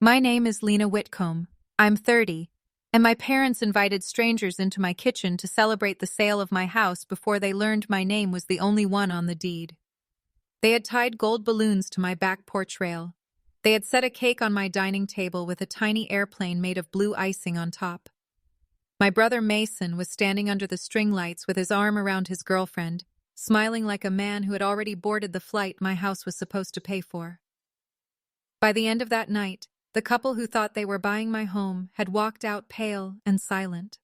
My name is Lena Whitcomb. I'm 30, and my parents invited strangers into my kitchen to celebrate the sale of my house before they learned my name was the only one on the deed. They had tied gold balloons to my back porch rail. They had set a cake on my dining table with a tiny airplane made of blue icing on top. My brother Mason was standing under the string lights with his arm around his girlfriend, smiling like a man who had already boarded the flight my house was supposed to pay for. By the end of that night, the couple who thought they were buying my home had walked out pale and silent.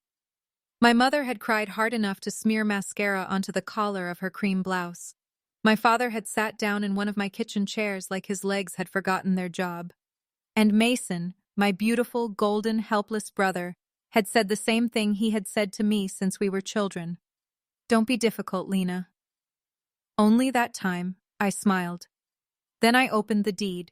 My mother had cried hard enough to smear mascara onto the collar of her cream blouse. My father had sat down in one of my kitchen chairs like his legs had forgotten their job. And Mason, my beautiful, golden, helpless brother, had said the same thing he had said to me since we were children. "Don't be difficult, Lena." Only that time, I smiled. Then I opened the deed.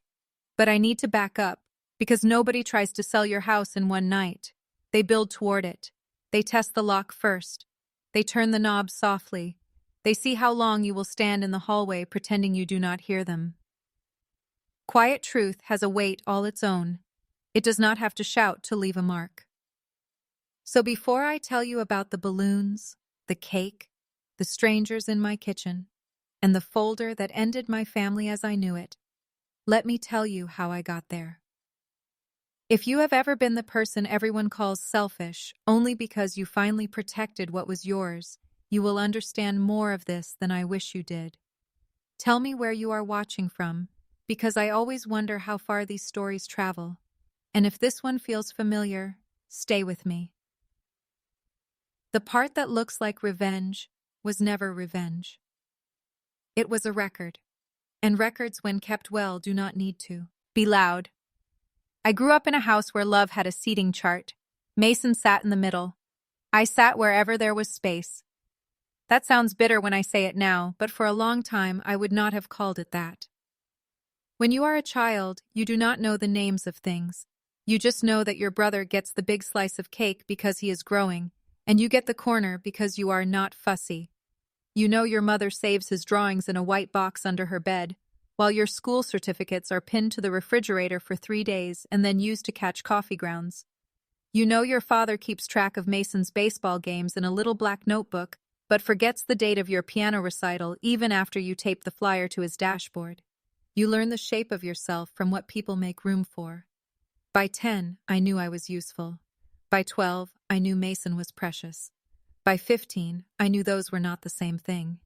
But I need to back up, because nobody tries to sell your house in one night. They build toward it. They test the lock first. They turn the knob softly. They see how long you will stand in the hallway pretending you do not hear them. Quiet truth has a weight all its own. It does not have to shout to leave a mark. So before I tell you about the balloons, the cake, the strangers in my kitchen, and the folder that ended my family as I knew it, let me tell you how I got there. If you have ever been the person everyone calls selfish only because you finally protected what was yours, you will understand more of this than I wish you did. Tell me where you are watching from, because I always wonder how far these stories travel. And if this one feels familiar, stay with me. The part that looks like revenge was never revenge. It was a record. And records, when kept well, do not need to be loud. I grew up in a house where love had a seating chart. Mason sat in the middle. I sat wherever there was space. That sounds bitter when I say it now, but for a long time I would not have called it that. When you are a child, you do not know the names of things. You just know that your brother gets the big slice of cake because he is growing, and you get the corner because you are not fussy. You know your mother saves his drawings in a white box under her bed, while your school certificates are pinned to the refrigerator for 3 days and then used to catch coffee grounds. You know your father keeps track of Mason's baseball games in a little black notebook, but forgets the date of your piano recital even after you tape the flyer to his dashboard. You learn the shape of yourself from what people make room for. By 10, I knew I was useful. By 12, I knew Mason was precious. By 15, I knew those were not the same thing.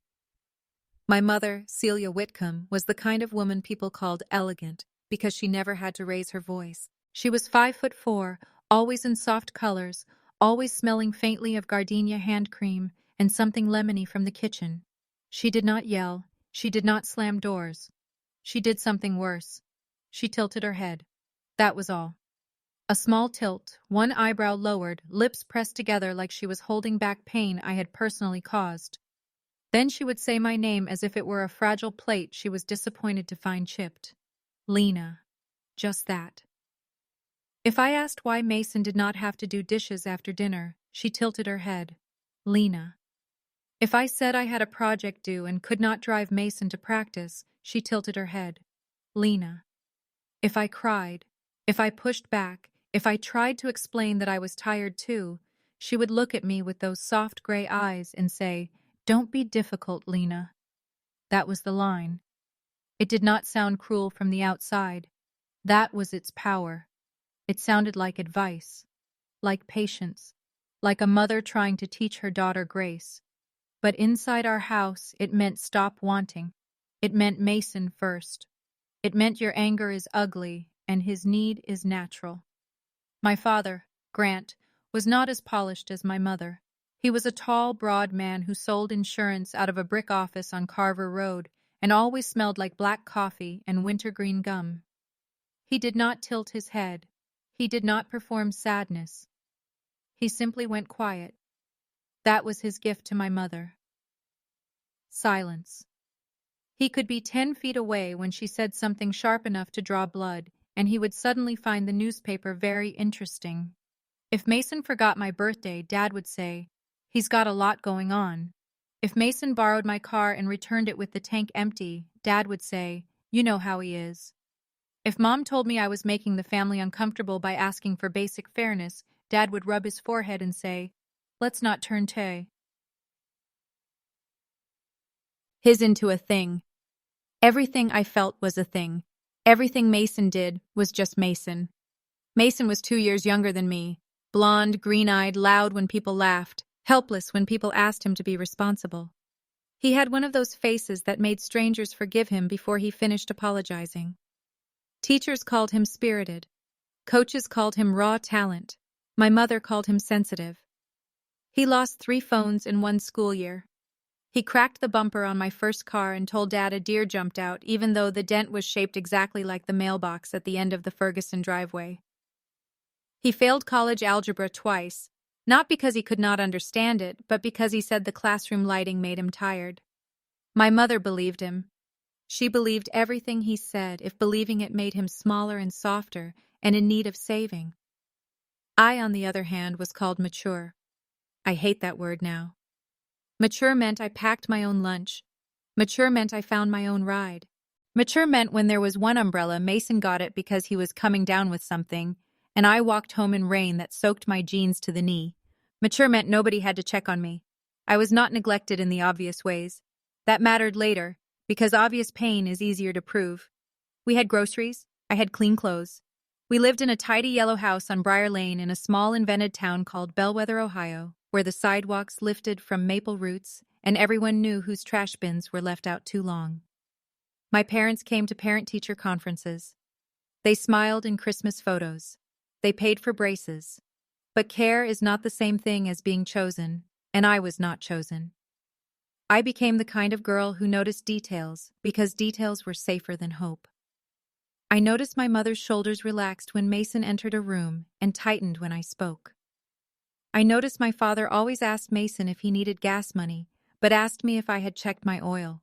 My mother, Celia Whitcomb, was the kind of woman people called elegant because she never had to raise her voice. She was 5'4", always in soft colors, always smelling faintly of gardenia hand cream and something lemony from the kitchen. She did not yell. She did not slam doors. She did something worse. She tilted her head. That was all. A small tilt, one eyebrow lowered, lips pressed together like she was holding back pain I had personally caused. Then she would say my name as if it were a fragile plate she was disappointed to find chipped. Lena. Just that. If I asked why Mason did not have to do dishes after dinner, she tilted her head. Lena. If I said I had a project due and could not drive Mason to practice, she tilted her head. Lena. If I cried, if I pushed back, if I tried to explain that I was tired too, she would look at me with those soft gray eyes and say, "Don't be difficult, Lena." That was the line. It did not sound cruel from the outside. That was its power. It sounded like advice, like patience, like a mother trying to teach her daughter grace. But inside our house, it meant stop wanting. It meant Mason first. It meant your anger is ugly and his need is natural. My father, Grant, was not as polished as my mother. He was a tall, broad man who sold insurance out of a brick office on Carver Road and always smelled like black coffee and wintergreen gum. He did not tilt his head. He did not perform sadness. He simply went quiet. That was his gift to my mother. Silence. He could be 10 feet away when she said something sharp enough to draw blood, and he would suddenly find the newspaper very interesting. If Mason forgot my birthday, Dad would say, "He's got a lot going on." If Mason borrowed my car and returned it with the tank empty, Dad would say, "You know how he is." If Mom told me I was making the family uncomfortable by asking for basic fairness, Dad would rub his forehead and say, "Let's not turn his into a thing." Everything I felt was a thing. Everything Mason did was just Mason. Mason was 2 years younger than me, blonde, green-eyed, loud when people laughed, helpless when people asked him to be responsible. He had one of those faces that made strangers forgive him before he finished apologizing. Teachers called him spirited. Coaches called him raw talent. My mother called him sensitive. He lost 3 phones in one school year. He cracked the bumper on my first car and told Dad a deer jumped out, even though the dent was shaped exactly like the mailbox at the end of the Ferguson driveway. He failed college algebra twice, not because he could not understand it, but because he said the classroom lighting made him tired. My mother believed him. She believed everything he said, if believing it made him smaller and softer and in need of saving. I, on the other hand, was called mature. I hate that word now. Mature meant I packed my own lunch. Mature meant I found my own ride. Mature meant when there was one umbrella, Mason got it because he was coming down with something, and I walked home in rain that soaked my jeans to the knee. Mature meant nobody had to check on me. I was not neglected in the obvious ways. That mattered later, because obvious pain is easier to prove. We had groceries. I had clean clothes. We lived in a tidy yellow house on Briar Lane in a small invented town called Bellwether, Ohio, where the sidewalks lifted from maple roots and everyone knew whose trash bins were left out too long. My parents came to parent-teacher conferences. They smiled in Christmas photos. They paid for braces. But care is not the same thing as being chosen, and I was not chosen. I became the kind of girl who noticed details because details were safer than hope. I noticed my mother's shoulders relaxed when Mason entered a room and tightened when I spoke. I noticed my father always asked Mason if he needed gas money, but asked me if I had checked my oil.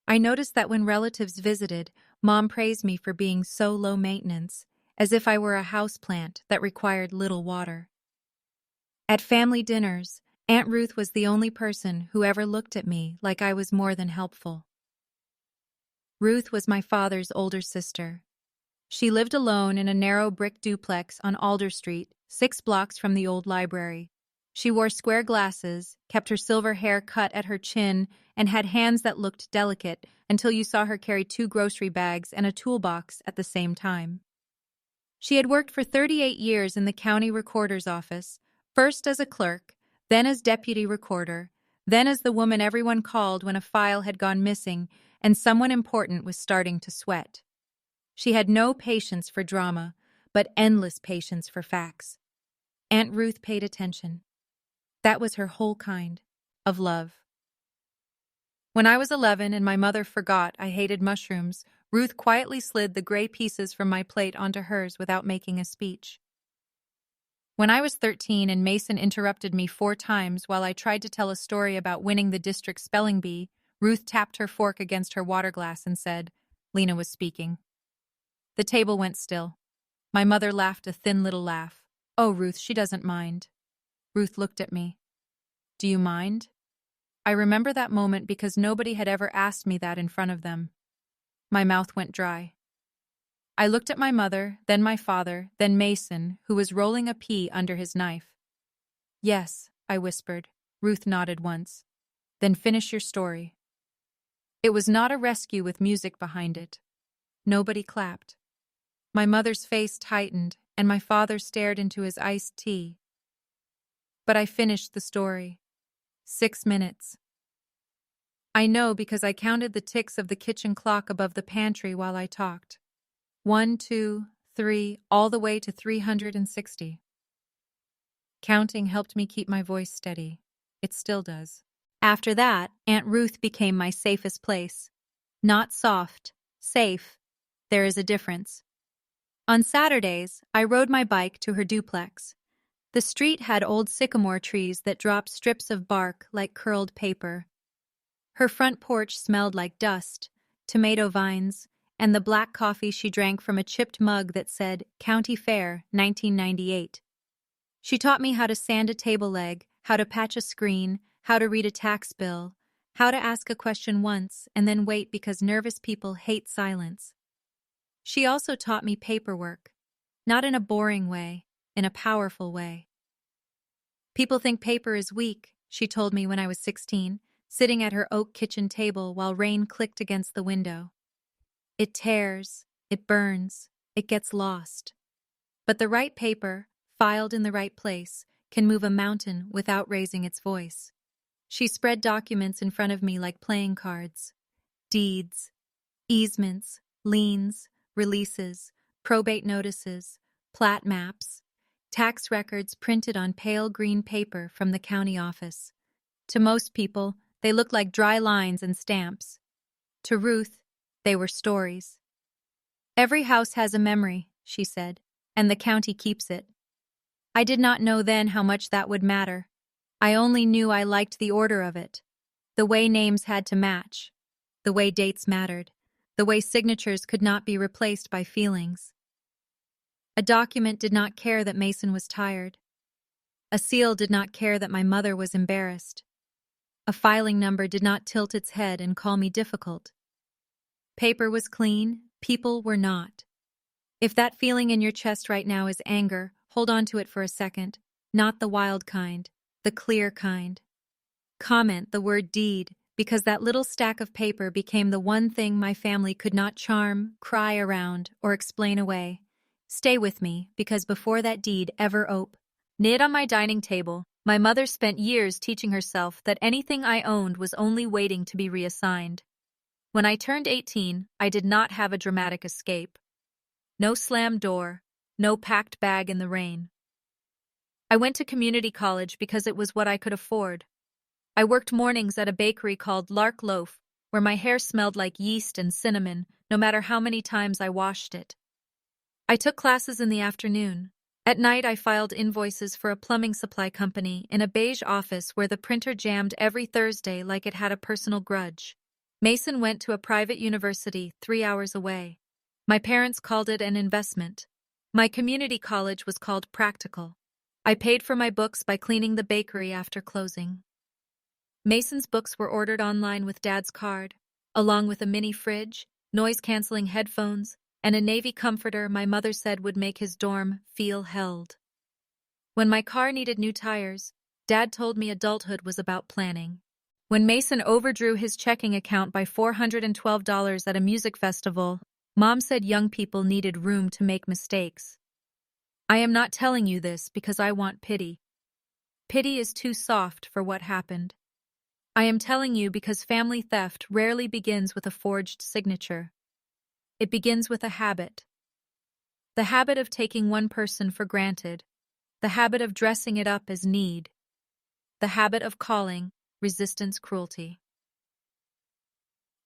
I noticed that when relatives visited, Mom praised me for being so low maintenance, as if I were a houseplant that required little water. At family dinners, Aunt Ruth was the only person who ever looked at me like I was more than helpful. Ruth was my father's older sister. She lived alone in a narrow brick duplex on Alder Street, 6 blocks from the old library. She wore square glasses, kept her silver hair cut at her chin, and had hands that looked delicate until you saw her carry 2 grocery bags and a toolbox at the same time. She had worked for 38 years in the county recorder's office, first as a clerk, then as deputy recorder, then as the woman everyone called when a file had gone missing and someone important was starting to sweat. She had no patience for drama, but endless patience for facts. Aunt Ruth paid attention. That was her whole kind of love. When I was 11 and my mother forgot I hated mushrooms, Ruth quietly slid the gray pieces from my plate onto hers without making a speech. When I was 13 and Mason interrupted me 4 times while I tried to tell a story about winning the district spelling bee, Ruth tapped her fork against her water glass and said, Lena was speaking. The table went still. My mother laughed a thin little laugh. Oh, Ruth, she doesn't mind. Ruth looked at me. Do you mind? I remember that moment because nobody had ever asked me that in front of them. My mouth went dry. I looked at my mother, then my father, then Mason, who was rolling a pea under his knife. Yes, I whispered. Ruth nodded once. Then finish your story. It was not a rescue with music behind it. Nobody clapped. My mother's face tightened, and my father stared into his iced tea. But I finished the story. 6 minutes. I know because I counted the ticks of the kitchen clock above the pantry while I talked. 1, 2, 3, all the way to 360. Counting helped me keep my voice steady. It still does. After that, Aunt Ruth became my safest place. Not soft, safe. There is a difference. On Saturdays, I rode my bike to her duplex. The street had old sycamore trees that dropped strips of bark like curled paper. Her front porch smelled like dust, tomato vines, and the black coffee she drank from a chipped mug that said County Fair, 1998. She taught me how to sand a table leg, how to patch a screen, how to read a tax bill, how to ask a question once and then wait because nervous people hate silence. She also taught me paperwork, not in a boring way, in a powerful way. People think paper is weak, she told me when I was 16, sitting at her oak kitchen table while rain clicked against the window. It tears, it burns, it gets lost. But the right paper, filed in the right place, can move a mountain without raising its voice. She spread documents in front of me like playing cards. Deeds, easements, liens, releases, probate notices, plat maps, tax records printed on pale green paper from the county office. To most people, they looked like dry lines and stamps. To Ruth, they were stories. Every house has a memory, she said, and the county keeps it. I did not know then how much that would matter. I only knew I liked the order of it, the way names had to match, the way dates mattered, the way signatures could not be replaced by feelings. A document did not care that Mason was tired. A seal did not care that my mother was embarrassed. A filing number did not tilt its head and call me difficult. Paper was clean, people were not. If that feeling in your chest right now is anger, hold on to it for a second. Not the wild kind, the clear kind. Comment the word deed, because that little stack of paper became the one thing my family could not charm, cry around, or explain away. Stay with me, because before that deed ever knit on my dining table, my mother spent years teaching herself that anything I owned was only waiting to be reassigned. When I turned 18, I did not have a dramatic escape. No slammed door, no packed bag in the rain. I went to community college because it was what I could afford. I worked mornings at a bakery called Lark Loaf, where my hair smelled like yeast and cinnamon, no matter how many times I washed it. I took classes in the afternoon. At night, I filed invoices for a plumbing supply company in a beige office where the printer jammed every Thursday like it had a personal grudge. Mason went to a private university 3 hours away. My parents called it an investment. My community college was called practical. I paid for my books by cleaning the bakery after closing. Mason's books were ordered online with Dad's card, along with a mini fridge, noise-canceling headphones, and a Navy comforter my mother said would make his dorm feel held. When my car needed new tires, Dad told me adulthood was about planning. When Mason overdrew his checking account by $412 at a music festival, Mom said young people needed room to make mistakes. I am not telling you this because I want pity. Pity is too soft for what happened. I am telling you because family theft rarely begins with a forged signature. It begins with a habit. The habit of taking one person for granted. The habit of dressing it up as need. The habit of calling resistance cruelty.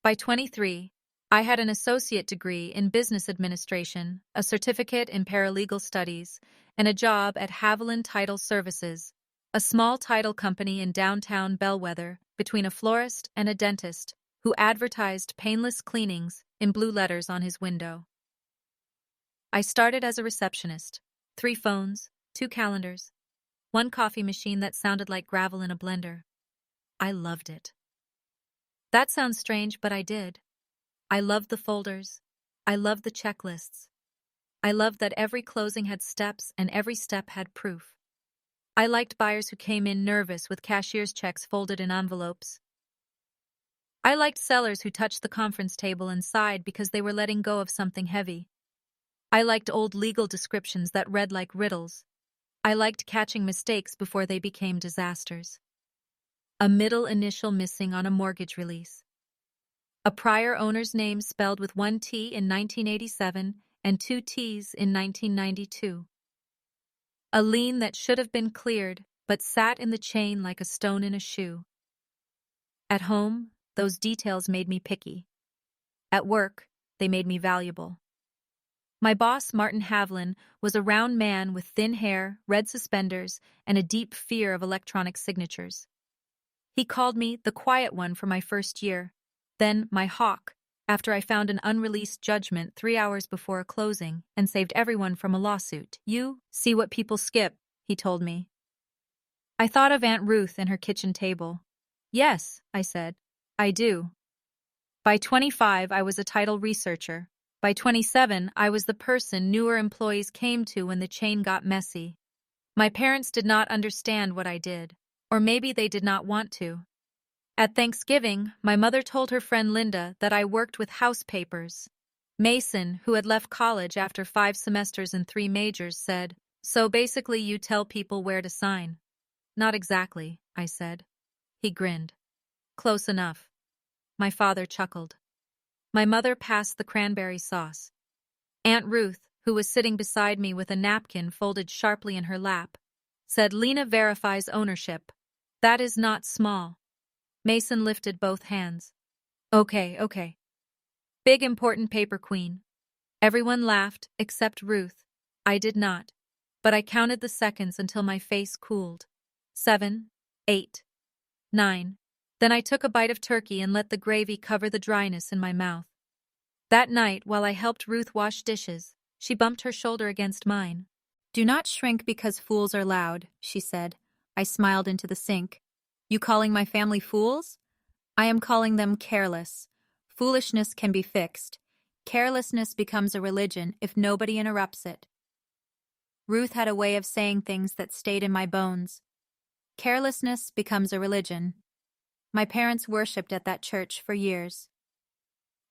By 23, I had an associate degree in business administration, a certificate in paralegal studies, and a job at Haviland Title Services, a small title company in downtown Bellwether, between a florist and a dentist who advertised painless cleanings in blue letters on his window. I started as a receptionist. 3 phones, 2 calendars, 1 coffee machine that sounded like gravel in a blender. I loved it. That sounds strange, but I did. I loved the folders. I loved the checklists. I loved that every closing had steps and every step had proof. I liked buyers who came in nervous with cashier's checks folded in envelopes. I liked sellers who touched the conference table and sighed because they were letting go of something heavy. I liked old legal descriptions that read like riddles. I liked catching mistakes before they became disasters. A middle initial missing on a mortgage release. A prior owner's name spelled with 1 T in 1987 and 2 T's in 1992. A lien that should have been cleared, but sat in the chain like a stone in a shoe. At home, those details made me picky. At work, they made me valuable. My boss, Martin Havlin, was a round man with thin hair, red suspenders, and a deep fear of electronic signatures. He called me the quiet one for my first year, then my hawk, after I found an unreleased judgment 3 hours before a closing and saved everyone from a lawsuit. You see what people skip, he told me. I thought of Aunt Ruth and her kitchen table. Yes, I said, I do. By 25, I was a title researcher, By 27, I was the person newer employees came to when the chain got messy. My parents did not understand what I did, or maybe they did not want to. At Thanksgiving, my mother told her friend Linda that I worked with house papers. Mason, who had left college after 5 semesters and 3 majors, said, "So basically you tell people where to sign." "Not exactly," I said. He grinned. "Close enough." My father chuckled. My mother passed the cranberry sauce. Aunt Ruth, who was sitting beside me with a napkin folded sharply in her lap, said, "Lena verifies ownership. That is not small." Mason lifted both hands. Okay. Big important paper queen." Everyone laughed, except Ruth. I did not, but I counted the seconds until my face cooled. 7, 8, 9. Then I took a bite of turkey and let the gravy cover the dryness in my mouth. That night, while I helped Ruth wash dishes, she bumped her shoulder against mine. "Do not shrink because fools are loud," she said. I smiled into the sink. "You calling my family fools?" "I am calling them careless. Foolishness can be fixed. Carelessness becomes a religion if nobody interrupts it." Ruth had a way of saying things that stayed in my bones. Carelessness becomes a religion. My parents worshipped at that church for years.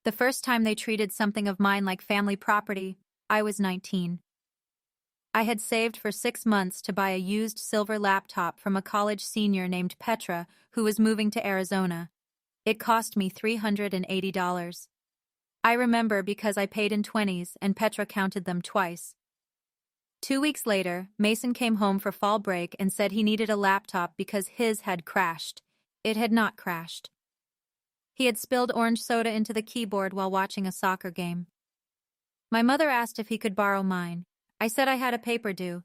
The first time they treated something of mine like family property, I was 19. I had saved for 6 months to buy a used silver laptop from a college senior named Petra who was moving to Arizona. It cost me $380. I remember because I paid in 20s and Petra counted them twice. 2 weeks later, Mason came home for fall break and said he needed a laptop because his had crashed. It had not crashed. He had spilled orange soda into the keyboard while watching a soccer game. My mother asked if he could borrow mine. I said I had a paper due.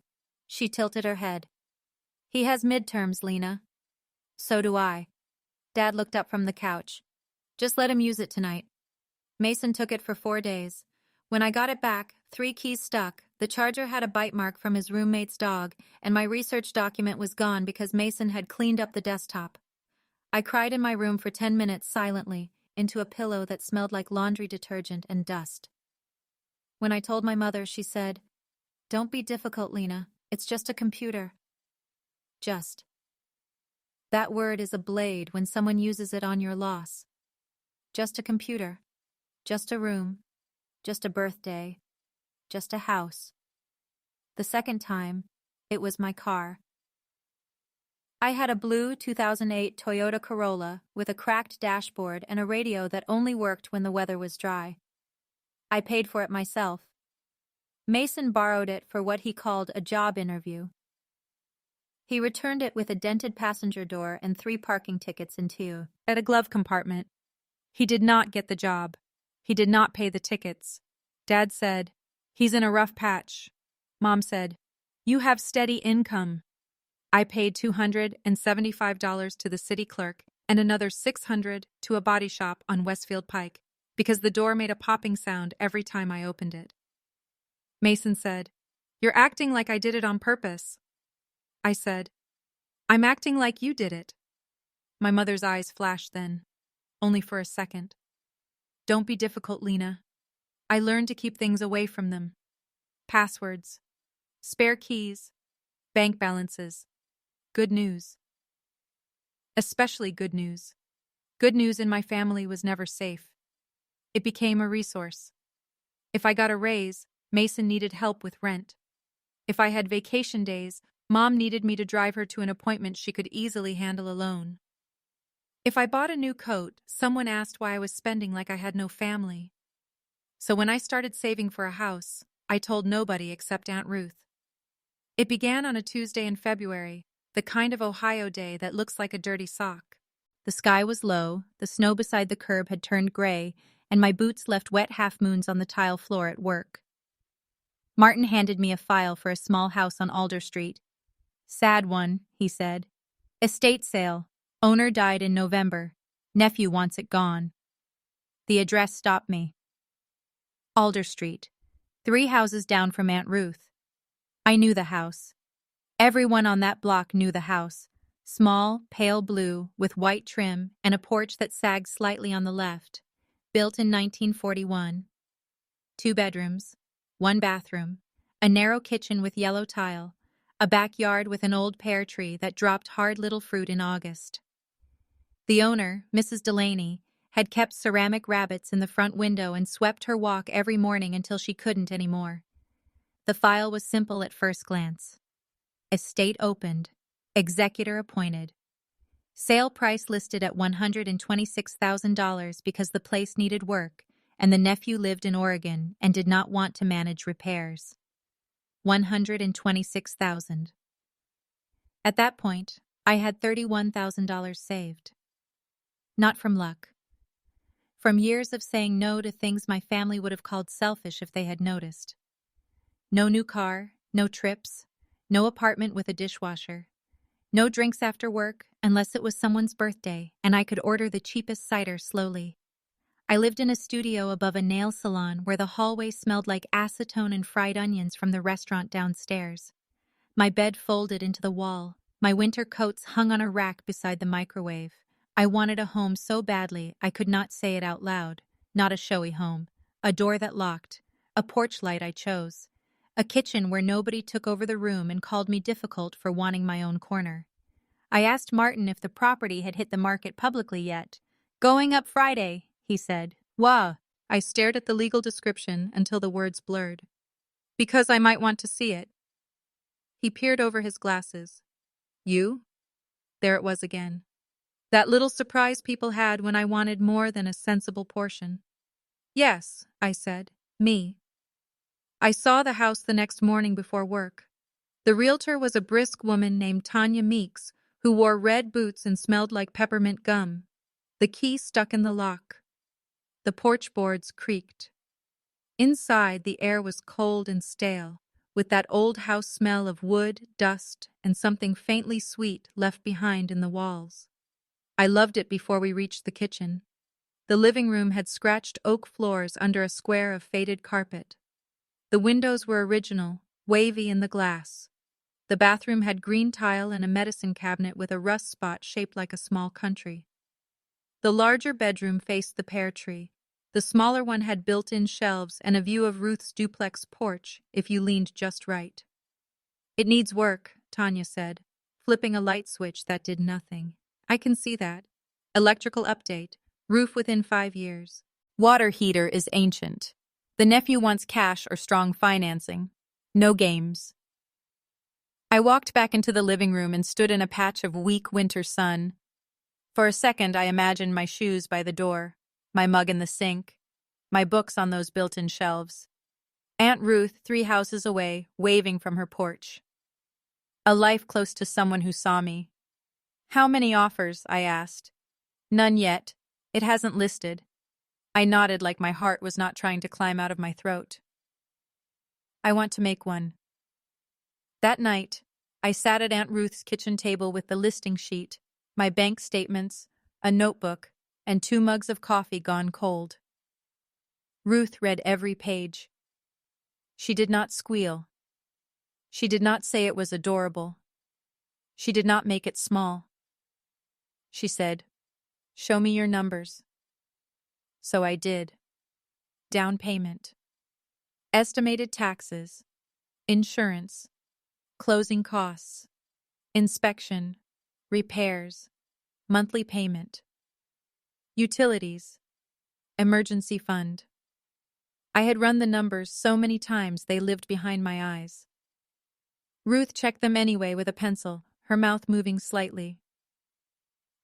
She tilted her head. "He has midterms, Lena." "So do I." Dad looked up from the couch. "Just let him use it tonight." Mason took it for 4 days. When I got it back, 3 keys stuck, the charger had a bite mark from his roommate's dog, and my research document was gone because Mason had cleaned up the desktop. I cried in my room for 10 minutes silently, into a pillow that smelled like laundry detergent and dust. When I told my mother, she said, "Don't be difficult, Lena. It's just a computer." Just. That word is a blade when someone uses it on your loss. Just a computer. Just a room. Just a birthday. Just a house. The second time, it was my car. I had a blue 2008 Toyota Corolla with a cracked dashboard and a radio that only worked when the weather was dry. I paid for it myself. Mason borrowed it for what he called a job interview. He returned it with a dented passenger door and 3 parking tickets in 2 at a glove compartment. He did not get the job. He did not pay the tickets. Dad said, "He's in a rough patch." Mom said, "You have steady income." I paid $275 to the city clerk and another $600 to a body shop on Westfield Pike because the door made a popping sound every time I opened it. Mason said, "You're acting like I did it on purpose." I said, "I'm acting like you did it." My mother's eyes flashed then, only for a second. "Don't be difficult, Lena. I learned to keep things away from them. Passwords, spare keys, bank balances, good news. Especially good news. Good news in my family was never safe. It became a resource. If I got a raise, Mason needed help with rent. If I had vacation days, Mom needed me to drive her to an appointment she could easily handle alone. If I bought a new coat, someone asked why I was spending like I had no family. So when I started saving for a house, I told nobody except Aunt Ruth. It began on a Tuesday in February, the kind of Ohio day that looks like a dirty sock. The sky was low, the snow beside the curb had turned gray, and my boots left wet half-moons on the tile floor at work. Martin handed me a file for a small house on Alder Street. "Sad one," he said. "Estate sale. Owner died in November. Nephew wants it gone." The address stopped me. Alder Street. 3 houses down from Aunt Ruth. I knew the house. Everyone on that block knew the house. Small, pale blue, with white trim, and a porch that sagged slightly on the left. Built in 1941. 2 bedrooms, 1 bathroom, a narrow kitchen with yellow tile, a backyard with an old pear tree that dropped hard little fruit in August. The owner, Mrs. Delaney, had kept ceramic rabbits in the front window and swept her walk every morning until she couldn't anymore. The file was simple at first glance. Estate opened. Executor appointed. Sale price listed at $126,000 because the place needed work, and the nephew lived in Oregon and did not want to manage repairs. $126,000. At that point, I had $31,000 saved. Not from luck. From years of saying no to things my family would have called selfish if they had noticed. No new car, no trips, no apartment with a dishwasher, no drinks after work unless it was someone's birthday and I could order the cheapest cider slowly. I lived in a studio above a nail salon where the hallway smelled like acetone and fried onions from the restaurant downstairs. My bed folded into the wall, my winter coats hung on a rack beside the microwave. I wanted a home so badly I could not say it out loud. Not a showy home. A door that locked. A porch light I chose. A kitchen where nobody took over the room and called me difficult for wanting my own corner. I asked Martin if the property had hit the market publicly yet. "Going up Friday," he said. "Wah." I stared at the legal description until the words blurred. "Because I might want to see it." He peered over his glasses. "You?" There it was again. That little surprise people had when I wanted more than a sensible portion. "Yes," I said. "Me." I saw the house the next morning before work. The realtor was a brisk woman named Tanya Meeks, who wore red boots and smelled like peppermint gum. The key stuck in the lock. The porch boards creaked. Inside, the air was cold and stale, with that old house smell of wood, dust, and something faintly sweet left behind in the walls. I loved it before we reached the kitchen. The living room had scratched oak floors under a square of faded carpet. The windows were original, wavy in the glass. The bathroom had green tile and a medicine cabinet with a rust spot shaped like a small country. The larger bedroom faced the pear tree. The smaller one had built-in shelves and a view of Ruth's duplex porch if you leaned just right. "It needs work," Tanya said, flipping a light switch that did nothing. "I can see that. Electrical update. Roof within 5 years. Water heater is ancient. The nephew wants cash or strong financing. No games." I walked back into the living room and stood in a patch of weak winter sun. For a second, I imagined my shoes by the door, my mug in the sink, my books on those built-in shelves. Aunt Ruth, 3 houses away, waving from her porch. A life close to someone who saw me. "How many offers?" I asked. "None yet. It hasn't listed." I nodded like my heart was not trying to climb out of my throat. "I want to make one." That night, I sat at Aunt Ruth's kitchen table with the listing sheet, my bank statements, a notebook, and 2 mugs of coffee gone cold. Ruth read every page. She did not squeal. She did not say it was adorable. She did not make it small. She said, "Show me your numbers." So I did. Down payment. Estimated taxes. Insurance. Closing costs. Inspection. Repairs. Monthly payment. Utilities. Emergency fund. I had run the numbers so many times they lived behind my eyes. Ruth checked them anyway with a pencil, her mouth moving slightly.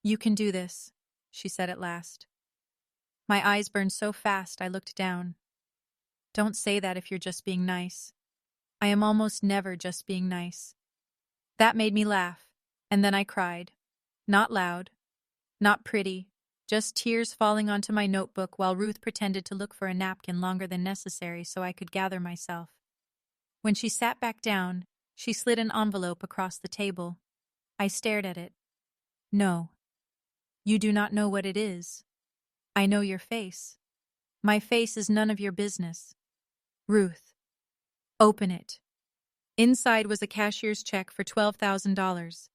"You can do this," she said at last. My eyes burned so fast I looked down. "Don't say that if you're just being nice." I am almost never just being nice. That made me laugh, and then I cried. Not loud, not pretty, just tears falling onto my notebook while Ruth pretended to look for a napkin longer than necessary so I could gather myself. When she sat back down, she slid an envelope across the table. I stared at it. "No. You do not know what it is. I know your face. My face is none of your business. Ruth. Open it." Inside was a cashier's check for $12,000.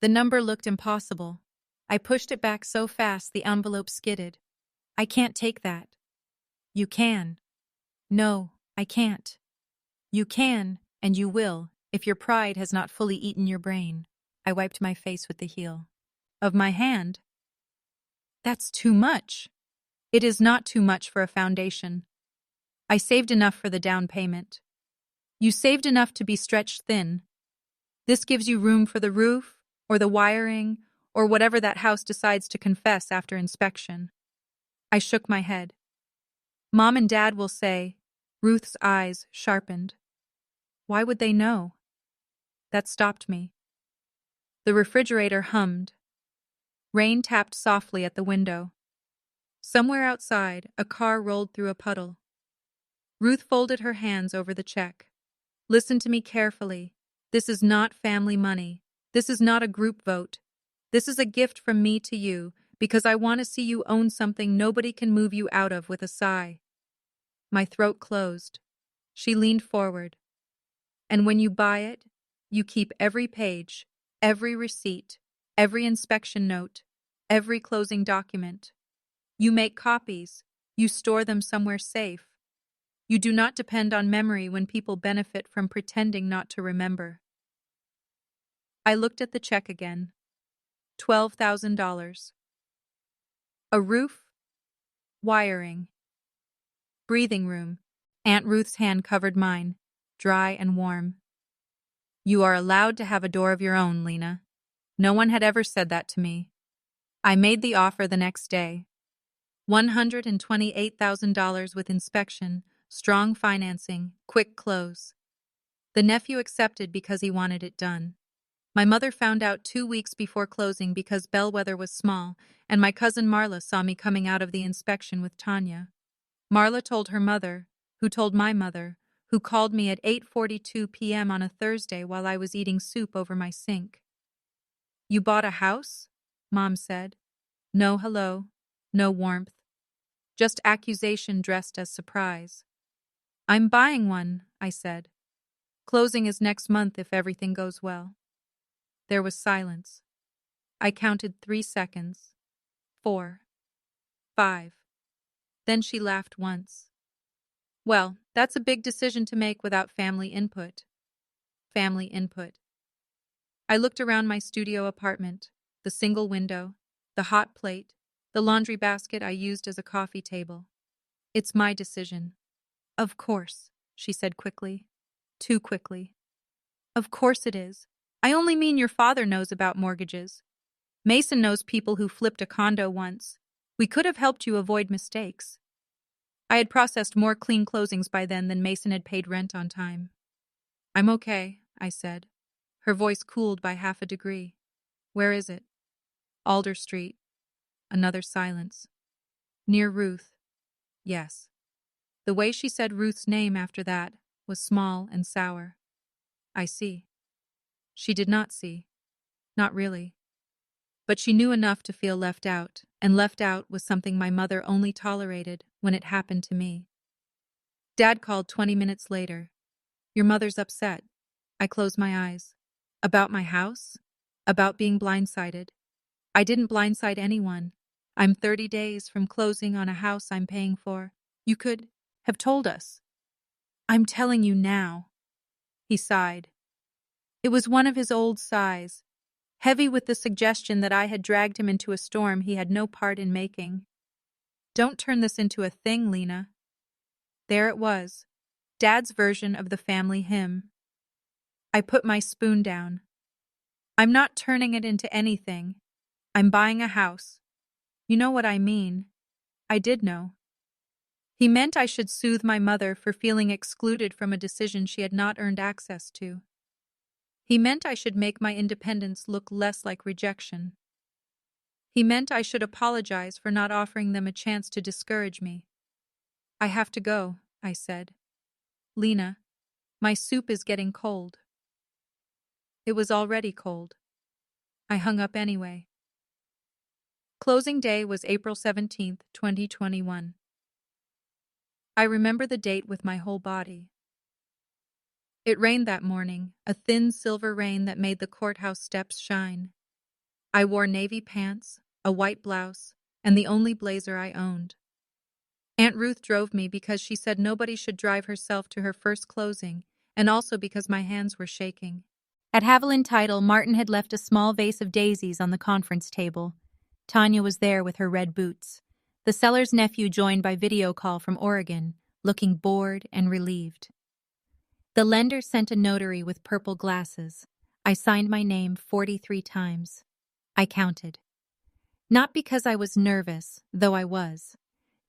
The number looked impossible. I pushed it back so fast the envelope skidded. "I can't take that." "You can." No, I can't. You can, and you will, if your pride has not fully eaten your brain. I wiped my face with the heel of my hand. That's too much. It is not too much for a foundation. I saved enough for the down payment. You saved enough to be stretched thin. This gives you room for the roof, or the wiring, or whatever that house decides to confess after inspection. I shook my head. Mom and Dad will say. Ruth's eyes sharpened. Why would they know? That stopped me. The refrigerator hummed. Rain tapped softly at the window. Somewhere outside, a car rolled through a puddle. Ruth folded her hands over the check. Listen to me carefully. This is not family money. This is not a group vote. This is a gift from me to you, because I want to see you own something nobody can move you out of with a sigh. My throat closed. She leaned forward. And when you buy it, you keep every page, every receipt, every inspection note, every closing document. You make copies. You store them somewhere safe. You do not depend on memory when people benefit from pretending not to remember. I looked at the check again. $12,000. A roof, wiring, breathing room. Aunt Ruth's hand covered mine, dry and warm. You are allowed to have a door of your own, Lena. No one had ever said that to me. I made the offer the next day. $128,000 with inspection, strong financing, quick close. The nephew accepted because he wanted it done. My mother found out 2 weeks before closing because Bellwether was small, and my cousin Marla saw me coming out of the inspection with Tanya. Marla told her mother, who told my mother, who called me at 8:42 p.m. on a Thursday while I was eating soup over my sink. You bought a house? Mom said. No hello, no warmth. Just accusation dressed as surprise. I'm buying one, I said. Closing is next month if everything goes well. There was silence. I counted 3 seconds. 4. 5. Then she laughed once. Well, that's a big decision to make without family input. Family input. I looked around my studio apartment, the single window, the hot plate, the laundry basket I used as a coffee table. It's my decision. Of course, she said quickly. Too quickly. Of course it is. I only mean your father knows about mortgages. Mason knows people who flipped a condo once. We could have helped you avoid mistakes. I had processed more clean closings by then than Mason had paid rent on time. I'm okay, I said. Her voice cooled by half a degree. Where is it? Alder Street. Another silence. Near Ruth. Yes. The way she said Ruth's name after that was small and sour. I see. She did not see. Not really. But she knew enough to feel left out, and left out was something my mother only tolerated when it happened to me. Dad called 20 minutes later. Your mother's upset. I closed my eyes. About my house? About being blindsided. I didn't blindside anyone. I'm 30 days from closing on a house I'm paying for. You could have told us. I'm telling you now. He sighed. It was one of his old sighs, heavy with the suggestion that I had dragged him into a storm he had no part in making. Don't turn this into a thing, Lena. There it was, Dad's version of the family hymn. I put my spoon down. I'm not turning it into anything. I'm buying a house. You know what I mean. I did know. He meant I should soothe my mother for feeling excluded from a decision she had not earned access to. He meant I should make my independence look less like rejection. He meant I should apologize for not offering them a chance to discourage me. I have to go, I said. Lena, my soup is getting cold. It was already cold. I hung up anyway. Closing day was April 17th, 2021. I remember the date with my whole body. It rained that morning, a thin silver rain that made the courthouse steps shine. I wore navy pants, a white blouse, and the only blazer I owned. Aunt Ruth drove me because she said nobody should drive herself to her first closing, and also because my hands were shaking. At Haviland Title, Martin had left a small vase of daisies on the conference table. Tanya was there with her red boots. The seller's nephew joined by video call from Oregon, looking bored and relieved. The lender sent a notary with purple glasses. I signed my name 43 times. I counted. Not because I was nervous, though I was,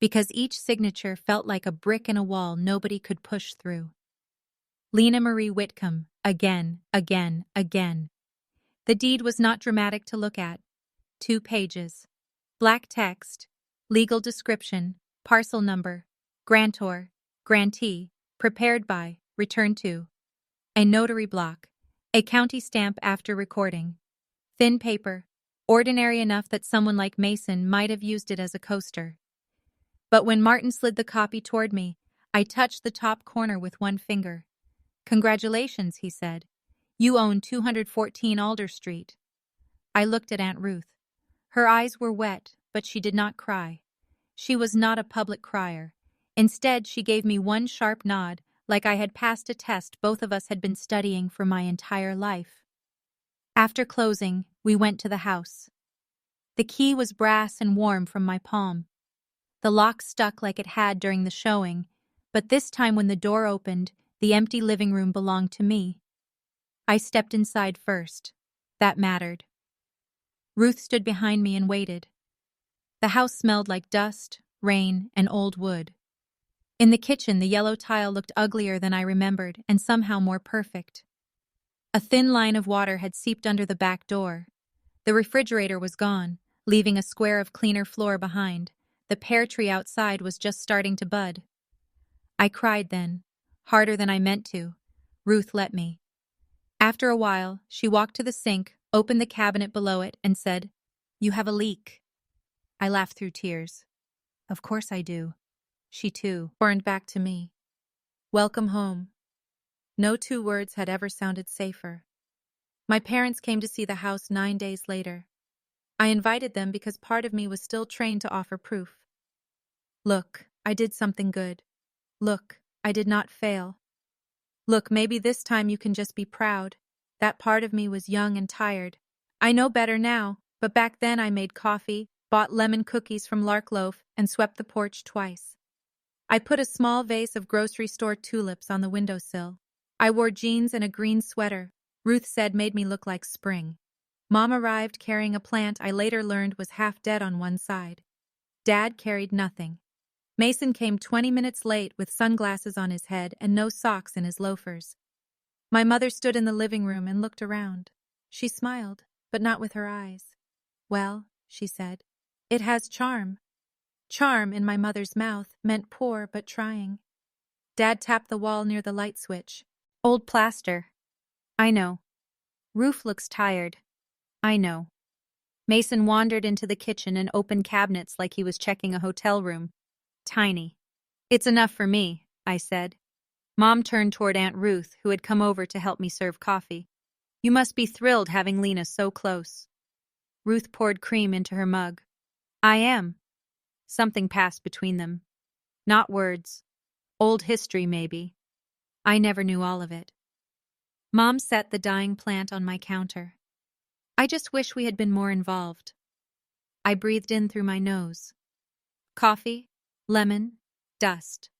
because each signature felt like a brick in a wall nobody could push through. Lena Marie Whitcomb, again, again, again. The deed was not dramatic to look at. 2 pages. Black text, legal description, parcel number, grantor, grantee, prepared by, returned to. A notary block, a county stamp after recording. Thin paper, ordinary enough that someone like Mason might have used it as a coaster. But when Martin slid the copy toward me, I touched the top corner with one finger. "Congratulations," he said. "You own 214 Alder Street." I looked at Aunt Ruth. Her eyes were wet, but she did not cry. She was not a public crier. Instead, she gave me one sharp nod, like I had passed a test both of us had been studying for my entire life. After closing, we went to the house. The key was brass and warm from my palm. The lock stuck like it had during the showing, but this time when the door opened, the empty living room belonged to me. I stepped inside first. That mattered. Ruth stood behind me and waited. The house smelled like dust, rain, and old wood. In the kitchen, the yellow tile looked uglier than I remembered and somehow more perfect. A thin line of water had seeped under the back door. The refrigerator was gone, leaving a square of cleaner floor behind. The pear tree outside was just starting to bud. I cried then, harder than I meant to. Ruth let me. After a while, she walked to the sink, opened the cabinet below it, and said, "You have a leak." I laughed through tears. "Of course I do." She, too, turned back to me. "Welcome home." No 2 words had ever sounded safer. My parents came to see the house 9 days later. I invited them because part of me was still trained to offer proof. "Look, I did something good. Look, I did not fail. Look, maybe this time you can just be proud." That part of me was young and tired. I know better now, but back then I made coffee, bought lemon cookies from Lark Loaf, and swept the porch twice. I put a small vase of grocery store tulips on the windowsill. I wore jeans and a green sweater, Ruth said made me look like spring. Mom arrived carrying a plant I later learned was half dead on one side. Dad carried nothing. Mason came 20 minutes late with sunglasses on his head and no socks in his loafers. My mother stood in the living room and looked around. She smiled, but not with her eyes. "Well," she said, "it has charm." Charm, in my mother's mouth, meant poor but trying. Dad tapped the wall near the light switch. "Old plaster." "I know." "Roof looks tired." "I know." Mason wandered into the kitchen and opened cabinets like he was checking a hotel room. "Tiny." "It's enough for me," I said. Mom turned toward Aunt Ruth, who had come over to help me serve coffee. "You must be thrilled having Lena so close." Ruth poured cream into her mug. "I am." Something passed between them. Not words. Old history, maybe. I never knew all of it. Mom set the dying plant on my counter. "I just wish we had been more involved." I breathed in through my nose. Coffee, lemon, dust.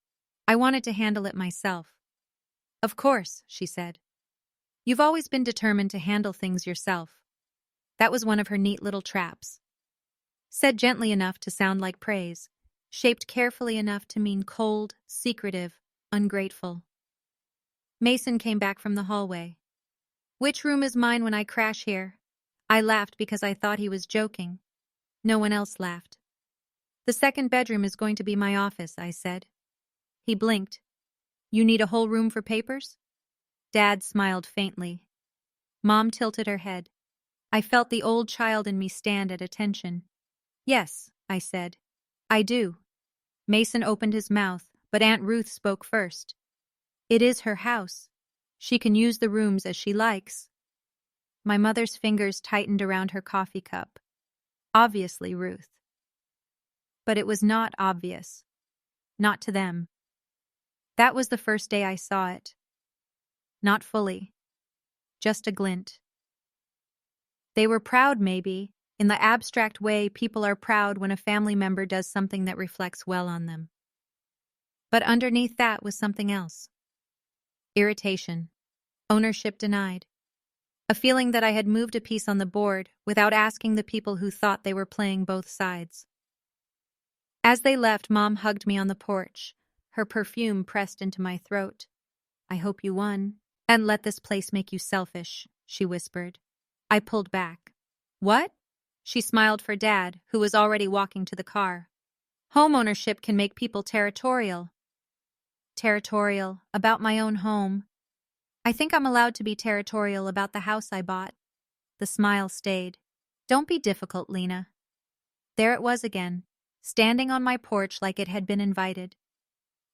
I wanted to handle it myself. "Of course," she said. "You've always been determined to handle things yourself." That was one of her neat little traps. Said gently enough to sound like praise, shaped carefully enough to mean cold, secretive, ungrateful. Mason came back from the hallway. "Which room is mine when I crash here?" I laughed because I thought he was joking. No one else laughed. "The second bedroom is going to be my office," I said. He blinked. "You need a whole room for papers?" Dad smiled faintly. Mom tilted her head. I felt the old child in me stand at attention. "Yes," I said. "I do." Mason opened his mouth, but Aunt Ruth spoke first. "It is her house. She can use the rooms as she likes." My mother's fingers tightened around her coffee cup. Obviously, Ruth. But it was not obvious. not to them. That was the first day I saw it. Not fully. Just a glint. They were proud, maybe. In the abstract way people are proud when a family member does something that reflects well on them. But underneath that was something else. Irritation. Ownership denied. A feeling that I had moved a piece on the board without asking the people who thought they were playing both sides. As they left, Mom hugged me on the porch, her perfume pressed into my throat. "I hope you won. And let this place make you selfish," she whispered. I pulled back. "What?" She smiled for Dad, who was already walking to the car. "Homeownership can make people territorial." Territorial, about my own home. I think I'm allowed to be territorial about the house I bought. The smile stayed. "Don't be difficult, Lena." There it was again, standing on my porch like it had been invited.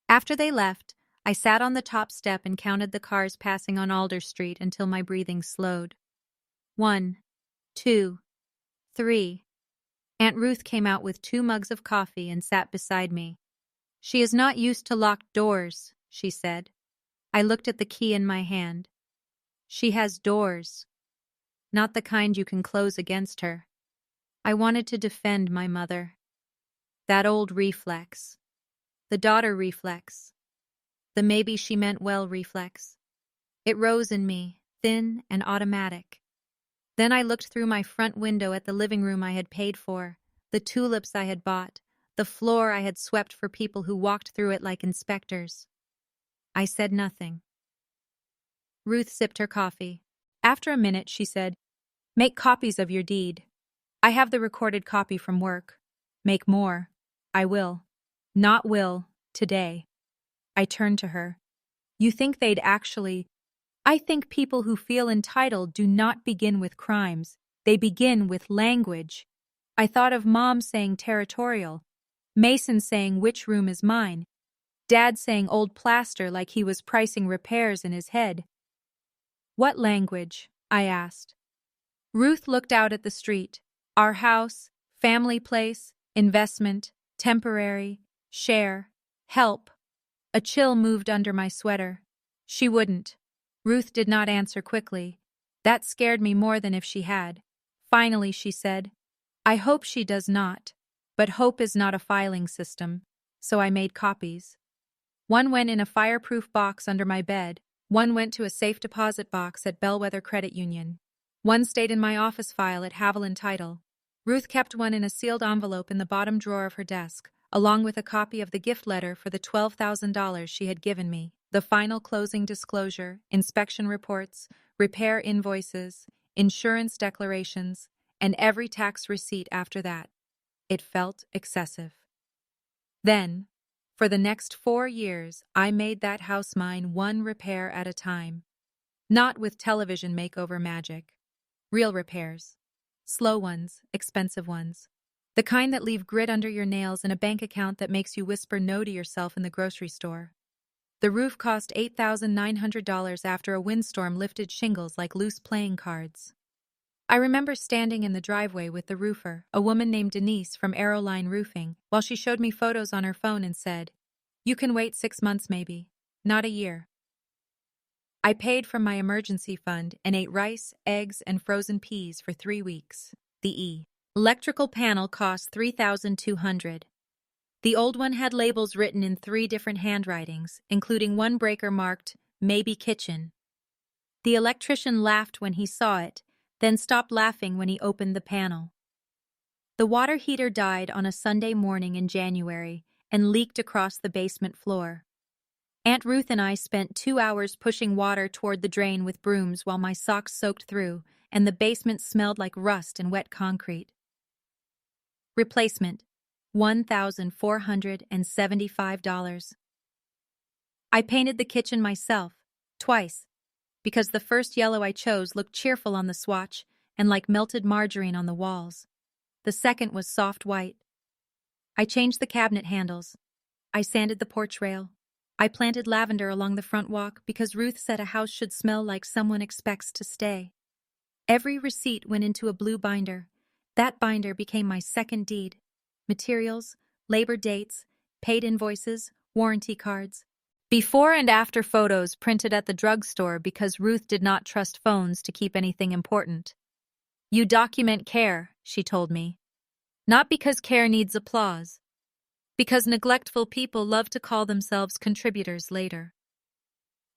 After they left, I sat on the top step and counted the cars passing on Alder Street until my breathing slowed. 1, 2, 3. Aunt Ruth came out with 2 mugs of coffee and sat beside me. "She is not used to locked doors," she said. I looked at the key in my hand. "She has doors. Not the kind you can close against her." I wanted to defend my mother. That old reflex. The daughter reflex. The maybe she meant well reflex. It rose in me, thin and automatic. Then I looked through my front window at the living room I had paid for, the tulips I had bought, the floor I had swept for people who walked through it like inspectors. I said nothing. Ruth sipped her coffee. After a minute, she said, "Make copies of your deed. I have the recorded copy from work. Make more. I will. Not will, today." I turned to her. "You think they'd actually—" "I think people who feel entitled do not begin with crimes. They begin with language." I thought of Mom saying territorial, Mason saying which room is mine, Dad saying old plaster like he was pricing repairs in his head. "What language?" I asked. Ruth looked out at the street. Our house, family place, investment, temporary, share, help. A chill moved under my sweater. She wouldn't. Ruth did not answer quickly. That scared me more than if she had. Finally, she said, "I hope she does not. But hope is not a filing system." So I made copies. One went in a fireproof box under my bed. One went to a safe deposit box at Bellwether Credit Union. One stayed in my office file at Haviland Title. Ruth kept one in a sealed envelope in the bottom drawer of her desk, along with a copy of the gift letter for the $12,000 she had given me, the final closing disclosure, inspection reports, repair invoices, insurance declarations, and every tax receipt after that. It felt excessive. Then, for the next 4 years, I made that house mine one repair at a time. Not with television makeover magic. Real repairs. Slow ones, expensive ones. The kind that leave grit under your nails and a bank account that makes you whisper no to yourself in the grocery store. The roof cost $8,900 after a windstorm lifted shingles like loose playing cards. I remember standing in the driveway with the roofer, a woman named Denise from Aeroline Roofing, while she showed me photos on her phone and said, "You can wait 6 months maybe, not a year." I paid from my emergency fund and ate rice, eggs, and frozen peas for 3 weeks. The electrical panel cost $3,200. The old one had labels written in 3 different handwritings, including one breaker marked, "Maybe Kitchen." The electrician laughed when he saw it, then stopped laughing when he opened the panel. The water heater died on a Sunday morning in January and leaked across the basement floor. Aunt Ruth and I spent 2 hours pushing water toward the drain with brooms while my socks soaked through, and the basement smelled like rust and wet concrete. Replacement, $1,475. I painted the kitchen myself, twice, because the first yellow I chose looked cheerful on the swatch and like melted margarine on the walls. The second was soft white. I changed the cabinet handles. I sanded the porch rail. I planted lavender along the front walk because Ruth said a house should smell like someone expects to stay. Every receipt went into a blue binder. That binder became my second deed. Materials, labor dates, paid invoices, warranty cards. Before and after photos printed at the drugstore because Ruth did not trust phones to keep anything important. You document care, she told me. Not because care needs applause. Because neglectful people love to call themselves contributors later.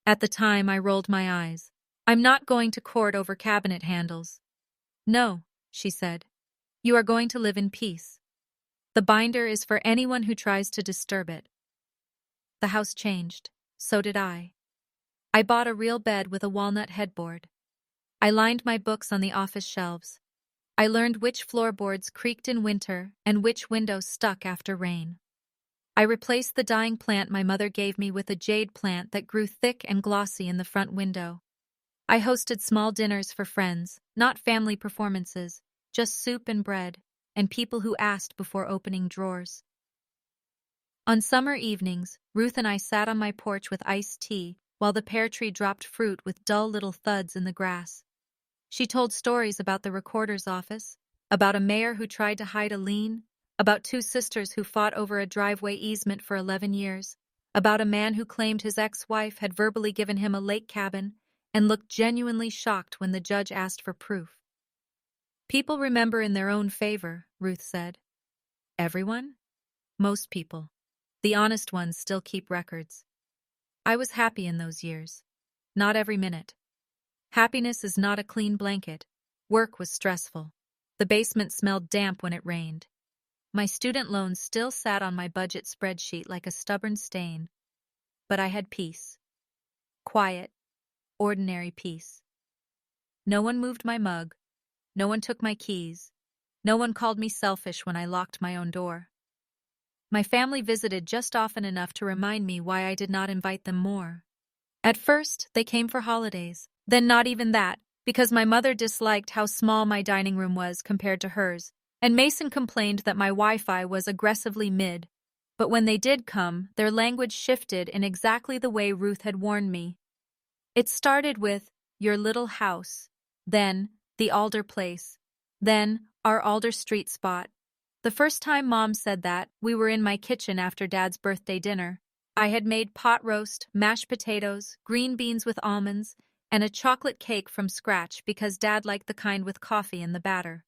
At the time, I rolled my eyes. I'm not going to court over cabinet handles. No, she said. You are going to live in peace. The binder is for anyone who tries to disturb it. The house changed. So did I. I bought a real bed with a walnut headboard. I lined my books on the office shelves. I learned which floorboards creaked in winter and which windows stuck after rain. I replaced the dying plant my mother gave me with a jade plant that grew thick and glossy in the front window. I hosted small dinners for friends, not family performances, just soup and bread, and people who asked before opening drawers. On summer evenings, Ruth and I sat on my porch with iced tea while the pear tree dropped fruit with dull little thuds in the grass. She told stories about the recorder's office, about a mayor who tried to hide a lien, about two sisters who fought over a driveway easement for 11 years, about a man who claimed his ex-wife had verbally given him a lake cabin and looked genuinely shocked when the judge asked for proof. People remember in their own favor, Ruth said. Everyone? Most people. The honest ones still keep records. I was happy in those years. Not every minute. Happiness is not a clean blanket. Work was stressful. The basement smelled damp when it rained. My student loans still sat on my budget spreadsheet like a stubborn stain. But I had peace. Quiet, ordinary peace. No one moved my mug. No one took my keys. No one called me selfish when I locked my own door. My family visited just often enough to remind me why I did not invite them more. At first, they came for holidays. Then not even that, because my mother disliked how small my dining room was compared to hers, and Mason complained that my Wi-Fi was aggressively mid. But when they did come, their language shifted in exactly the way Ruth had warned me. It started with, your little house, then, the Alder place, then, our Alder Street spot. The first time Mom said that, we were in my kitchen after Dad's birthday dinner. I had made pot roast, mashed potatoes, green beans with almonds, and a chocolate cake from scratch because Dad liked the kind with coffee in the batter.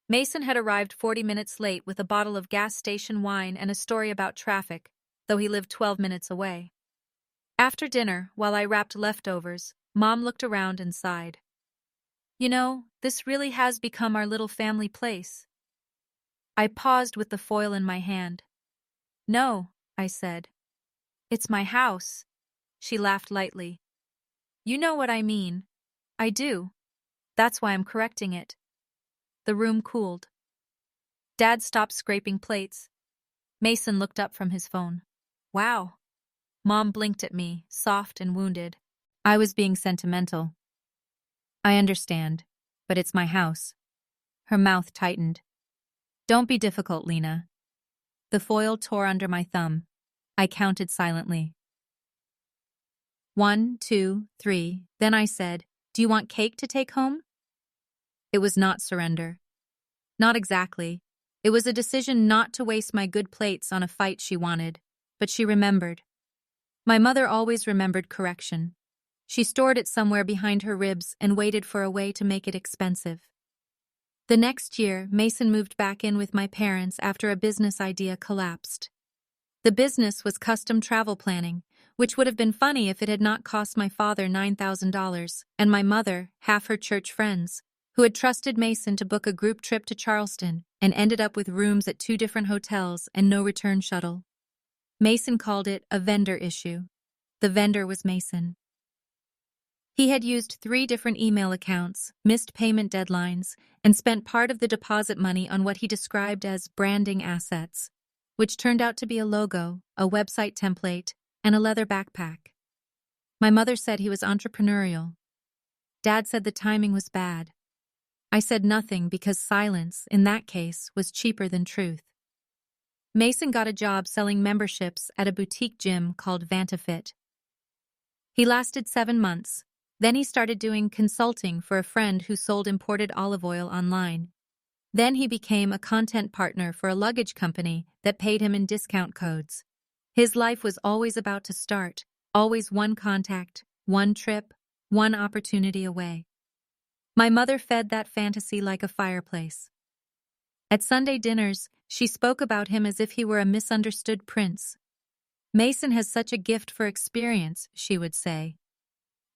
Mason had arrived 40 minutes late with a bottle of gas station wine and a story about traffic, though he lived 12 minutes away. After dinner, while I wrapped leftovers, Mom looked around and sighed. You know, this really has become our little family place. I paused with the foil in my hand. No, I said. It's my house. She laughed lightly. You know what I mean. I do. That's why I'm correcting it. The room cooled. Dad stopped scraping plates. Mason looked up from his phone. Wow. Mom blinked at me, soft and wounded. I was being sentimental. I understand, but it's my house. Her mouth tightened. Don't be difficult, Lena. The foil tore under my thumb. I counted silently. 1, 2, 3. Then I said, do you want cake to take home? It was not surrender. Not exactly. It was a decision not to waste my good plates on a fight she wanted, but she remembered. My mother always remembered correction. She stored it somewhere behind her ribs and waited for a way to make it expensive. The next year, Mason moved back in with my parents after a business idea collapsed. The business was custom travel planning, which would have been funny if it had not cost my father $9,000 and my mother half her church friends, who had trusted Mason to book a group trip to Charleston and ended up with rooms at 2 different hotels and no return shuttle. Mason called it a vendor issue. The vendor was Mason. He had used 3 different email accounts, missed payment deadlines, and spent part of the deposit money on what he described as branding assets, which turned out to be a logo, a website template, and a leather backpack. My mother said he was entrepreneurial. Dad said the timing was bad. I said nothing because silence, in that case, was cheaper than truth. Mason got a job selling memberships at a boutique gym called VantaFit. He lasted 7 months. Then he started doing consulting for a friend who sold imported olive oil online. Then he became a content partner for a luggage company that paid him in discount codes. His life was always about to start, always one contact, one trip, one opportunity away. My mother fed that fantasy like a fireplace. At Sunday dinners, she spoke about him as if he were a misunderstood prince. Mason has such a gift for experience, she would say.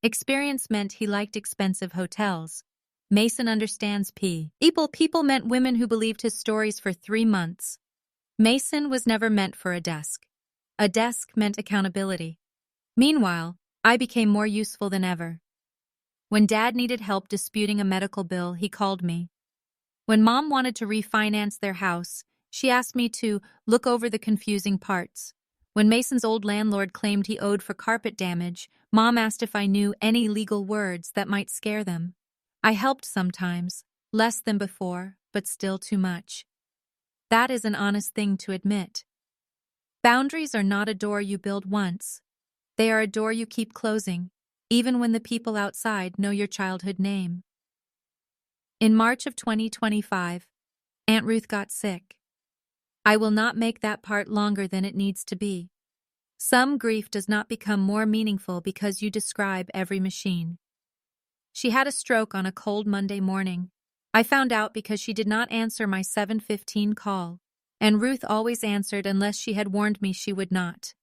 Experience meant he liked expensive hotels. Mason understands people meant women who believed his stories for 3 months. Mason was never meant for a desk. A desk meant accountability. Meanwhile, I became more useful than ever. When Dad needed help disputing a medical bill, he called me. When Mom wanted to refinance their house, she asked me to look over the confusing parts. When Mason's old landlord claimed he owed for carpet damage, Mom asked if I knew any legal words that might scare them. I helped sometimes, less than before, but still too much. That is an honest thing to admit. Boundaries are not a door you build once. They are a door you keep closing, even when the people outside know your childhood name. In March of 2025, Aunt Ruth got sick. I will not make that part longer than it needs to be. Some grief does not become more meaningful because you describe every machine. She had a stroke on a cold Monday morning. I found out because she did not answer my 7:15 call, and Ruth always answered unless she had warned me she would not.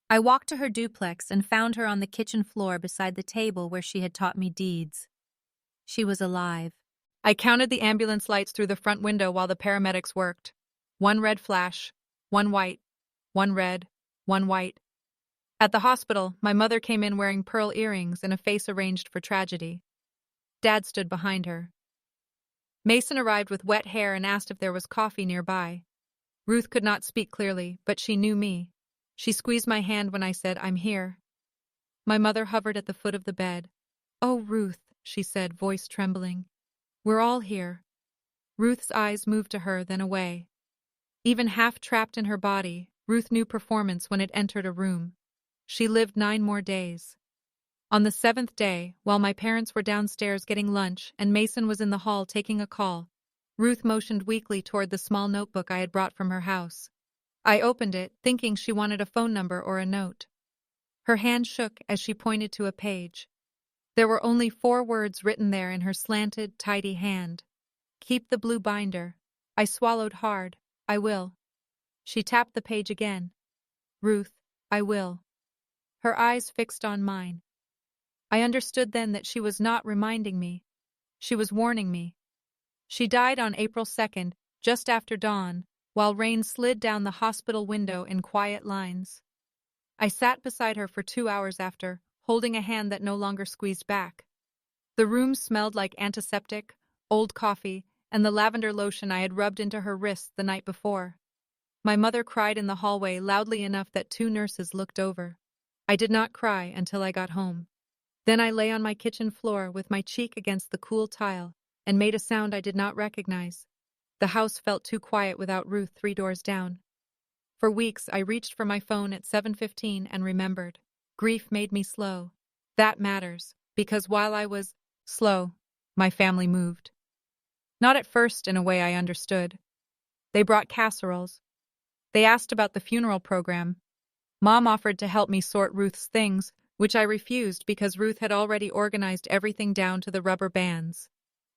I walked to her duplex and found her on the kitchen floor beside the table where she had taught me deeds. She was alive. I counted the ambulance lights through the front window while the paramedics worked. 1 red flash, 1 white, 1 red, 1 white. At the hospital, my mother came in wearing pearl earrings and a face arranged for tragedy. Dad stood behind her. Mason arrived with wet hair and asked if there was coffee nearby. Ruth could not speak clearly, but she knew me. She squeezed my hand when I said, "I'm here." My mother hovered at the foot of the bed. "Oh, Ruth," she said, voice trembling. "We're all here." Ruth's eyes moved to her, then away. Even half trapped in her body, Ruth knew performance when it entered a room. She lived 9 more days. On the 7th day, while my parents were downstairs getting lunch and Mason was in the hall taking a call, Ruth motioned weakly toward the small notebook I had brought from her house. I opened it, thinking she wanted a phone number or a note. Her hand shook as she pointed to a page. There were only 4 words written there in her slanted, tidy hand. "Keep the blue binder." I swallowed hard. "I will." She tapped the page again. "Ruth, I will." Her eyes fixed on mine. I understood then that she was not reminding me. She was warning me. She died on April 2nd, just after dawn, while rain slid down the hospital window in quiet lines. I sat beside her for 2 hours after, holding a hand that no longer squeezed back. The room smelled like antiseptic, old coffee, and the lavender lotion I had rubbed into her wrists the night before. My mother cried in the hallway loudly enough that 2 nurses looked over. I did not cry until I got home. Then I lay on my kitchen floor with my cheek against the cool tile and made a sound I did not recognize. The house felt too quiet without Ruth 3 doors down. For weeks, I reached for my phone at 7:15 and remembered. Grief made me slow. That matters, because while I was slow, my family moved. Not at first in a way I understood. They brought casseroles. They asked about the funeral program. Mom offered to help me sort Ruth's things, which I refused because Ruth had already organized everything down to the rubber bands.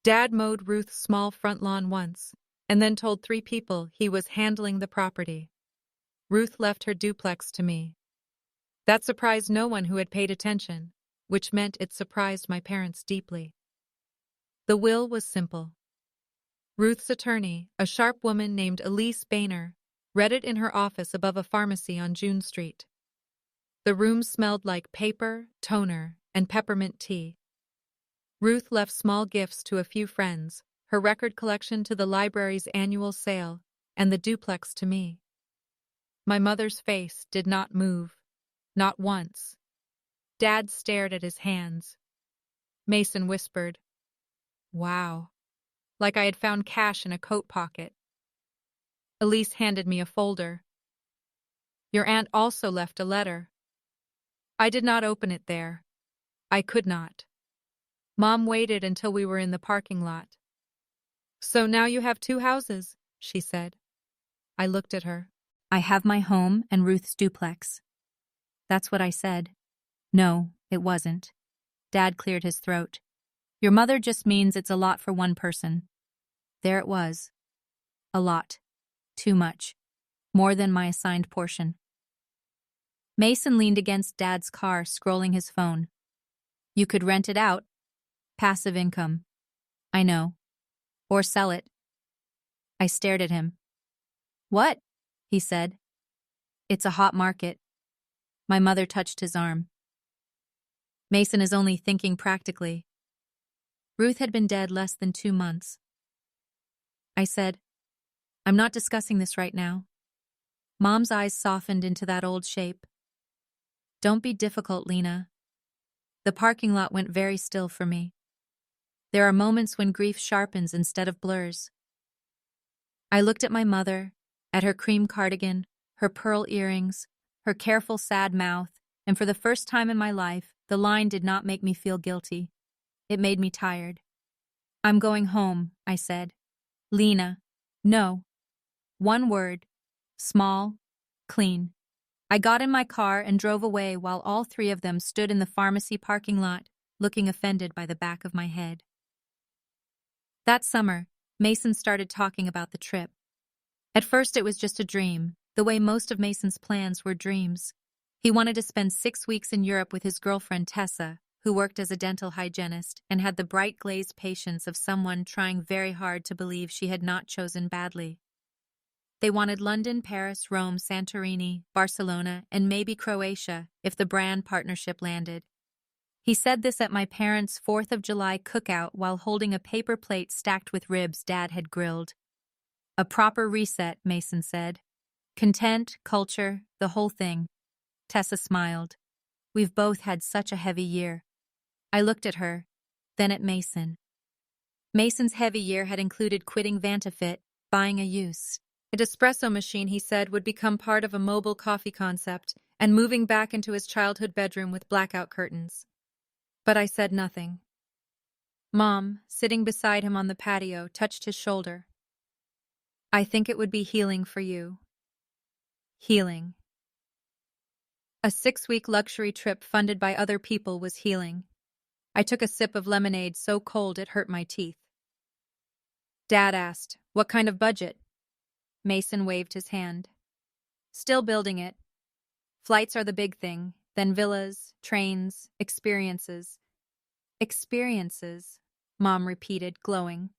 Dad mowed Ruth's small front lawn once, and then told 3 people he was handling the property. Ruth left her duplex to me. That surprised no one who had paid attention, which meant it surprised my parents deeply. The will was simple. Ruth's attorney, a sharp woman named Elise Boehner, read it in her office above a pharmacy on June Street. The room smelled like paper, toner, and peppermint tea. Ruth left small gifts to a few friends, her record collection to the library's annual sale, and the duplex to me. My mother's face did not move, not once. Dad stared at his hands. Mason whispered, "Wow," like I had found cash in a coat pocket. Elise handed me a folder. "Your aunt also left a letter." I did not open it there. I could not. Mom waited until we were in the parking lot. So now you have two houses, she said. I looked at her. I have my home and Ruth's duplex. That's what I said. No, it wasn't. Dad cleared his throat. Your mother just means it's a lot for one person. There it was. A lot. Too much. More than my assigned portion. Mason leaned against Dad's car, scrolling his phone. You could rent it out. Passive income. I know. Or sell it. I stared at him. What? He said. It's a hot market. My mother touched his arm. Mason is only thinking practically. Ruth had been dead less than 2 months. I said, I'm not discussing this right now. Mom's eyes softened into that old shape. Don't be difficult, Lena. The parking lot went very still for me. There are moments when grief sharpens instead of blurs. I looked at my mother, at her cream cardigan, her pearl earrings, her careful, sad mouth, and for the first time in my life, the line did not make me feel guilty. It made me tired. I'm going home, I said. Lena. No. One word. Small. Clean. I got in my car and drove away while all three of them stood in the pharmacy parking lot, looking offended by the back of my head. That summer, Mason started talking about the trip. At first it was just a dream, the way most of Mason's plans were dreams. He wanted to spend 6 weeks in Europe with his girlfriend Tessa, who worked as a dental hygienist and had the bright glazed patience of someone trying very hard to believe she had not chosen badly. They wanted London, Paris, Rome, Santorini, Barcelona, and maybe Croatia if the brand partnership landed. He said this at my parents' 4th of July cookout while holding a paper plate stacked with ribs Dad had grilled. A proper reset, Mason said. Content, culture, the whole thing. Tessa smiled. We've both had such a heavy year. I looked at her, then at Mason. Mason's heavy year had included quitting Vantafit, buying a used espresso machine he said would become part of a mobile coffee concept, and moving back into his childhood bedroom with blackout curtains. But I said nothing. Mom, sitting beside him on the patio, touched his shoulder. I think it would be healing for you. Healing. A 6-week luxury trip funded by other people was healing. I took a sip of lemonade so cold it hurt my teeth. Dad asked, what kind of budget? Mason waved his hand. Still building it. Flights are the big thing, then villas, trains, experiences. Experiences, Mom repeated, glowing.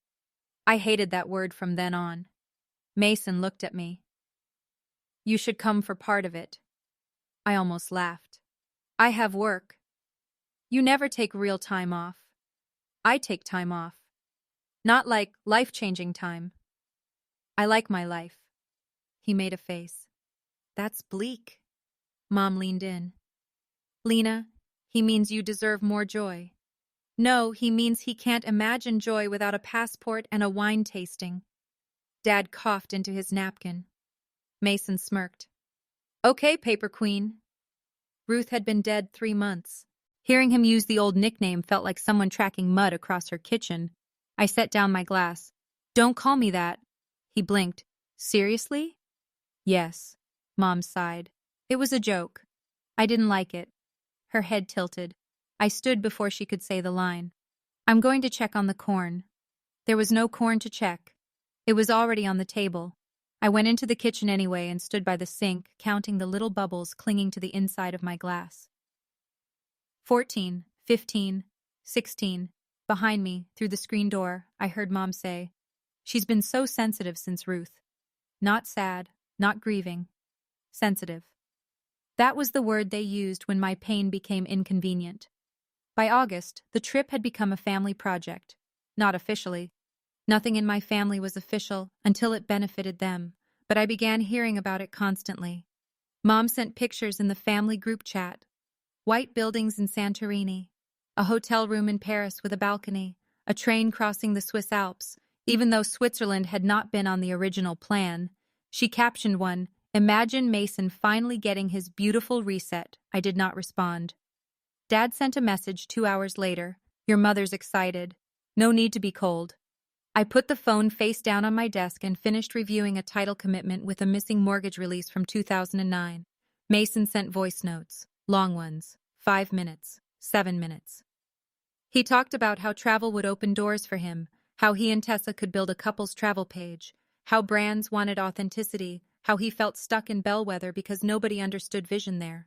I hated that word from then on. Mason looked at me. You should come for part of it. I almost laughed. I have work. You never take real time off. I take time off. Not like life-changing time. I like my life. He made a face. That's bleak. Mom leaned in. Lena, he means you deserve more joy. No, he means he can't imagine joy without a passport and a wine tasting. Dad coughed into his napkin. Mason smirked. Okay, Paper Queen. Ruth had been dead 3 months. Hearing him use the old nickname felt like someone tracking mud across her kitchen. I set down my glass. Don't call me that. He blinked. Seriously? Yes. Mom sighed. It was a joke. I didn't like it. Her head tilted. I stood before she could say the line. I'm going to check on the corn. There was no corn to check. It was already on the table. I went into the kitchen anyway and stood by the sink, counting the little bubbles clinging to the inside of my glass. 14, 15, 16. Behind me, through the screen door, I heard Mom say, She's been so sensitive since Ruth. Not sad, not grieving. Sensitive. That was the word they used when my pain became inconvenient. By August, the trip had become a family project. Not officially. Nothing in my family was official until it benefited them, but I began hearing about it constantly. Mom sent pictures in the family group chat. White buildings in Santorini, a hotel room in Paris with a balcony, a train crossing the Swiss Alps. Even though Switzerland had not been on the original plan, she captioned one, Imagine Mason finally getting his beautiful reset. I did not respond. Dad sent a message 2 hours later. Your mother's excited. No need to be cold. I put the phone face down on my desk and finished reviewing a title commitment with a missing mortgage release from 2009. Mason sent voice notes, long ones, 5 minutes, 7 minutes. He talked about how travel would open doors for him, how he and Tessa could build a couple's travel page, how brands wanted authenticity, how he felt stuck in Bellwether because nobody understood vision there.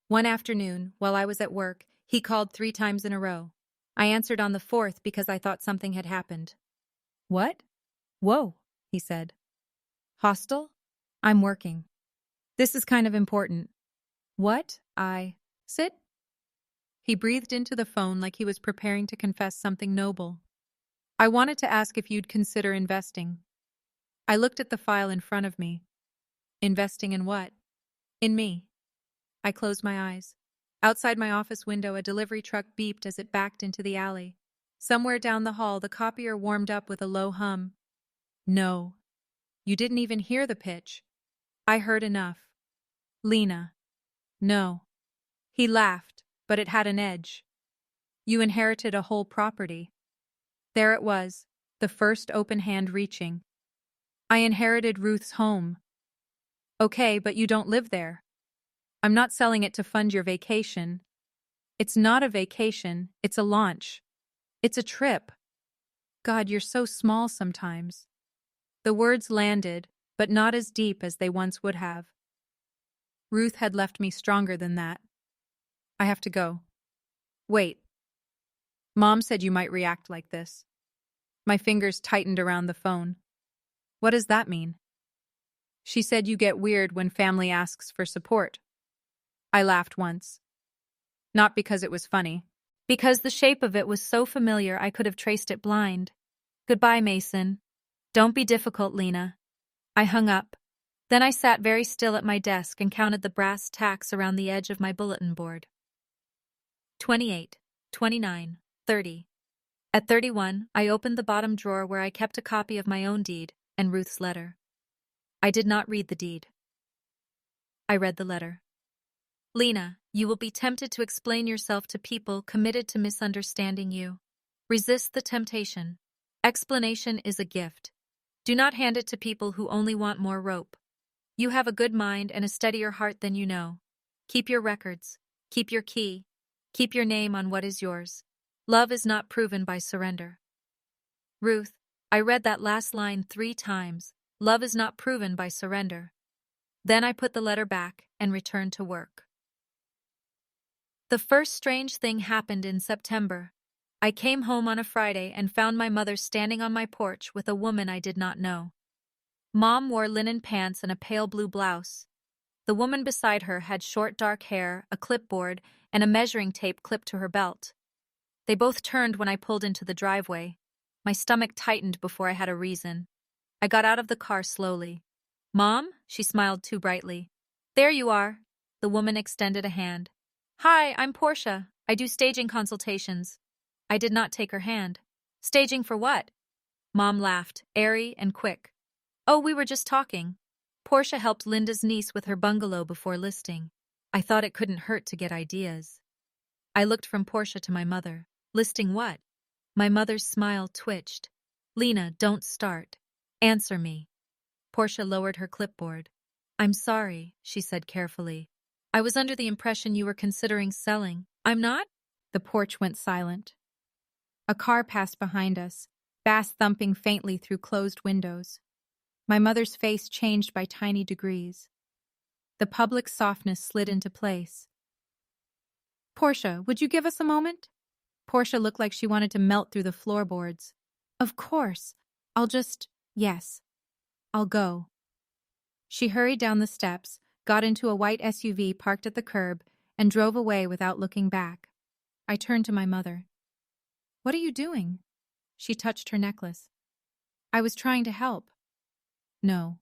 One afternoon, while I was at work, he called 3 times in a row. I answered on the 4th because I thought something had happened. "What?" "Whoa," he said. "Hostel?" "I'm working. This is kind of important." "What?" Sit." He breathed into the phone like he was preparing to confess something noble. "I wanted to ask if you'd consider investing." I looked at the file in front of me. Investing in what? In me. I closed my eyes. Outside my office window, a delivery truck beeped as it backed into the alley. Somewhere down the hall, the copier warmed up with a low hum. "No. You didn't even hear the pitch." "I heard enough." "Lena." "No." He laughed, but it had an edge. "You inherited a whole property." There it was, the first open hand reaching. "I inherited Ruth's home." "Okay, but you don't live there." "I'm not selling it to fund your vacation." "It's not a vacation, it's a launch. It's a trip." God, you're so small sometimes. The words landed, but not as deep as they once would have. Ruth had left me stronger than that. "I have to go." "Wait. Mom said you might react like this." My fingers tightened around the phone. "What does that mean?" "She said you get weird when family asks for support." I laughed once. Not because it was funny. Because the shape of it was so familiar I could have traced it blind. "Goodbye, Mason. Don't be difficult, Lena." I hung up. Then I sat very still at my desk and counted the brass tacks around the edge of my bulletin board. 28, 29, 30. At 31, I opened the bottom drawer where I kept a copy of my own deed and Ruth's letter. I did not read the deed. I read the letter. "Lena, you will be tempted to explain yourself to people committed to misunderstanding you. Resist the temptation. Explanation is a gift. Do not hand it to people who only want more rope. You have a good mind and a steadier heart than you know. Keep your records. Keep your key. Keep your name on what is yours. Love is not proven by surrender." Ruth, I read that last line 3 times. Love is not proven by surrender. Then I put the letter back and returned to work. The first strange thing happened in September. I came home on a Friday and found my mother standing on my porch with a woman I did not know. Mom wore linen pants and a pale blue blouse. The woman beside her had short dark hair, a clipboard, and a measuring tape clipped to her belt. They both turned when I pulled into the driveway. My stomach tightened before I had a reason. I got out of the car slowly. "Mom?" She smiled too brightly. "There you are." The woman extended a hand. "Hi, I'm Portia. I do staging consultations." I did not take her hand. "Staging for what?" Mom laughed, airy and quick. "Oh, we were just talking. Portia helped Linda's niece with her bungalow before listing. I thought it couldn't hurt to get ideas." I looked from Portia to my mother. "Listing what?" My mother's smile twitched. "Lena, don't start. Answer me." Portia lowered her clipboard. "I'm sorry," she said carefully. "I was under the impression you were considering selling." "I'm not?" The porch went silent. A car passed behind us, bass thumping faintly through closed windows. My mother's face changed by tiny degrees. The public softness slid into place. "Portia, would you give us a moment?" Portia looked like she wanted to melt through the floorboards. "Of course. Yes. I'll go." She hurried down the steps, got into a white SUV parked at the curb, and drove away without looking back. I turned to my mother. "What are you doing?" She touched her necklace. "I was trying to help." "No.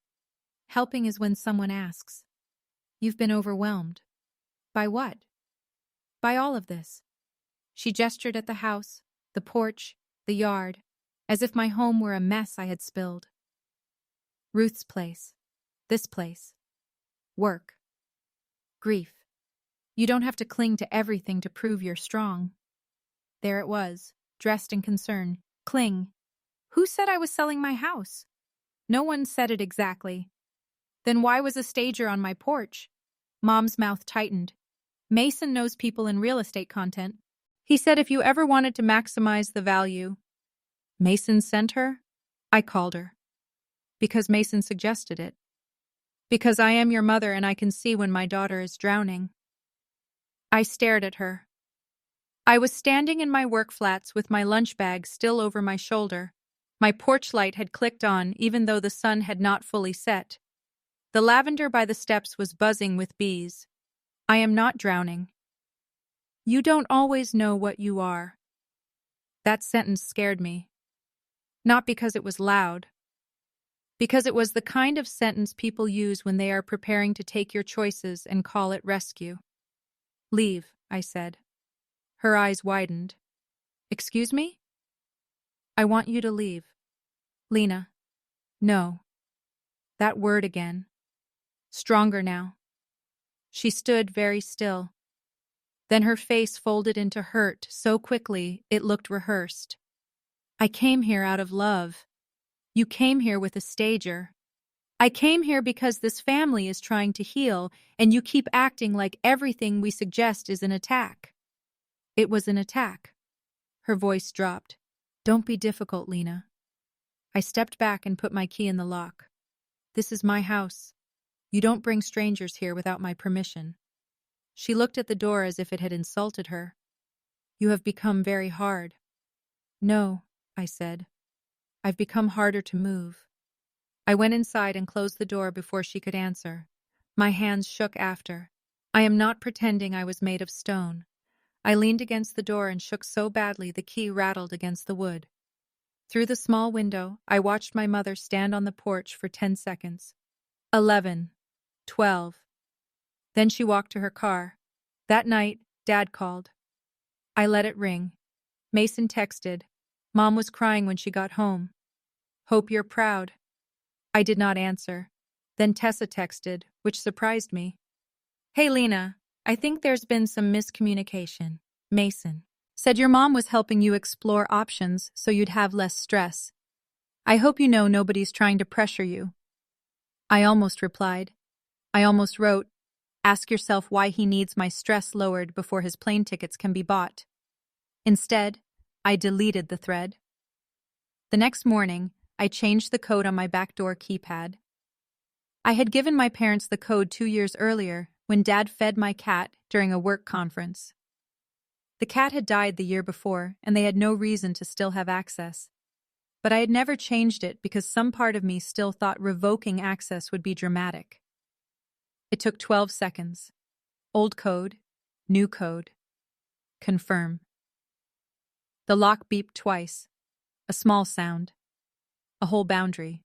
Helping is when someone asks. You've been overwhelmed." "By what?" "By all of this." She gestured at the house, the porch, the yard, as if my home were a mess I had spilled. Ruth's place. This place. Work. Grief. You don't have to cling to everything to prove you're strong. There it was, dressed in concern. Cling. Who said I was selling my house? No one said it exactly. Then why was a stager on my porch? Mom's mouth tightened. Mason knows people in real estate content. He said if you ever wanted to maximize the value. Mason sent her? I called her. Because Mason suggested it. Because I am your mother and I can see when my daughter is drowning. I stared at her. I was standing in my work flats with my lunch bag still over my shoulder. My porch light had clicked on even though the sun had not fully set. The lavender by the steps was buzzing with bees. I am not drowning. You don't always know what you are. That sentence scared me. Not because it was loud. Because it was the kind of sentence people use when they are preparing to take your choices and call it rescue. Leave, I said. Her eyes widened. Excuse me? I want you to leave. Lena. No. That word again. Stronger now. She stood very still. Then her face folded into hurt so quickly it looked rehearsed. I came here out of love. You came here with a stager. I came here because this family is trying to heal, and you keep acting like everything we suggest is an attack. It was an attack. Her voice dropped. Don't be difficult, Lena. I stepped back and put my key in the lock. This is my house. You don't bring strangers here without my permission. She looked at the door as if it had insulted her. You have become very hard. No, I said. I've become harder to move. I went inside and closed the door before she could answer. My hands shook after. I am not pretending I was made of stone. I leaned against the door and shook so badly the key rattled against the wood. Through the small window, I watched my mother stand on the porch for 10 seconds. 11. 12. Then she walked to her car. That night, Dad called. I let it ring. Mason texted. Mom was crying when she got home. Hope you're proud. I did not answer. Then Tessa texted, which surprised me. Hey Lena, I think there's been some miscommunication. Mason said your mom was helping you explore options so you'd have less stress. I hope you know nobody's trying to pressure you. I almost replied. I almost wrote, ask yourself why he needs my stress lowered before his plane tickets can be bought. Instead, I deleted the thread. The next morning, I changed the code on my backdoor keypad. I had given my parents the code 2 years earlier when Dad fed my cat during a work conference. The cat had died the year before, and they had no reason to still have access. But I had never changed it because some part of me still thought revoking access would be dramatic. It took 12 seconds. Old code, new code. Confirm. The lock beeped twice. A small sound. A whole boundary.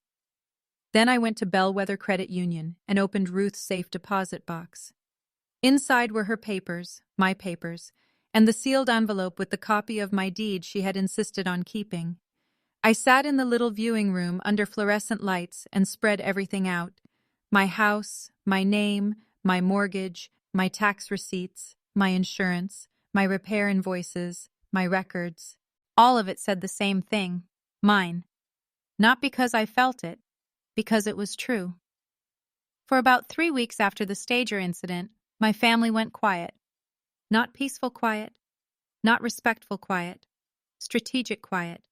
Then I went to Bellwether Credit Union and opened Ruth's safe deposit box. Inside were her papers, my papers, and the sealed envelope with the copy of my deed she had insisted on keeping. I sat in the little viewing room under fluorescent lights and spread everything out. My house, my name, my mortgage, my tax receipts, my insurance, my repair invoices, my records. All of it said the same thing. Mine. Not because I felt it, because it was true. For about 3 weeks after the stager incident, my family went quiet. Not peaceful quiet, not respectful quiet, strategic quiet.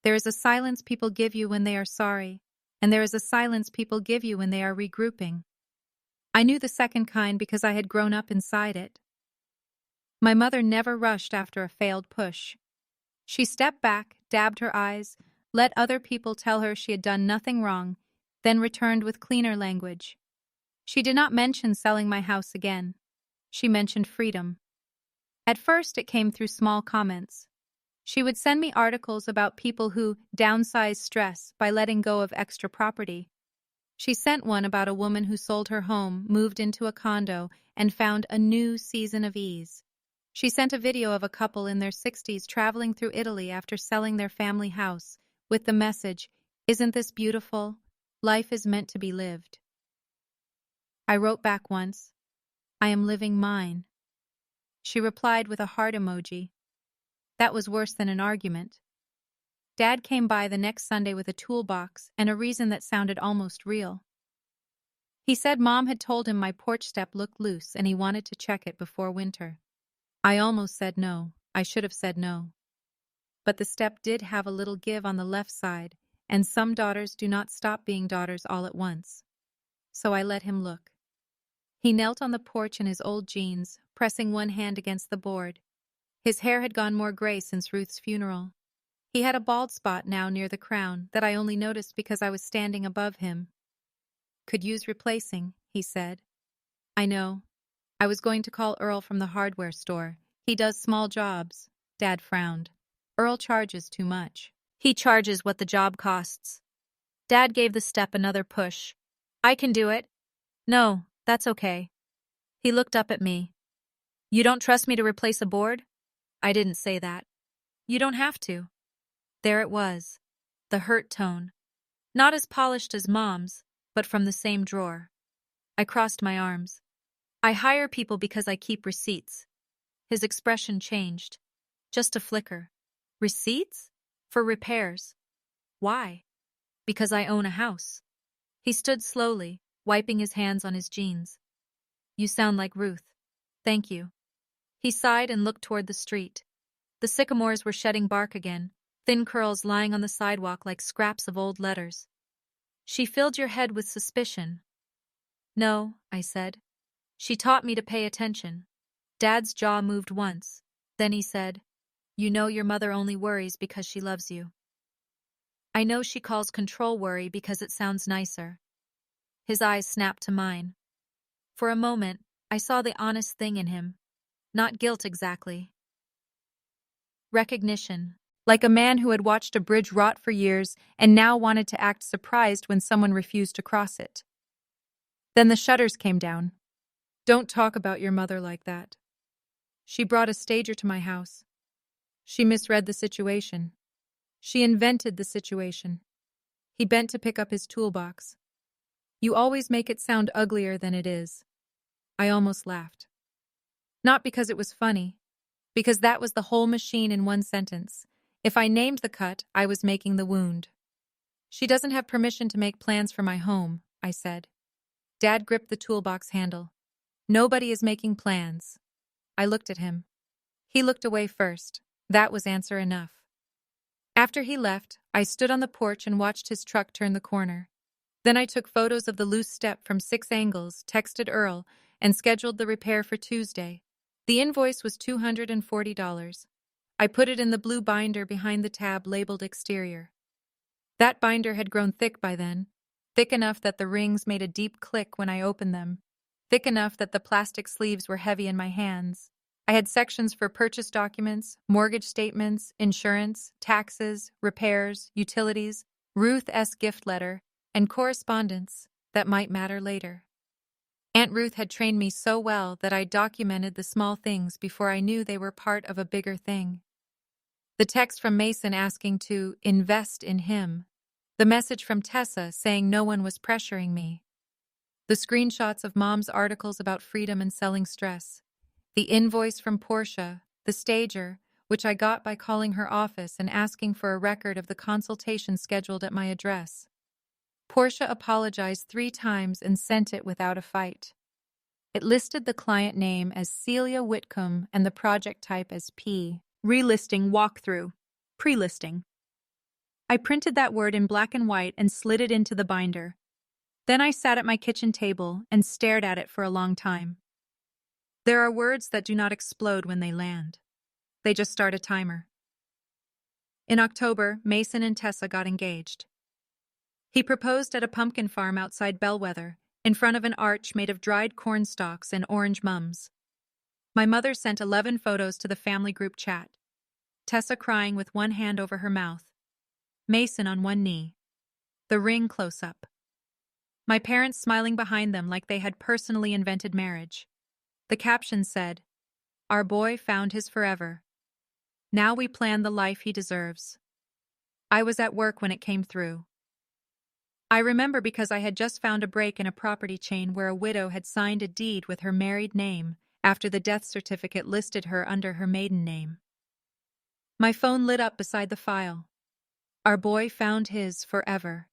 There is a silence people give you when they are sorry, and there is a silence people give you when they are regrouping. I knew the second kind because I had grown up inside it. My mother never rushed after a failed push. She stepped back, dabbed her eyes, let other people tell her she had done nothing wrong, then returned with cleaner language. She did not mention selling my house again. She mentioned freedom. At first, it came through small comments. She would send me articles about people who downsize stress by letting go of extra property. She sent one about a woman who sold her home, moved into a condo, and found a new season of ease. She sent a video of a couple in their 60s traveling through Italy after selling their family house, with the message, "Isn't this beautiful? Life is meant to be lived." I wrote back once, "I am living mine." She replied with a heart emoji. That was worse than an argument. Dad came by the next Sunday with a toolbox and a reason that sounded almost real. He said Mom had told him my porch step looked loose and he wanted to check it before winter. I almost said no. I should have said no. But the step did have a little give on the left side, and some daughters do not stop being daughters all at once. So I let him look. He knelt on the porch in his old jeans, pressing one hand against the board. His hair had gone more gray since Ruth's funeral. He had a bald spot now near the crown that I only noticed because I was standing above him. "Could use replacing," he said. "I know. I was going to call Earl from the hardware store. He does small jobs." Dad frowned. "Earl charges too much." "He charges what the job costs." Dad gave the step another push. "I can do it." "No, that's okay." He looked up at me. "You don't trust me to replace a board?" I didn't say that. "You don't have to." There it was. The hurt tone. Not as polished as Mom's, but from the same drawer. I crossed my arms. "I hire people because I keep receipts." His expression changed. Just a flicker. "Receipts? For repairs." "Why?" "Because I own a house." He stood slowly, wiping his hands on his jeans. "You sound like Ruth." "Thank you." He sighed and looked toward the street. The sycamores were shedding bark again, thin curls lying on the sidewalk like scraps of old letters. "She filled your head with suspicion." "No," I said. "She taught me to pay attention." Dad's jaw moved once. Then he said, "You know your mother only worries because she loves you." I know she calls control worry because it sounds nicer. His eyes snapped to mine. For a moment, I saw the honest thing in him. Not guilt exactly. Recognition. Like a man who had watched a bridge rot for years and now wanted to act surprised when someone refused to cross it. Then the shutters came down. "Don't talk about your mother like that. She brought a stager to my house. She misread the situation. She invented the situation." He bent to pick up his toolbox. "You always make it sound uglier than it is." I almost laughed. Not because it was funny, because that was the whole machine in one sentence. If I named the cut, I was making the wound. "She doesn't have permission to make plans for my home," I said. Dad gripped the toolbox handle. "Nobody is making plans." I looked at him. He looked away first. That was answer enough. After he left, I stood on the porch and watched his truck turn the corner. Then I took photos of the loose step from 6 angles, texted Earl, and scheduled the repair for Tuesday. The invoice was $240. I put it in the blue binder behind the tab labeled exterior. That binder had grown thick by then, thick enough that the rings made a deep click when I opened them, thick enough that the plastic sleeves were heavy in my hands. I had sections for purchase documents, mortgage statements, insurance, taxes, repairs, utilities, Ruth's gift letter, and correspondence that might matter later. Aunt Ruth had trained me so well that I documented the small things before I knew they were part of a bigger thing. The text from Mason asking to invest in him. The message from Tessa saying no one was pressuring me. The screenshots of Mom's articles about freedom and selling stress. The invoice from Portia, the stager, which I got by calling her office and asking for a record of the consultation scheduled at my address. Portia apologized 3 times and sent it without a fight. It listed the client name as Celia Whitcomb and the project type as P. Relisting walkthrough. Pre-listing. I printed that word in black and white and slid it into the binder. Then I sat at my kitchen table and stared at it for a long time. There are words that do not explode when they land. They just start a timer. In October, Mason and Tessa got engaged. He proposed at a pumpkin farm outside Bellwether, in front of an arch made of dried corn stalks and orange mums. My mother sent 11 photos to the family group chat. Tessa crying with one hand over her mouth. Mason on one knee. The ring close up. My parents smiling behind them like they had personally invented marriage. The caption said, "Our boy found his forever. Now we plan the life he deserves." I was at work when it came through. I remember because I had just found a break in a property chain where a widow had signed a deed with her married name after the death certificate listed her under her maiden name. My phone lit up beside the file. Our boy found his forever.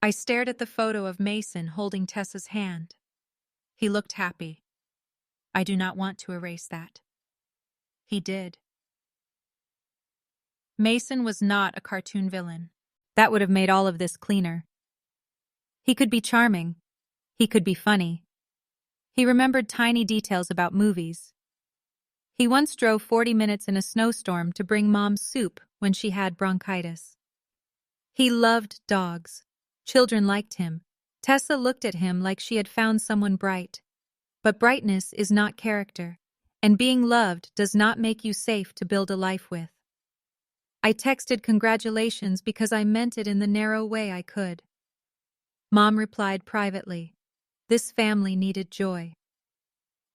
I stared at the photo of Mason holding Tessa's hand. He looked happy. I do not want to erase that. He did. Mason was not a cartoon villain. That would have made all of this cleaner. He could be charming. He could be funny. He remembered tiny details about movies. He once drove 40 minutes in a snowstorm to bring Mom soup when she had bronchitis. He loved dogs. Children liked him. Tessa looked at him like she had found someone bright. But brightness is not character, and being loved does not make you safe to build a life with. I texted congratulations because I meant it in the narrow way I could. Mom replied privately, "This family needed joy.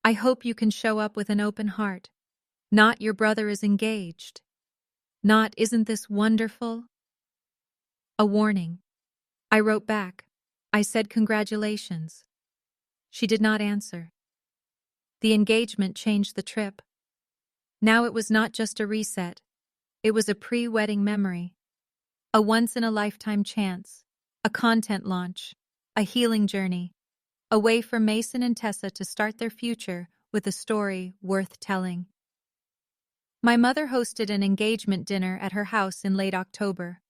I hope you can show up with an open heart. Not your brother is engaged. Not isn't this wonderful?" A warning. I wrote back. I said congratulations. She did not answer. The engagement changed the trip. Now it was not just a reset. It was a pre-wedding memory. A once-in-a-lifetime chance. A content launch. A healing journey. A way for Mason and Tessa to start their future with a story worth telling. My mother hosted an engagement dinner at her house in late October.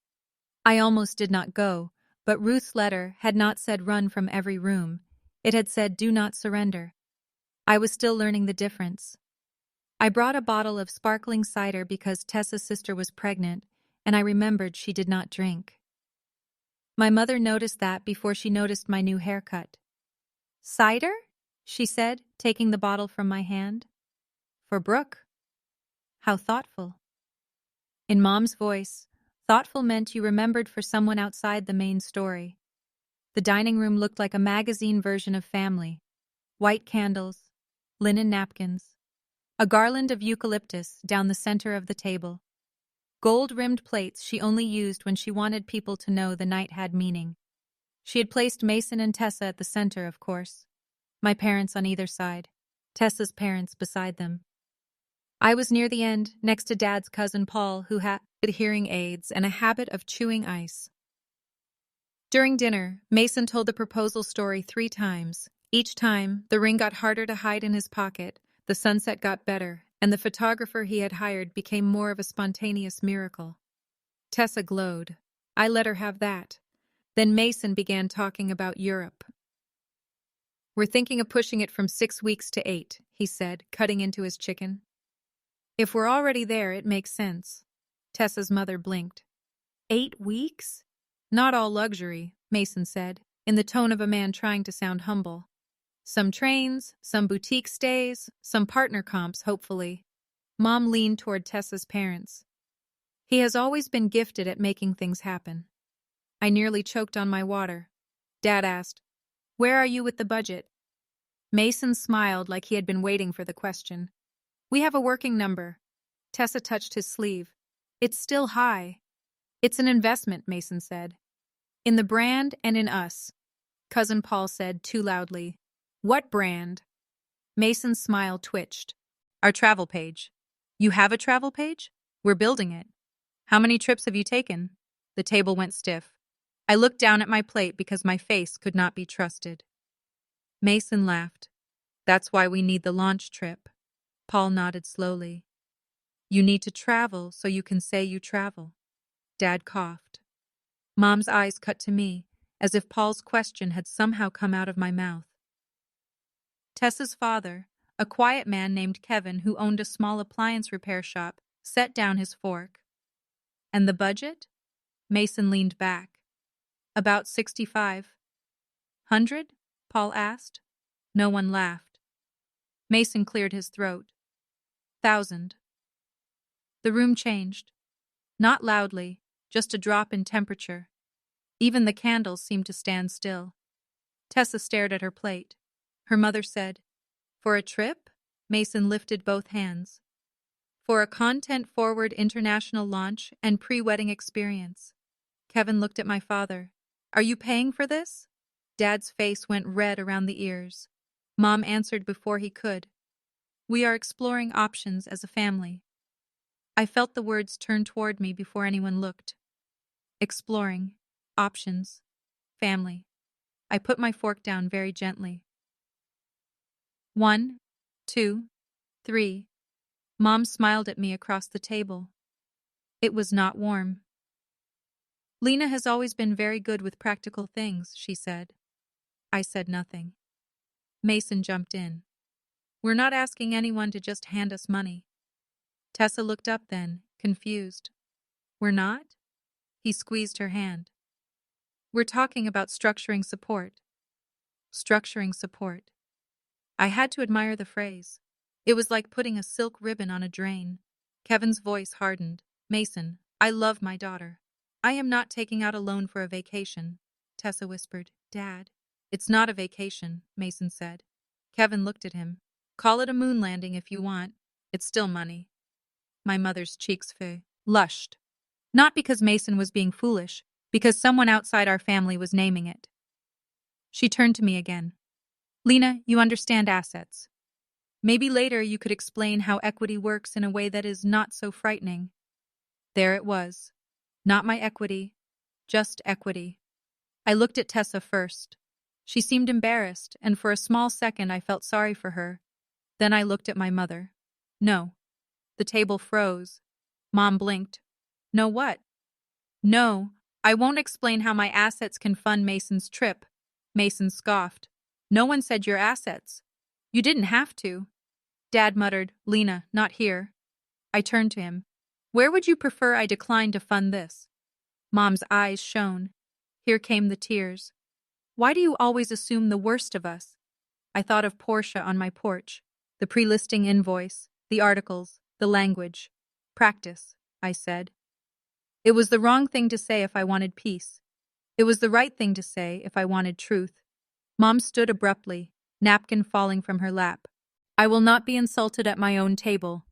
I almost did not go, but Ruth's letter had not said run from every room. It had said do not surrender. I was still learning the difference. I brought a bottle of sparkling cider because Tessa's sister was pregnant, and I remembered she did not drink. My mother noticed that before she noticed my new haircut. "Cider?" she said, taking the bottle from my hand. "For Brooke." How thoughtful. In Mom's voice, thoughtful meant you remembered for someone outside the main story. The dining room looked like a magazine version of family. White candles, linen napkins, a garland of eucalyptus down the center of the table. Gold-rimmed plates she only used when she wanted people to know the night had meaning. She had placed Mason and Tessa at the center, of course. My parents on either side. Tessa's parents beside them. I was near the end, next to Dad's cousin Paul, who had hearing aids and a habit of chewing ice. During dinner, Mason told the proposal story 3 times. Each time, the ring got harder to hide in his pocket, the sunset got better, and the photographer he had hired became more of a spontaneous miracle. Tessa glowed. I let her have that. Then Mason began talking about Europe. "We're thinking of pushing it from 6 weeks to 8, he said, cutting into his chicken. "If we're already there, it makes sense." Tessa's mother blinked. 8 weeks? "Not all luxury," Mason said, in the tone of a man trying to sound humble. "Some trains, some boutique stays, some partner comps, hopefully." Mom leaned toward Tessa's parents. "He has always been gifted at making things happen." I nearly choked on my water. Dad asked, "Where are you with the budget?" Mason smiled like he had been waiting for the question. "We have a working number." Tessa touched his sleeve. "It's still high." "It's an investment," Mason said. "In the brand and in us," Cousin Paul said too loudly. "What brand?" Mason's smile twitched. "Our travel page." "You have a travel page?" "We're building it." "How many trips have you taken?" The table went stiff. I looked down at my plate because my face could not be trusted. Mason laughed. "That's why we need the launch trip." Paul nodded slowly. "You need to travel so you can say you travel." Dad coughed. Mom's eyes cut to me, as if Paul's question had somehow come out of my mouth. Tessa's father, a quiet man named Kevin who owned a small appliance repair shop, set down his fork. "And the budget?" Mason leaned back. "About 6,500? Paul asked. No one laughed. Mason cleared his throat. 1,000. The room changed. Not loudly, just a drop in temperature. Even the candles seemed to stand still. Tessa stared at her plate. Her mother said, "For a trip?" Mason lifted both hands. "For a content-forward international launch and pre-wedding experience." Kevin looked at my father. "Are you paying for this?" Dad's face went red around the ears. Mom answered before he could. "We are exploring options as a family." I felt the words turn toward me before anyone looked. exploring, options, family. I put my fork down very gently. 1, 2, 3. Mom smiled at me across the table. It was not warm. Lena has always been very good with practical things, she said. I said nothing. Mason jumped in. We're not asking anyone to just hand us money. Tessa looked up then, confused. We're not? He squeezed her hand. We're talking about structuring support. Structuring support. I had to admire the phrase. It was like putting a silk ribbon on a drain. Kevin's voice hardened. Mason, I love my daughter. I am not taking out a loan for a vacation. Tessa whispered. Dad. It's not a vacation, Mason said. Kevin looked at him. Call it a moon landing if you want. It's still money. My mother's cheeks flushed. Not because Mason was being foolish, because someone outside our family was naming it. She turned to me again. Lena, you understand assets. Maybe later you could explain how equity works in a way that is not so frightening. There it was. Not my equity, just equity. I looked at Tessa first. She seemed embarrassed, and for a small second I felt sorry for her. Then I looked at my mother. No. The table froze. Mom blinked. No what? No, I won't explain how my assets can fund Mason's trip. Mason scoffed. No one said your assets. You didn't have to. Dad muttered, Lena, not here. I turned to him. Where would you prefer I decline to fund this? Mom's eyes shone. Here came the tears. Why do you always assume the worst of us? I thought of Portia on my porch. The pre-listing invoice, the articles, the language. Practice, I said. It was the wrong thing to say if I wanted peace. It was the right thing to say if I wanted truth. Mom stood abruptly, napkin falling from her lap. I will not be insulted at my own table.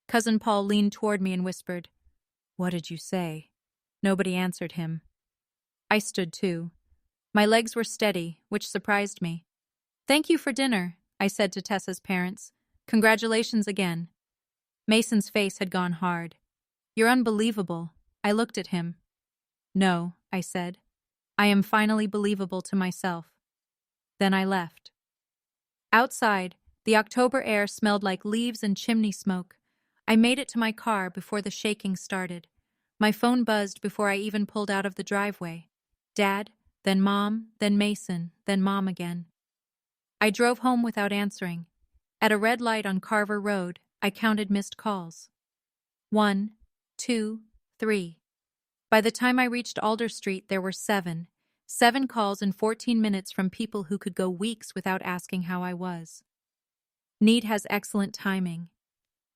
Cousin Paul leaned toward me and whispered, What did you say? Nobody answered him. I stood too. My legs were steady, which surprised me. Thank you for dinner, I said to Tessa's parents. Congratulations again. Mason's face had gone hard. You're unbelievable. I looked at him. No, I said. I am finally believable to myself. Then I left. Outside, the October air smelled like leaves and chimney smoke. I made it to my car before the shaking started. My phone buzzed before I even pulled out of the driveway. Dad, then Mom, then Mason, then Mom again. I drove home without answering. At a red light on Carver Road, I counted missed calls. 1, 2, 3. By the time I reached Alder Street, there were 7. 7 calls in 14 minutes from people who could go weeks without asking how I was. Need has excellent timing.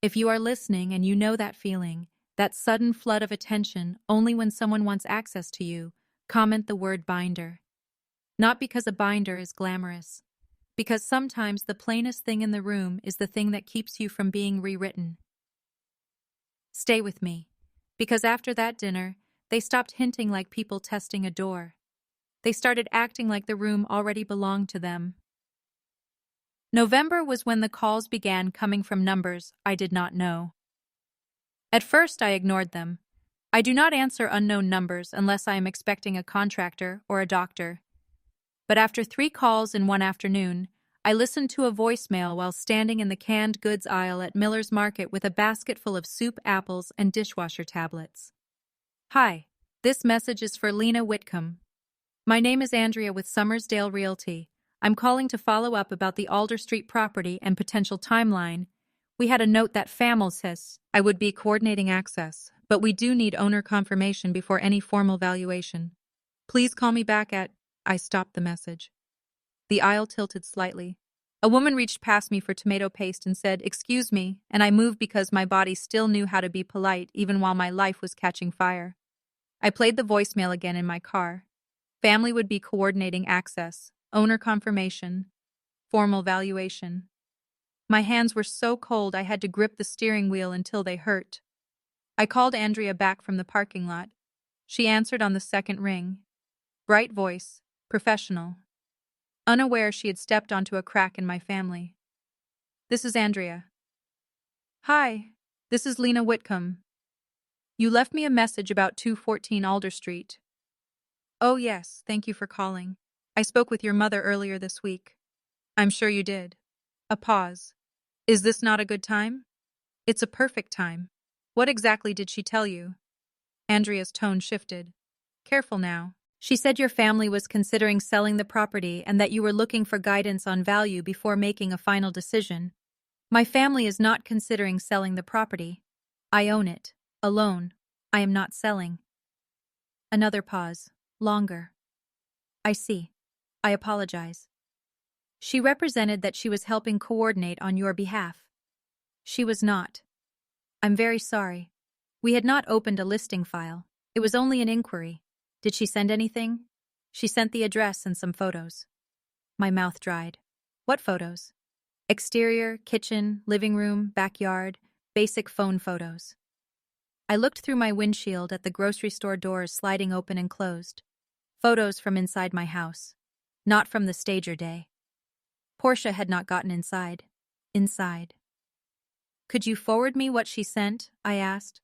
If you are listening and you know that feeling, that sudden flood of attention only when someone wants access to you, comment the word binder. Not because a binder is glamorous, because sometimes the plainest thing in the room is the thing that keeps you from being rewritten. Stay with me, because after that dinner, they stopped hinting like people testing a door. They started acting like the room already belonged to them. November was when the calls began coming from numbers I did not know. At first, I ignored them. I do not answer unknown numbers unless I am expecting a contractor or a doctor. But after 3 calls in one afternoon, I listened to a voicemail while standing in the canned goods aisle at Miller's Market with a basket full of soup, apples, and dishwasher tablets. Hi, this message is for Lena Whitcomb. My name is Andrea with Summersdale Realty. I'm calling to follow up about the Alder Street property and potential timeline. We had a note that FAML says I would be coordinating access, but we do need owner confirmation before any formal valuation. Please call me back at... I stopped the message. The aisle tilted slightly. A woman reached past me for tomato paste and said, "Excuse me," and I moved because my body still knew how to be polite even while my life was catching fire. I played the voicemail again in my car. Family would be coordinating access, owner confirmation, formal valuation. My hands were so cold I had to grip the steering wheel until they hurt. I called Andrea back from the parking lot. She answered on the second ring. Bright voice, professional. Unaware she had stepped onto a crack in my family. This is Andrea. Hi, this is Lena Whitcomb. You left me a message about 214 Alder Street. Oh, yes, thank you for calling. I spoke with your mother earlier this week. I'm sure you did. A pause. Is this not a good time? It's a perfect time. What exactly did she tell you? Andrea's tone shifted. Careful now. She said your family was considering selling the property and that you were looking for guidance on value before making a final decision. My family is not considering selling the property. I own it. Alone. I am not selling. Another pause. Longer. I see. I apologize. She represented that she was helping coordinate on your behalf. She was not. I'm very sorry. We had not opened a listing file. It was only an inquiry. Did she send anything? She sent the address and some photos. My mouth dried. What photos? Exterior, kitchen, living room, backyard, basic phone photos. I looked through my windshield at the grocery store doors sliding open and closed. Photos from inside my house. Not from the stager day. Portia had not gotten inside. Inside. Could you forward me what she sent? I asked.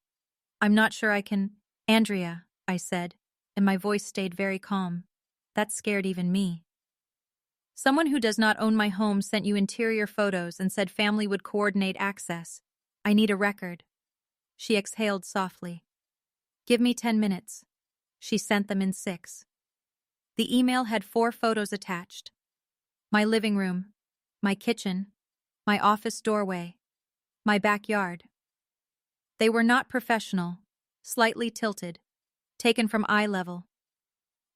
I'm not sure I can. Andrea, I said, and my voice stayed very calm. That scared even me. Someone who does not own my home sent you interior photos and said family would coordinate access. I need a record. She exhaled softly. Give me 10 minutes. She sent them in 6. The email had 4 photos attached. My living room, my kitchen, my office doorway, my backyard. They were not professional, slightly tilted, taken from eye level.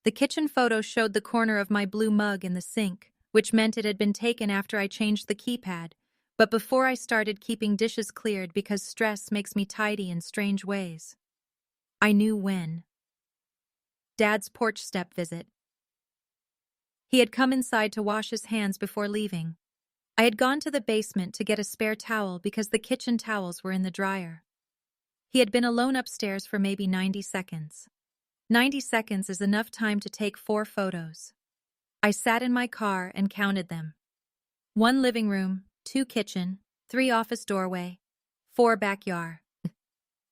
The kitchen photo showed the corner of my blue mug in the sink, which meant it had been taken after I changed the keypad, but before I started keeping dishes cleared because stress makes me tidy in strange ways. I knew when. Dad's porch step visit. He had come inside to wash his hands before leaving. I had gone to the basement to get a spare towel because the kitchen towels were in the dryer. He had been alone upstairs for maybe 90 seconds. 90 seconds is enough time to take 4 photos. I sat in my car and counted them. 1 living room, 2 kitchen, 3 office doorway, 4 backyard.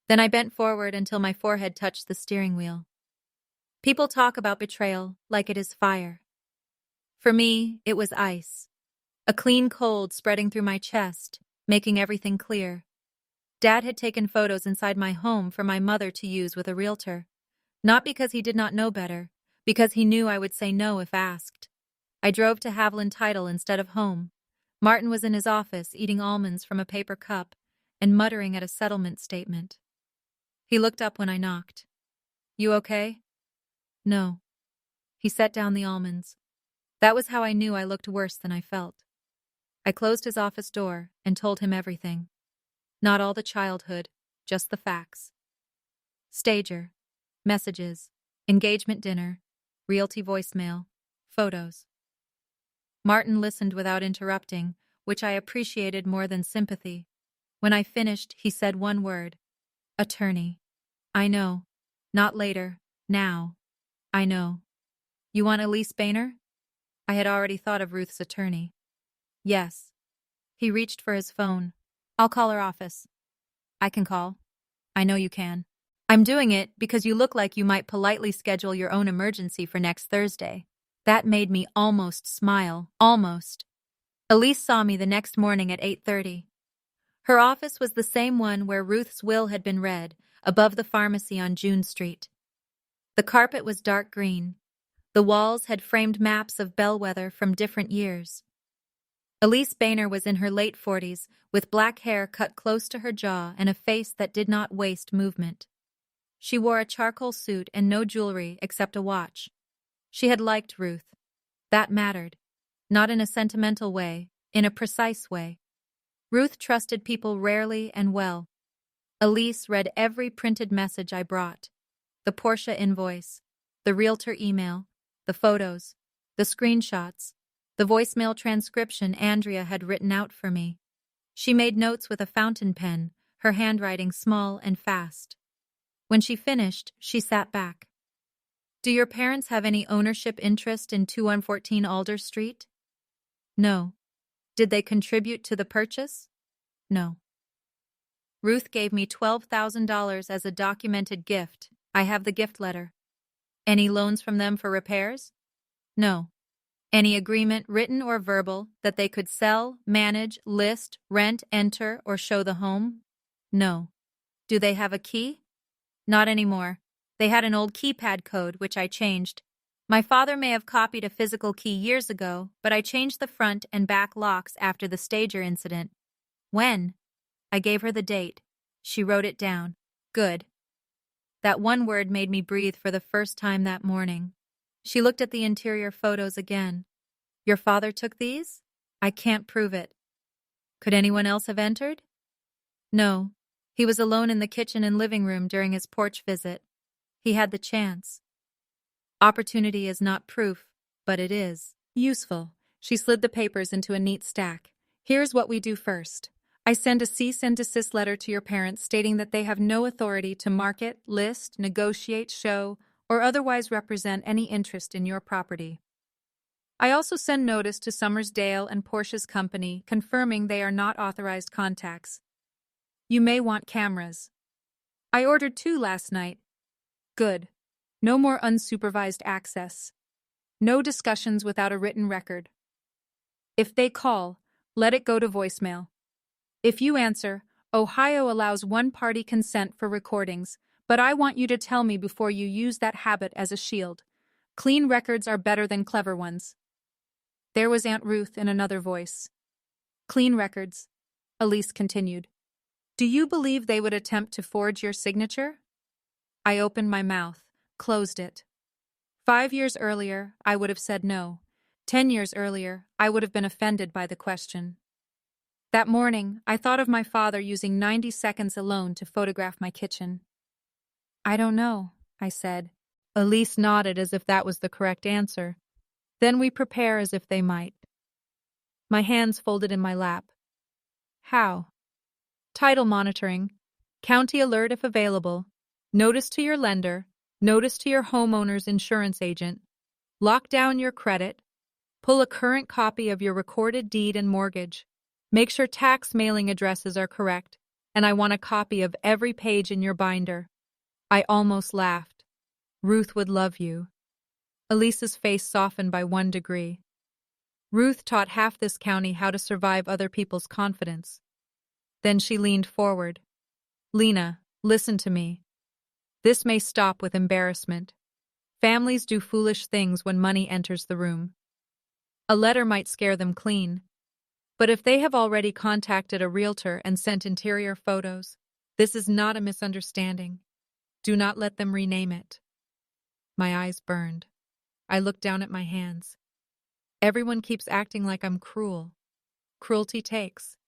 Then I bent forward until my forehead touched the steering wheel. People talk about betrayal like it is fire. For me, it was ice. A clean cold spreading through my chest, making everything clear. Dad had taken photos inside my home for my mother to use with a realtor. Not because he did not know better, because he knew I would say no if asked. I drove to Haviland Title instead of home. Martin was in his office eating almonds from a paper cup and muttering at a settlement statement. He looked up when I knocked. You okay? No. He set down the almonds. That was how I knew I looked worse than I felt. I closed his office door and told him everything. Not all the childhood, just the facts. Stager, messages, engagement dinner, realty voicemail, photos. Martin listened without interrupting, which I appreciated more than sympathy. When I finished, he said one word. Attorney. I know. Not later. Now. I know. You want Elise Boehner? I had already thought of Ruth's attorney. Yes. He reached for his phone. I'll call her office. I can call. I know you can. I'm doing it because you look like you might politely schedule your own emergency for next Thursday. That made me almost smile. Almost. Elise saw me the next morning at 8:30. Her office was the same one where Ruth's will had been read, above the pharmacy on June Street. The carpet was dark green. The walls had framed maps of Bellwether from different years. Elise Boehner was in her late 40s, with black hair cut close to her jaw and a face that did not waste movement. She wore a charcoal suit and no jewelry except a watch. She had liked Ruth. That mattered. Not in a sentimental way, in a precise way. Ruth trusted people rarely and well. Elise read every printed message I brought. The Portia invoice, the realtor email, the photos, the screenshots, the voicemail transcription Andrea had written out for me. She made notes with a fountain pen, her handwriting small and fast. When she finished, she sat back. Do your parents have any ownership interest in 2114 Alder Street? No. Did they contribute to the purchase? No. Ruth gave me $12,000 as a documented gift. I have the gift letter. Any loans from them for repairs? No. Any agreement, written or verbal, that they could sell, manage, list, rent, enter, or show the home? No. Do they have a key? Not anymore. They had an old keypad code, which I changed. My father may have copied a physical key years ago, but I changed the front and back locks after the stager incident. When? I gave her the date. She wrote it down. Good. That one word made me breathe for the first time that morning. She looked at the interior photos again. Your father took these? I can't prove it. Could anyone else have entered? No. He was alone in the kitchen and living room during his porch visit. He had the chance. Opportunity is not proof, but it is useful. She slid the papers into a neat stack. Here's what we do first. I send a cease and desist letter to your parents stating that they have no authority to market, list, negotiate, show, or otherwise represent any interest in your property. I also send notice to Summersdale and Portia's company confirming they are not authorized contacts. You may want cameras. I ordered 2 last night. Good. No more unsupervised access. No discussions without a written record. If they call, let it go to voicemail. If you answer, Ohio allows one-party consent for recordings, but I want you to tell me before you use that habit as a shield. Clean records are better than clever ones. There was Aunt Ruth in another voice. Clean records, Elise continued. Do you believe they would attempt to forge your signature? I opened my mouth, closed it. 5 years earlier, I would have said no. 10 years earlier, I would have been offended by the question. That morning, I thought of my father using 90 seconds alone to photograph my kitchen. I don't know, I said. Elise nodded as if that was the correct answer. Then we prepare as if they might. My hands folded in my lap. How? Title monitoring. County alert if available. Notice to your lender. Notice to your homeowner's insurance agent. Lock down your credit. Pull a current copy of your recorded deed and mortgage. Make sure tax mailing addresses are correct, and I want a copy of every page in your binder. I almost laughed. Ruth would love you. Elise's face softened by 1 degree. Ruth taught half this county how to survive other people's confidence. Then she leaned forward. Lena, listen to me. This may stop with embarrassment. Families do foolish things when money enters the room. A letter might scare them clean. But if they have already contacted a realtor and sent interior photos, this is not a misunderstanding. Do not let them rename it. My eyes burned. I looked down at my hands. Everyone keeps acting like I'm cruel. Cruelty takes.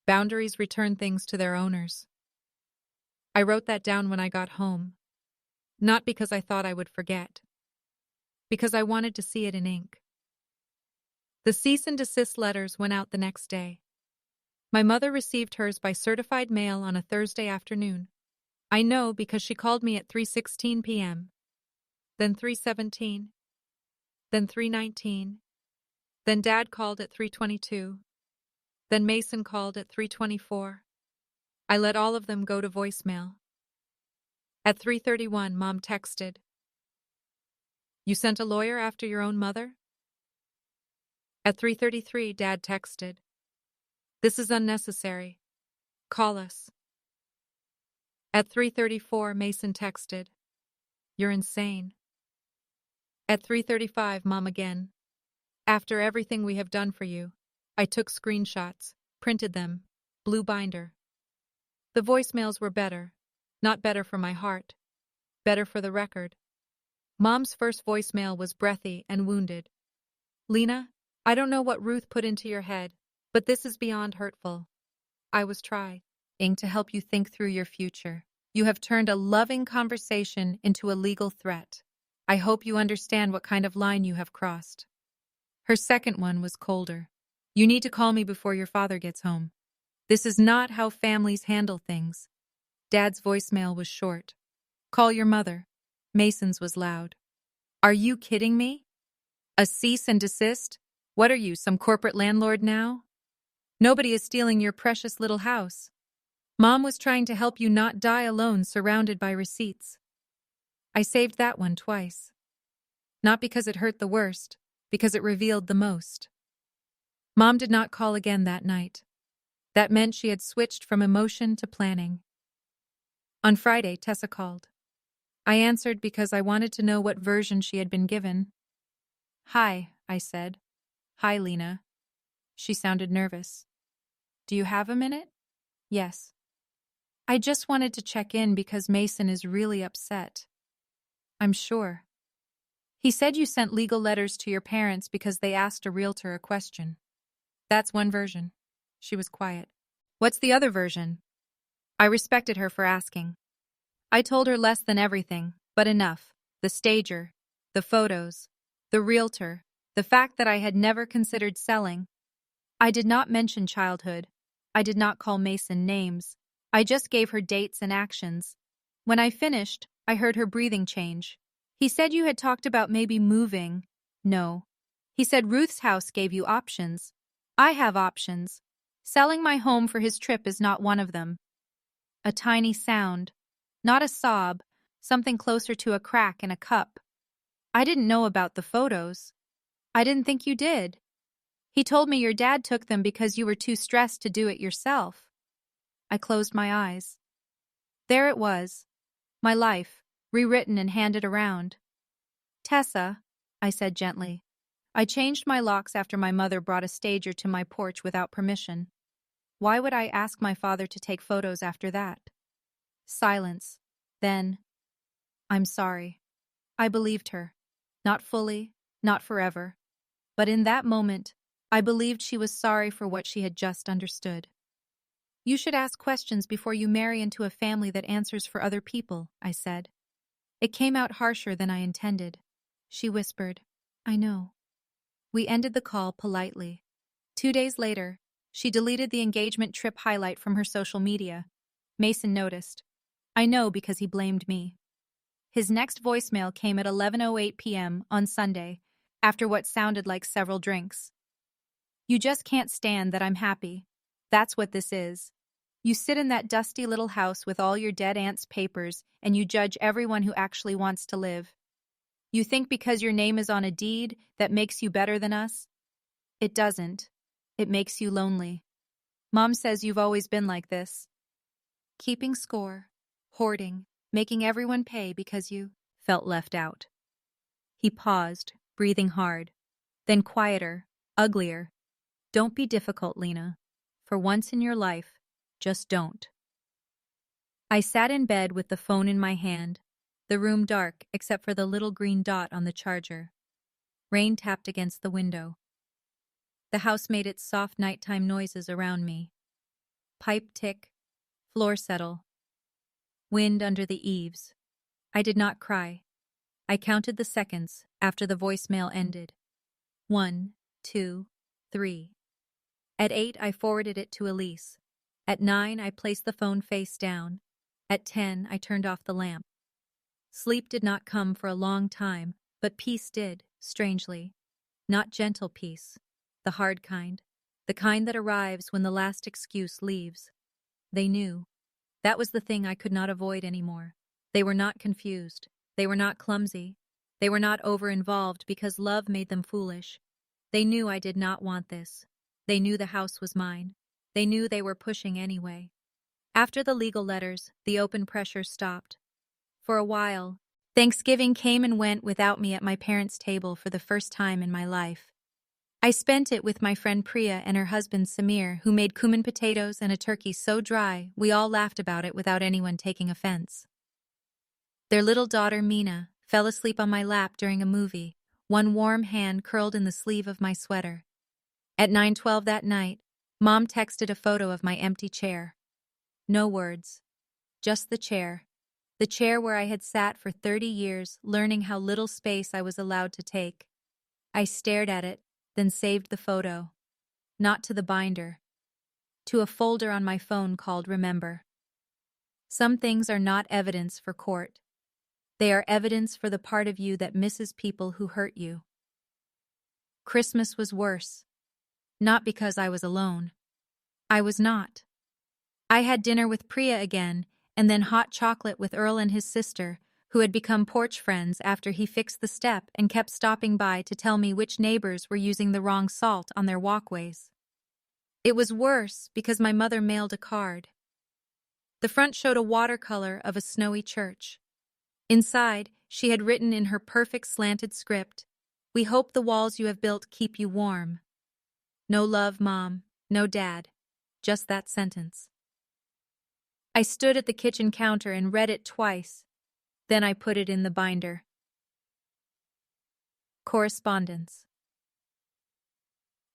Boundaries return things to their owners. I wrote that down when I got home. Not because I thought I would forget. Because I wanted to see it in ink. The cease and desist letters went out the next day. My mother received hers by certified mail on a Thursday afternoon. I know because she called me at 3:16 p.m., then 3:17, then 3:19, then Dad called at 3:22, then Mason called at 3:24. I let all of them go to voicemail. At 3:31, Mom texted, You sent a lawyer after your own mother? At 3:33, Dad texted, This is unnecessary. Call us. At 3:34, Mason texted, You're insane. At 3:35, Mom again. After everything we have done for you, I took screenshots, printed them, blue binder. The voicemails were better. Not better for my heart. Better for the record. Mom's first voicemail was breathy and wounded. Lena, I don't know what Ruth put into your head, but this is beyond hurtful. I was trying to help you think through your future. You have turned a loving conversation into a legal threat. I hope you understand what kind of line you have crossed. Her second one was colder. You need to call me before your father gets home. This is not how families handle things. Dad's voicemail was short. Call your mother. Mason's was loud. Are you kidding me? A cease and desist? What are you, some corporate landlord now? Nobody is stealing your precious little house. Mom was trying to help you not die alone surrounded by receipts. I saved that one twice. Not because it hurt the worst, because it revealed the most. Mom did not call again that night. That meant she had switched from emotion to planning. On Friday, Tessa called. I answered because I wanted to know what version she had been given. Hi, I said. Hi, Lena. She sounded nervous. Do you have a minute? Yes. I just wanted to check in because Mason is really upset. I'm sure. He said you sent legal letters to your parents because they asked a realtor a question. That's one version. She was quiet. What's the other version? I respected her for asking. I told her less than everything, but enough. The stager, the photos, the realtor, the fact that I had never considered selling. I did not mention childhood. I did not call Mason names. I just gave her dates and actions. When I finished, I heard her breathing change. He said you had talked about maybe moving. No. He said Ruth's house gave you options. I have options. Selling my home for his trip is not one of them. A tiny sound. Not a sob, something closer to a crack in a cup. I didn't know about the photos. I didn't think you did. He told me your dad took them because you were too stressed to do it yourself. I closed my eyes. There it was. My life, rewritten and handed around. Tessa, I said gently. I changed my locks after my mother brought a stager to my porch without permission. Why would I ask my father to take photos after that? Silence. Then, I'm sorry. I believed her. Not fully, not forever. But in that moment, I believed she was sorry for what she had just understood. You should ask questions before you marry into a family that answers for other people, I said. It came out harsher than I intended. She whispered, I know. We ended the call politely. 2 days later, she deleted the engagement trip highlight from her social media. Mason noticed. I know because he blamed me. His next voicemail came at 11:08 p.m. on Sunday, after what sounded like several drinks. You just can't stand that I'm happy. That's what this is. You sit in that dusty little house with all your dead aunt's papers and you judge everyone who actually wants to live. You think because your name is on a deed that makes you better than us? It doesn't. It makes you lonely. Mom says you've always been like this. Keeping score, hoarding, making everyone pay because you felt left out. He paused, breathing hard. Then quieter, uglier. Don't be difficult, Lena. For once in your life, just don't. I sat in bed with the phone in my hand, the room dark except for the little green dot on the charger. Rain tapped against the window. The house made its soft nighttime noises around me. Pipe tick, floor settle, wind under the eaves. I did not cry. I counted the seconds after the voicemail ended. 1, 2, 3. At 8, I forwarded it to Elise. At 9, I placed the phone face down. At 10, I turned off the lamp. Sleep did not come for a long time, but peace did, strangely. Not gentle peace, the hard kind, the kind that arrives when the last excuse leaves. They knew. That was the thing I could not avoid anymore. They were not confused. They were not clumsy. They were not over-involved because love made them foolish. They knew I did not want this. They knew the house was mine. They knew they were pushing anyway. After the legal letters, the open pressure stopped. For a while, Thanksgiving came and went without me at my parents' table for the first time in my life. I spent it with my friend Priya and her husband Samir, who made cumin potatoes and a turkey so dry we all laughed about it without anyone taking offense. Their little daughter, Mina, fell asleep on my lap during a movie, one warm hand curled in the sleeve of my sweater. At 9:12 that night, Mom texted a photo of my empty chair. No words. Just the chair where I had sat for 30 years, learning how little space I was allowed to take. I stared at it, then saved the photo. Not to the binder. To a folder on my phone called Remember. Some things are not evidence for court. They are evidence for the part of you that misses people who hurt you. Christmas was worse. Not because I was alone. I was not. I had dinner with Priya again, and then hot chocolate with Earl and his sister, who had become porch friends after he fixed the step and kept stopping by to tell me which neighbors were using the wrong salt on their walkways. It was worse because my mother mailed a card. The front showed a watercolor of a snowy church. Inside, she had written in her perfect slanted script, "We hope the walls you have built keep you warm." No love, Mom. No Dad. Just that sentence. I stood at the kitchen counter and read it twice. Then I put it in the binder. Correspondence.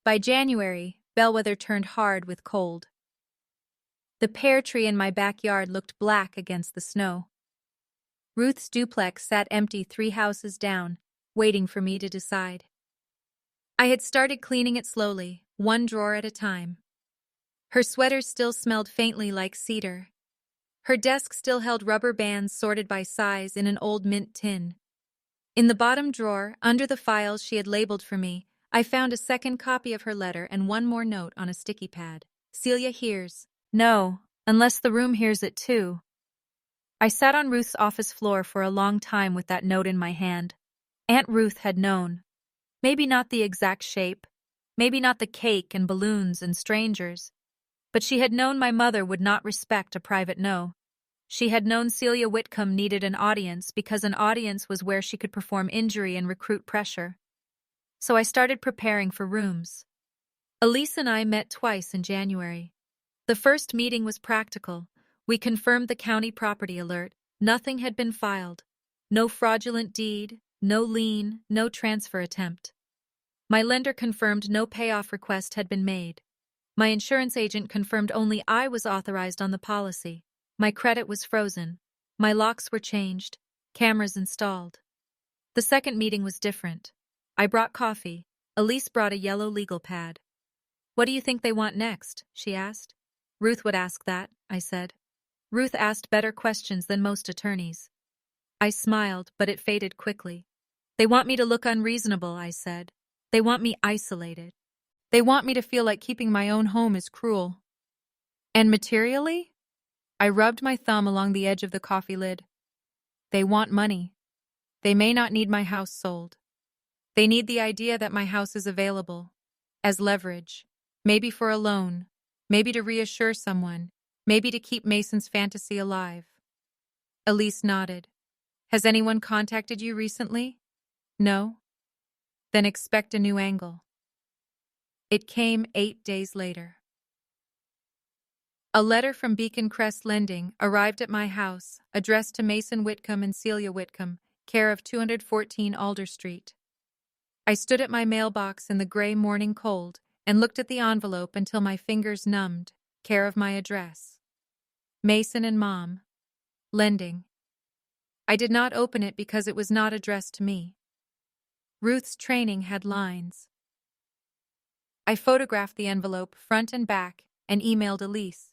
By January, Bellwether turned hard with cold. The pear tree in my backyard looked black against the snow. Ruth's duplex sat empty 3 houses down, waiting for me to decide. I had started cleaning it slowly, one drawer at a time. Her sweaters still smelled faintly like cedar. Her desk still held rubber bands sorted by size in an old mint tin. In the bottom drawer, under the files she had labeled for me, I found a second copy of her letter and one more note on a sticky pad. "Celia hears." No, unless the room hears it too. I sat on Ruth's office floor for a long time with that note in my hand. Aunt Ruth had known. Maybe not the exact shape, maybe not the cake and balloons and strangers, but she had known my mother would not respect a private no. She had known Celia Whitcomb needed an audience because an audience was where she could perform injury and recruit pressure. So I started preparing for rooms. Elise and I met twice in January. The first meeting was practical. We confirmed the county property alert. Nothing had been filed. No fraudulent deed, no lien, no transfer attempt. My lender confirmed no payoff request had been made. My insurance agent confirmed only I was authorized on the policy. My credit was frozen. My locks were changed. Cameras installed. The second meeting was different. I brought coffee. Elise brought a yellow legal pad. "What do you think they want next?" she asked. "Ruth would ask that," I said. Ruth asked better questions than most attorneys. I smiled, but it faded quickly. "They want me to look unreasonable," I said. "They want me isolated. They want me to feel like keeping my own home is cruel." "And materially?" I rubbed my thumb along the edge of the coffee lid. "They want money. They may not need my house sold. They need the idea that my house is available. As leverage. Maybe for a loan. Maybe to reassure someone. Maybe to keep Mason's fantasy alive." Elise nodded. "Has anyone contacted you recently?" "No." "Then expect a new angle." It came 8 days later. A letter from Beacon Crest Lending arrived at my house, addressed to Mason Whitcomb and Celia Whitcomb, care of 214 Alder Street. I stood at my mailbox in the gray morning cold and looked at the envelope until my fingers numbed, care of my address. Mason and Mom. Lending. I did not open it because it was not addressed to me. Ruth's training had lines. I photographed the envelope front and back and emailed Elise.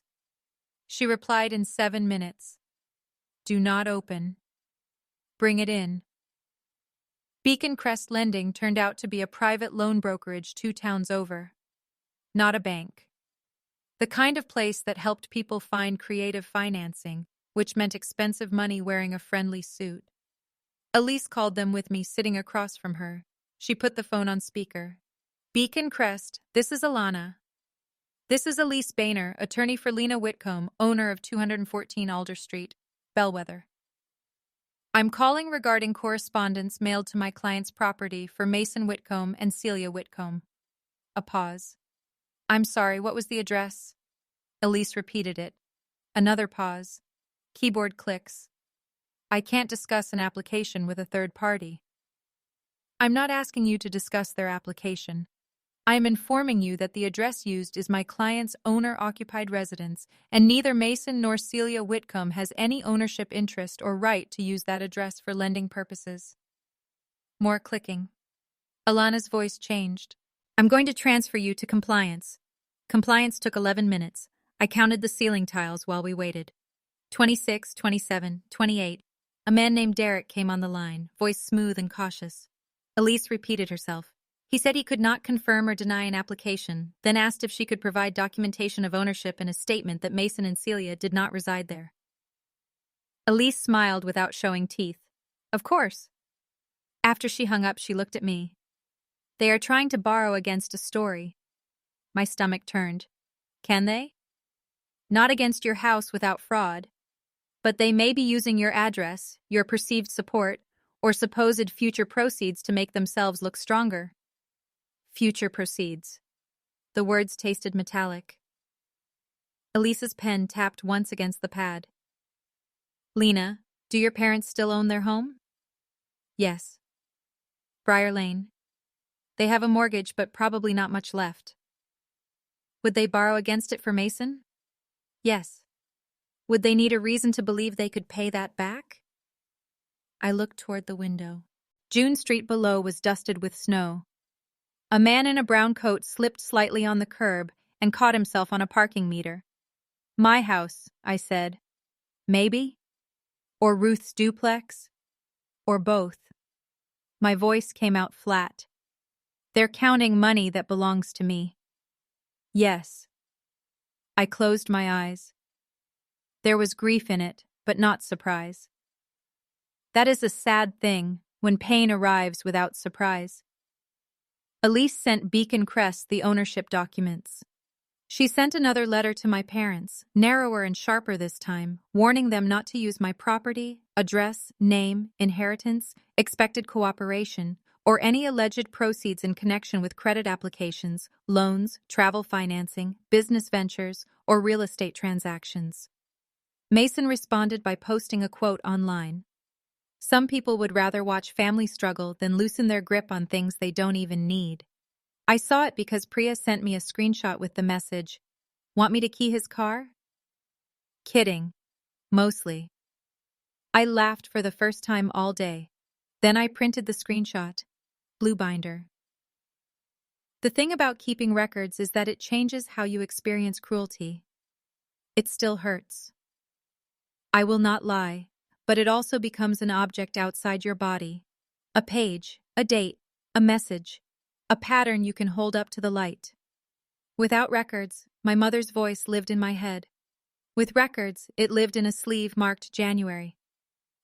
She replied in 7 minutes. "Do not open. Bring it in." Beacon Crest Lending turned out to be a private loan brokerage 2 towns over. Not a bank. The kind of place that helped people find creative financing, which meant expensive money wearing a friendly suit. Elise called them with me sitting across from her. She put the phone on speaker. "Beacon Crest, this is Alana. This is Elise Boehner, attorney for Lena Whitcomb, owner of 214 Alder Street, Bellwether. I'm calling regarding correspondence mailed to my client's property for Mason Whitcomb and Celia Whitcomb." A pause. "I'm sorry, what was the address?" Elise repeated it. Another pause. Keyboard clicks. "I can't discuss an application with a third party." "I'm not asking you to discuss their application. I am informing you that the address used is my client's owner-occupied residence, and neither Mason nor Celia Whitcomb has any ownership interest or right to use that address for lending purposes." More clicking. Alana's voice changed. "I'm going to transfer you to compliance." Compliance took 11 minutes. I counted the ceiling tiles while we waited. 26, 27, 28. A man named Derek came on the line, voice smooth and cautious. Elise repeated herself. He said he could not confirm or deny an application, then asked if she could provide documentation of ownership and a statement that Mason and Celia did not reside there. Elise smiled without showing teeth. Of course. After she hung up, she looked at me. They are trying to borrow against a story. My stomach turned. Can they? Not against your house without fraud. But they may be using your address, your perceived support, or supposed future proceeds to make themselves look stronger. Future proceeds. The words tasted metallic. Elise's pen tapped once against the pad. Lena, do your parents still own their home? Yes. Briar Lane. They have a mortgage, but probably not much left. Would they borrow against it for Mason? Yes. Would they need a reason to believe they could pay that back? I looked toward the window. June Street below was dusted with snow. A man in a brown coat slipped slightly on the curb and caught himself on a parking meter. My house, I said. Maybe? Or Ruth's duplex? Or both? My voice came out flat. They're counting money that belongs to me. Yes. I closed my eyes. There was grief in it, but not surprise. That is a sad thing, when pain arrives without surprise. Elise sent Beacon Crest the ownership documents. She sent another letter to my parents, narrower and sharper this time, warning them not to use my property, address, name, inheritance, expected cooperation, or any alleged proceeds in connection with credit applications, loans, travel financing, business ventures, or real estate transactions. Mason responded by posting a quote online. Some people would rather watch family struggle than loosen their grip on things they don't even need. I saw it because Priya sent me a screenshot with the message, "Want me to key his car?" Kidding. Mostly. I laughed for the first time all day. Then I printed the screenshot. Blue binder. The thing about keeping records is that it changes how you experience cruelty. It still hurts. I will not lie, but it also becomes an object outside your body. A page, a date, a message, a pattern you can hold up to the light. Without records, my mother's voice lived in my head. With records, it lived in a sleeve marked January.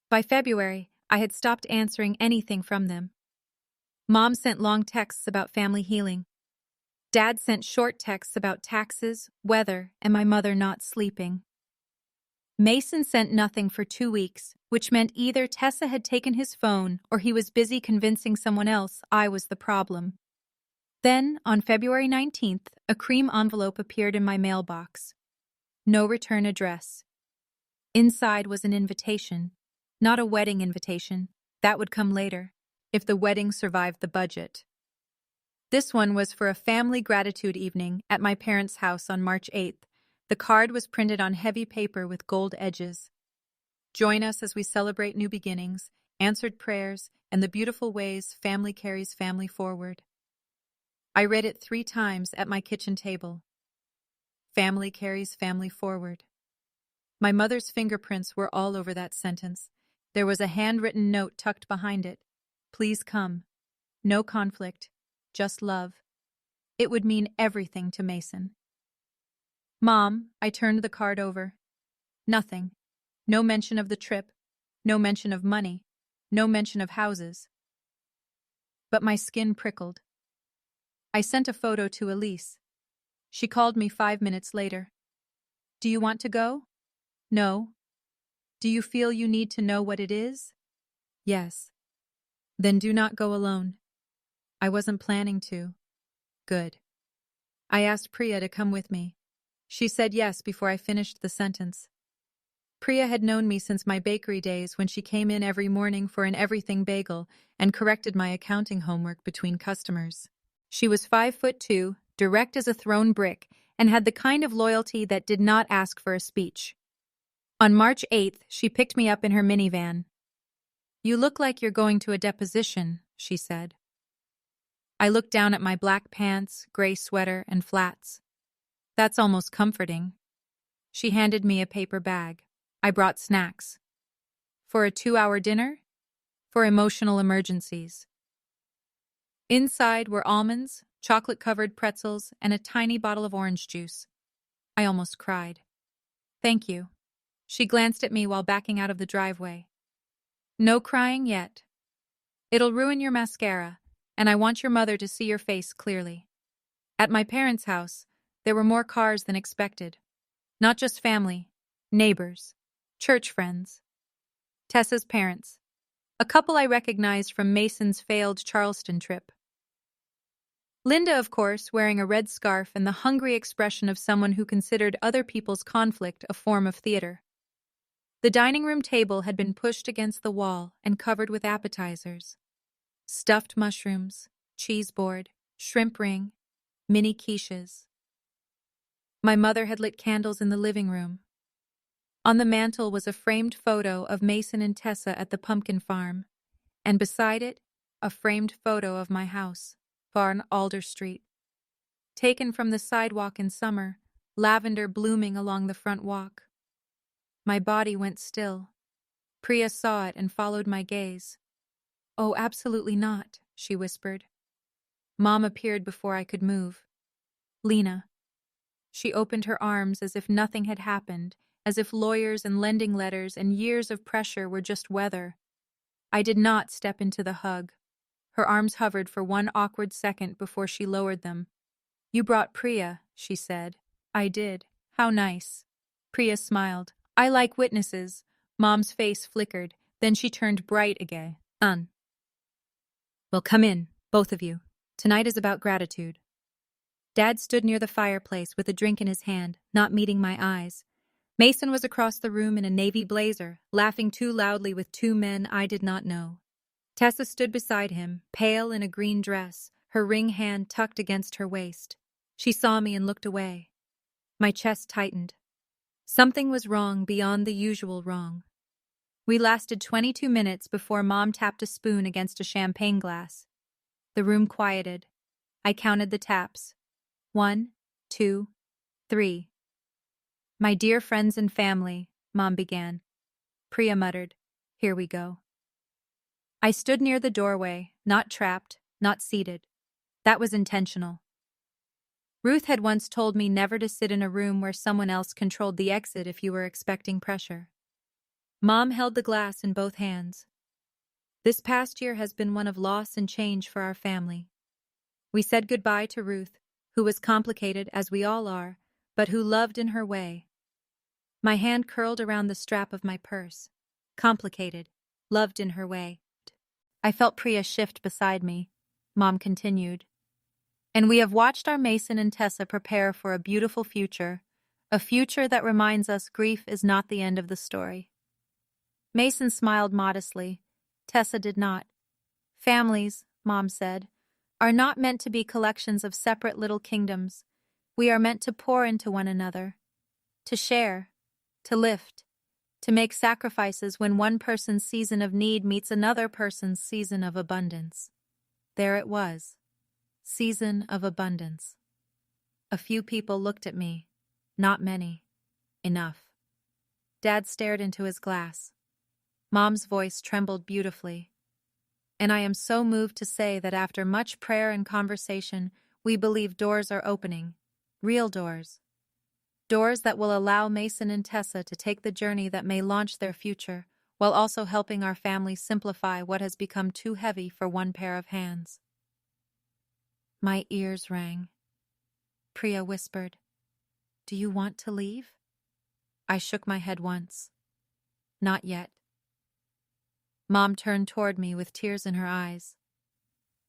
By February, I had stopped answering anything from them. Mom sent long texts about family healing. Dad sent short texts about taxes, weather, and my mother not sleeping. Mason sent nothing for 2 weeks, which meant either Tessa had taken his phone or he was busy convincing someone else I was the problem. Then, on February 19th, a cream envelope appeared in my mailbox. No return address. Inside was an invitation. Not a wedding invitation. That would come later, if the wedding survived the budget. This one was for a family gratitude evening at my parents' house on March 8th. The card was printed on heavy paper with gold edges. Join us as we celebrate new beginnings, answered prayers, and the beautiful ways family carries family forward. I read it 3 times at my kitchen table. Family carries family forward. My mother's fingerprints were all over that sentence. There was a handwritten note tucked behind it. Please come. No conflict, just love. It would mean everything to Mason. Mom, I turned the card over. Nothing. No mention of the trip. No mention of money. No mention of houses. But my skin prickled. I sent a photo to Elise. She called me 5 minutes later. Do you want to go? No. Do you feel you need to know what it is? Yes. Then do not go alone. I wasn't planning to. Good. I asked Priya to come with me. She said yes before I finished the sentence. Priya had known me since my bakery days when she came in every morning for an everything bagel and corrected my accounting homework between customers. She was 5'2", direct as a thrown brick, and had the kind of loyalty that did not ask for a speech. On March 8th, she picked me up in her minivan. You look like you're going to a deposition, she said. I looked down at my black pants, gray sweater, and flats. That's almost comforting. She handed me a paper bag. I brought snacks. For a 2-hour dinner? For emotional emergencies. Inside were almonds, chocolate-covered pretzels, and a tiny bottle of orange juice. I almost cried. Thank you. She glanced at me while backing out of the driveway. No crying yet. It'll ruin your mascara, and I want your mother to see your face clearly. At my parents' house, there were more cars than expected. Not just family, neighbors, church friends. Tessa's parents. A couple I recognized from Mason's failed Charleston trip. Linda, of course, wearing a red scarf and the hungry expression of someone who considered other people's conflict a form of theater. The dining room table had been pushed against the wall and covered with appetizers. Stuffed mushrooms, cheese board, shrimp ring, mini quiches. My mother had lit candles in the living room. On the mantel was a framed photo of Mason and Tessa at the pumpkin farm, and beside it, a framed photo of my house, far on Alder Street. Taken from the sidewalk in summer, lavender blooming along the front walk. My body went still. Priya saw it and followed my gaze. "Oh, absolutely not," she whispered. Mom appeared before I could move. "Lena." She opened her arms as if nothing had happened, as if lawyers and lending letters and years of pressure were just weather. I did not step into the hug. Her arms hovered for one awkward second before she lowered them. "You brought Priya," she said. "I did. How nice." Priya smiled. "I like witnesses." Mom's face flickered, then she turned bright again. "Well, come in, both of you. Tonight is about gratitude." Dad stood near the fireplace with a drink in his hand, not meeting my eyes. Mason was across the room in a navy blazer, laughing too loudly with two men I did not know. Tessa stood beside him, pale in a green dress, her ring hand tucked against her waist. She saw me and looked away. My chest tightened. Something was wrong beyond the usual wrong. We lasted 22 minutes before Mom tapped a spoon against a champagne glass. The room quieted. I counted the taps. 1, 2, 3. "My dear friends and family," Mom began. Priya muttered, "Here we go." I stood near the doorway, not trapped, not seated. That was intentional. Ruth had once told me never to sit in a room where someone else controlled the exit if you were expecting pressure. Mom held the glass in both hands. This past year has been one of loss and change for our family. We said goodbye to Ruth, who was complicated, as we all are, but who loved in her way. My hand curled around the strap of my purse. Complicated, loved in her way. I felt Priya shift beside me. Mom continued. "And we have watched our Mason and Tessa prepare for a beautiful future, a future that reminds us grief is not the end of the story." Mason smiled modestly. Tessa did not. "Families," Mom said, "are not meant to be collections of separate little kingdoms. We are meant to pour into one another, to share, to lift, to make sacrifices when one person's season of need meets another person's season of abundance." There it was. Season of abundance. A few people looked at me. Not many. Enough. Dad stared into his glass. Mom's voice trembled beautifully. "And I am so moved to say that after much prayer and conversation, we believe doors are opening. Real doors. Doors that will allow Mason and Tessa to take the journey that may launch their future, while also helping our family simplify what has become too heavy for one pair of hands." My ears rang. Priya whispered, "Do you want to leave?" I shook my head once. "Not yet." Mom turned toward me with tears in her eyes.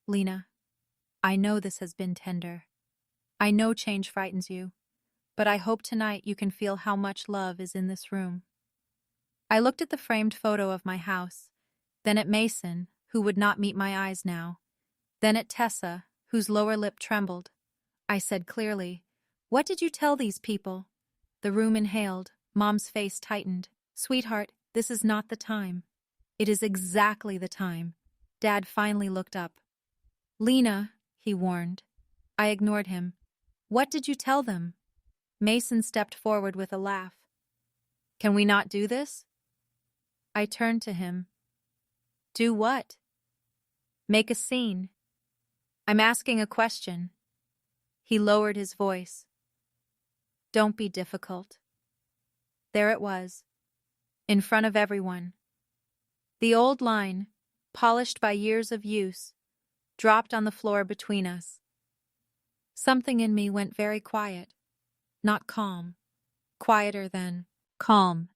"Lena, I know this has been tender. I know change frightens you, but I hope tonight you can feel how much love is in this room." I looked at the framed photo of my house, then at Mason, who would not meet my eyes now, then at Tessa, whose lower lip trembled. I said clearly, "What did you tell these people?" The room inhaled. Mom's face tightened. "Sweetheart, this is not the time." "It is exactly the time." Dad finally looked up. "Lena," he warned. I ignored him. "What did you tell them?" Mason stepped forward with a laugh. "Can we not do this?" I turned to him. "Do what?" "Make a scene." I'm asking a question. He lowered his voice. Don't be difficult. There it was, in front of everyone. The old line, polished by years of use, dropped on the floor between us. Something in me went very quiet, not calm, quieter than calm.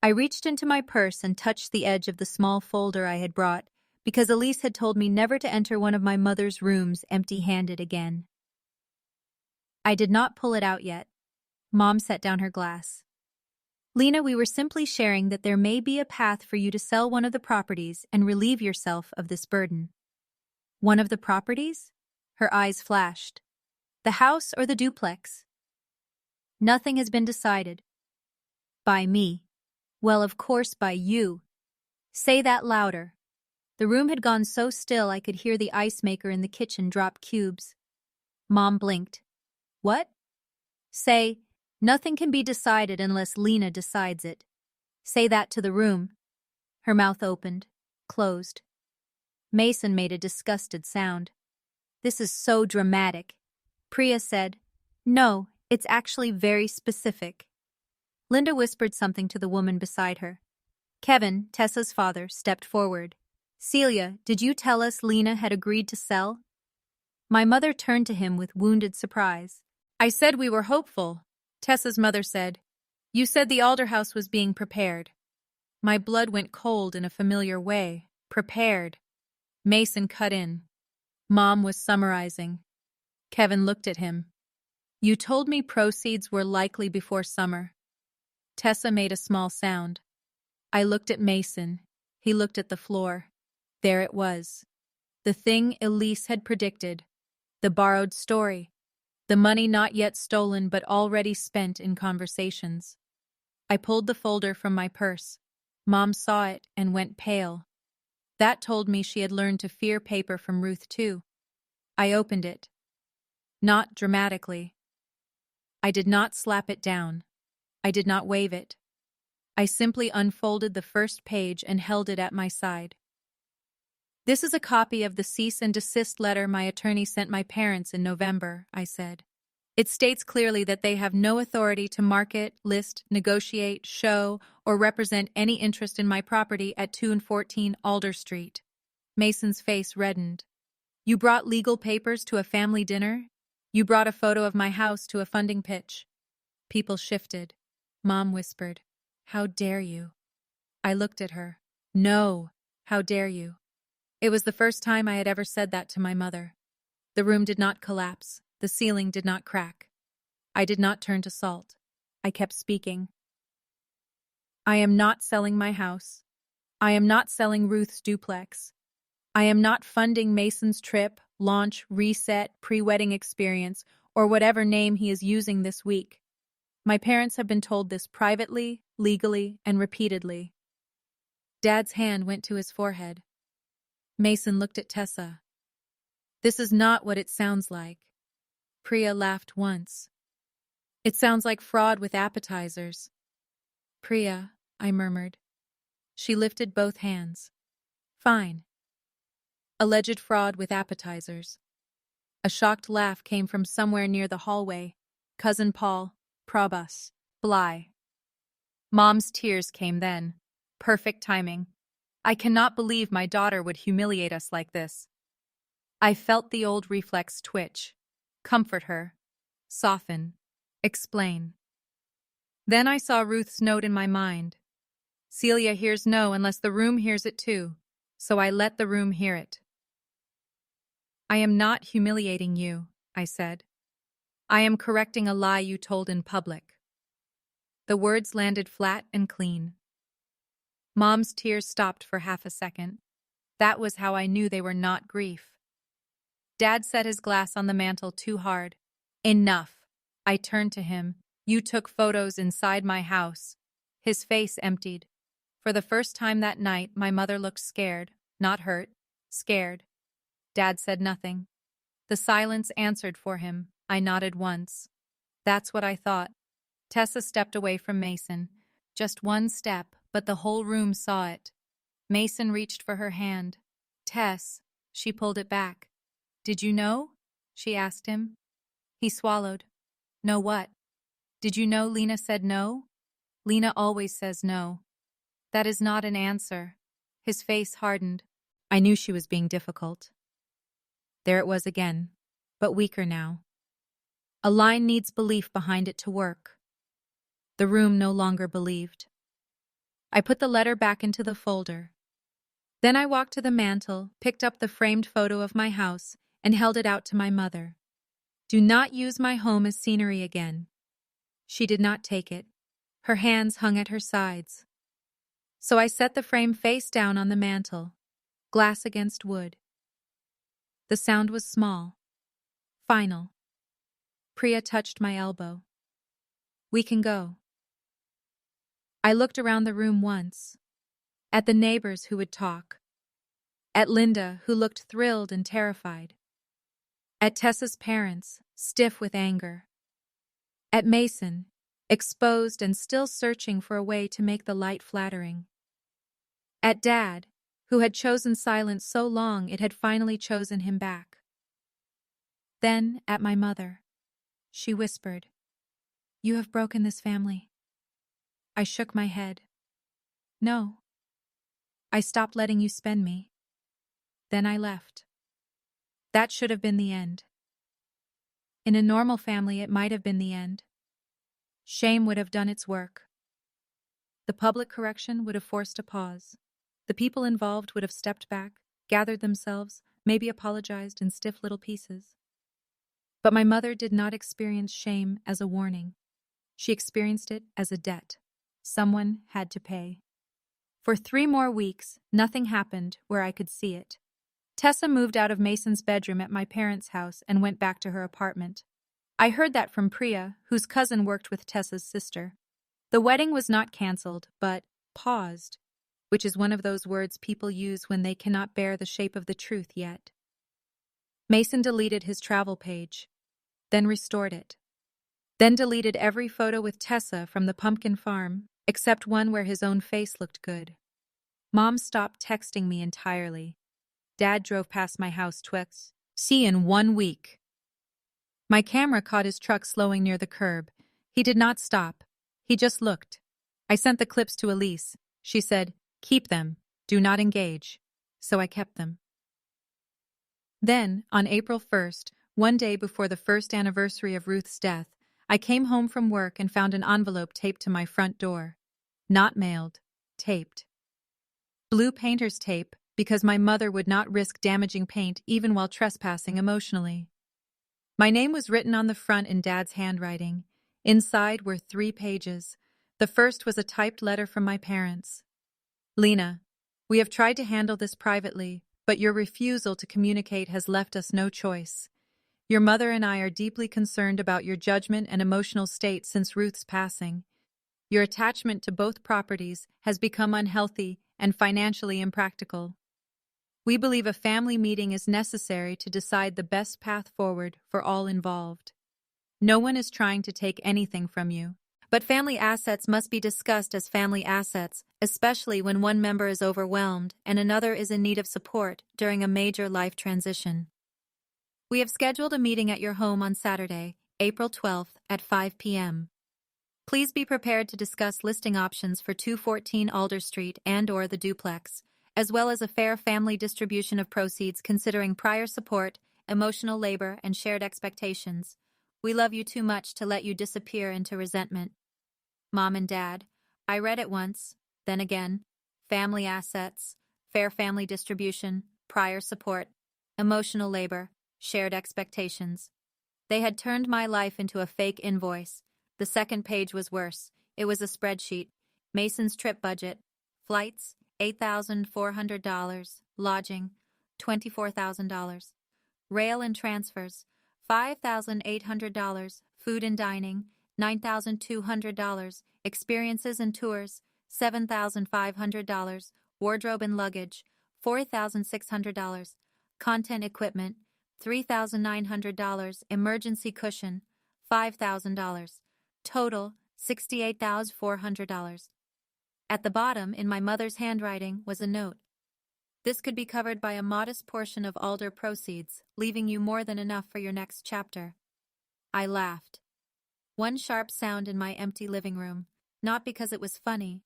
I reached into my purse and touched the edge of the small folder I had brought, because Elise had told me never to enter one of my mother's rooms empty-handed again. I did not pull it out yet. Mom set down her glass. Lena, we were simply sharing that there may be a path for you to sell one of the properties and relieve yourself of this burden. One of the properties? Her eyes flashed. The house or the duplex? Nothing has been decided. By me. Well, of course, by you. Say that louder. The room had gone so still I could hear the ice maker in the kitchen drop cubes. Mom blinked. What? Say, nothing can be decided unless Lena decides it. Say that to the room. Her mouth opened, closed. Mason made a disgusted sound. This is so dramatic. Priya said, No, it's actually very specific. Linda whispered something to the woman beside her. Kevin, Tessa's father, stepped forward. Celia, did you tell us Lena had agreed to sell? My mother turned to him with wounded surprise. I said we were hopeful, Tessa's mother said. You said the Alder house was being prepared. My blood went cold in a familiar way. Prepared. Mason cut in. Mom was summarizing. Kevin looked at him. You told me proceeds were likely before summer. Tessa made a small sound. I looked at Mason. He looked at the floor. There it was. The thing Elise had predicted. The borrowed story. The money not yet stolen but already spent in conversations. I pulled the folder from my purse. Mom saw it and went pale. That told me she had learned to fear paper from Ruth too. I opened it. Not dramatically. I did not slap it down. I did not wave it. I simply unfolded the first page and held it at my side. This is a copy of the cease and desist letter my attorney sent my parents in November, I said. It states clearly that they have no authority to market, list, negotiate, show, or represent any interest in my property at 2 and 14 Alder Street. Mason's face reddened. You brought legal papers to a family dinner? You brought a photo of my house to a funding pitch. People shifted. Mom whispered, How dare you? I looked at her. No, how dare you? It was the first time I had ever said that to my mother. The room did not collapse. The ceiling did not crack. I did not turn to salt. I kept speaking. I am not selling my house. I am not selling Ruth's duplex. I am not funding Mason's trip, launch, reset, pre-wedding experience, or whatever name he is using this week. My parents have been told this privately, legally, and repeatedly. Dad's hand went to his forehead. Mason looked at Tessa. This is not what it sounds like. Priya laughed once. It sounds like fraud with appetizers. Priya, I murmured. She lifted both hands. Fine. Alleged fraud with appetizers. A shocked laugh came from somewhere near the hallway. Cousin Paul, Prabhas, Bly. Mom's tears came then. Perfect timing. I cannot believe my daughter would humiliate us like this. I felt the old reflex twitch. Comfort her. Soften. Explain. Then I saw Ruth's note in my mind. Celia hears no unless the room hears it too, so I let the room hear it. I am not humiliating you, I said. I am correcting a lie you told in public. The words landed flat and clean. Mom's tears stopped for half a second. That was how I knew they were not grief. Dad set his glass on the mantel too hard. Enough. I turned to him. You took photos inside my house. His face emptied. For the first time that night, my mother looked scared, not hurt, scared. Dad said nothing. The silence answered for him. I nodded once. That's what I thought. Tessa stepped away from Mason. Just one step, but the whole room saw it. Mason reached for her hand. Tess, she pulled it back. Did you know? She asked him. He swallowed. Know what? Did you know Lena said no? Lena always says no. That is not an answer. His face hardened. I knew she was being difficult. There it was again, but weaker now. A line needs belief behind it to work. The room no longer believed. I put the letter back into the folder. Then I walked to the mantel, picked up the framed photo of my house, and held it out to my mother. Do not use my home as scenery again. She did not take it. Her hands hung at her sides. So I set the frame face down on the mantel, glass against wood. The sound was small, final. Priya touched my elbow. We can go. I looked around the room once, at the neighbors who would talk, at Linda, who looked thrilled and terrified, at Tessa's parents, stiff with anger, at Mason, exposed and still searching for a way to make the light flattering, at Dad, who had chosen silence so long it had finally chosen him back. Then at my mother. She whispered, "You have broken this family." I shook my head. No. I stopped letting you spend me. Then I left. That should have been the end. In a normal family, it might have been the end. Shame would have done its work. The public correction would have forced a pause. The people involved would have stepped back, gathered themselves, maybe apologized in stiff little pieces. But my mother did not experience shame as a warning. She experienced it as a debt. Someone had to pay. For 3 more weeks, nothing happened where I could see it. Tessa moved out of Mason's bedroom at my parents' house and went back to her apartment. I heard that from Priya, whose cousin worked with Tessa's sister. The wedding was not canceled, but paused, which is one of those words people use when they cannot bear the shape of the truth yet. Mason deleted his travel page, then restored it. Then deleted every photo with Tessa from the pumpkin farm, except one where his own face looked good. Mom stopped texting me entirely. Dad drove past my house twice. See in 1 week. My camera caught his truck slowing near the curb. He did not stop. He just looked. I sent the clips to Elise. She said, "Keep them. Do not engage." So I kept them. Then, on April 1st, one day before the first anniversary of Ruth's death, I came home from work and found an envelope taped to my front door. Not mailed, taped. Blue painter's tape, because my mother would not risk damaging paint even while trespassing emotionally. My name was written on the front in Dad's handwriting. Inside were 3 pages. The first was a typed letter from my parents. Lena, we have tried to handle this privately, but your refusal to communicate has left us no choice. Your mother and I are deeply concerned about your judgment and emotional state since Ruth's passing. Your attachment to both properties has become unhealthy and financially impractical. We believe a family meeting is necessary to decide the best path forward for all involved. No one is trying to take anything from you, but family assets must be discussed as family assets, especially when one member is overwhelmed and another is in need of support during a major life transition. We have scheduled a meeting at your home on Saturday, April 12th at 5 p.m. Please be prepared to discuss listing options for 214 Alder Street and/or the duplex, as well as a fair family distribution of proceeds considering prior support, emotional labor, and shared expectations. We love you too much to let you disappear into resentment. Mom and Dad, I read it once, then again. Family assets, fair family distribution, prior support, emotional labor, shared expectations. They had turned my life into a fake invoice. The second page was worse. It was a spreadsheet. Mason's trip budget. Flights, $8,400. Lodging, $24,000. Rail and transfers, $5,800. Food and dining, $9,200. Experiences and tours, $7,500. Wardrobe and luggage, $4,600. Content equipment, $3,900. Emergency cushion, $5,000. Total, $68,400. At the bottom, in my mother's handwriting, was a note. This could be covered by a modest portion of Alder proceeds, leaving you more than enough for your next chapter. I laughed. One sharp sound in my empty living room, not because it was funny,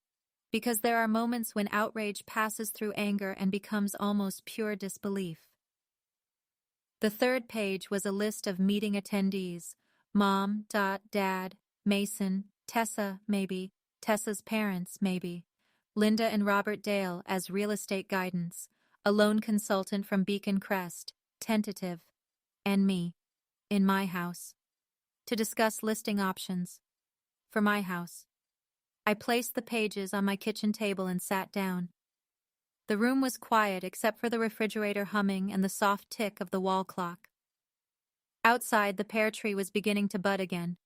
because there are moments when outrage passes through anger and becomes almost pure disbelief. The third page was a list of meeting attendees: Mom, Dad, Mason, Tessa, maybe, Tessa's parents, maybe, Linda and Robert Dale as real estate guidance, a loan consultant from Beacon Crest, tentative, and me, in my house, to discuss listing options for my house. I placed the pages on my kitchen table and sat down. The room was quiet except for the refrigerator humming and the soft tick of the wall clock. Outside, the pear tree was beginning to bud again.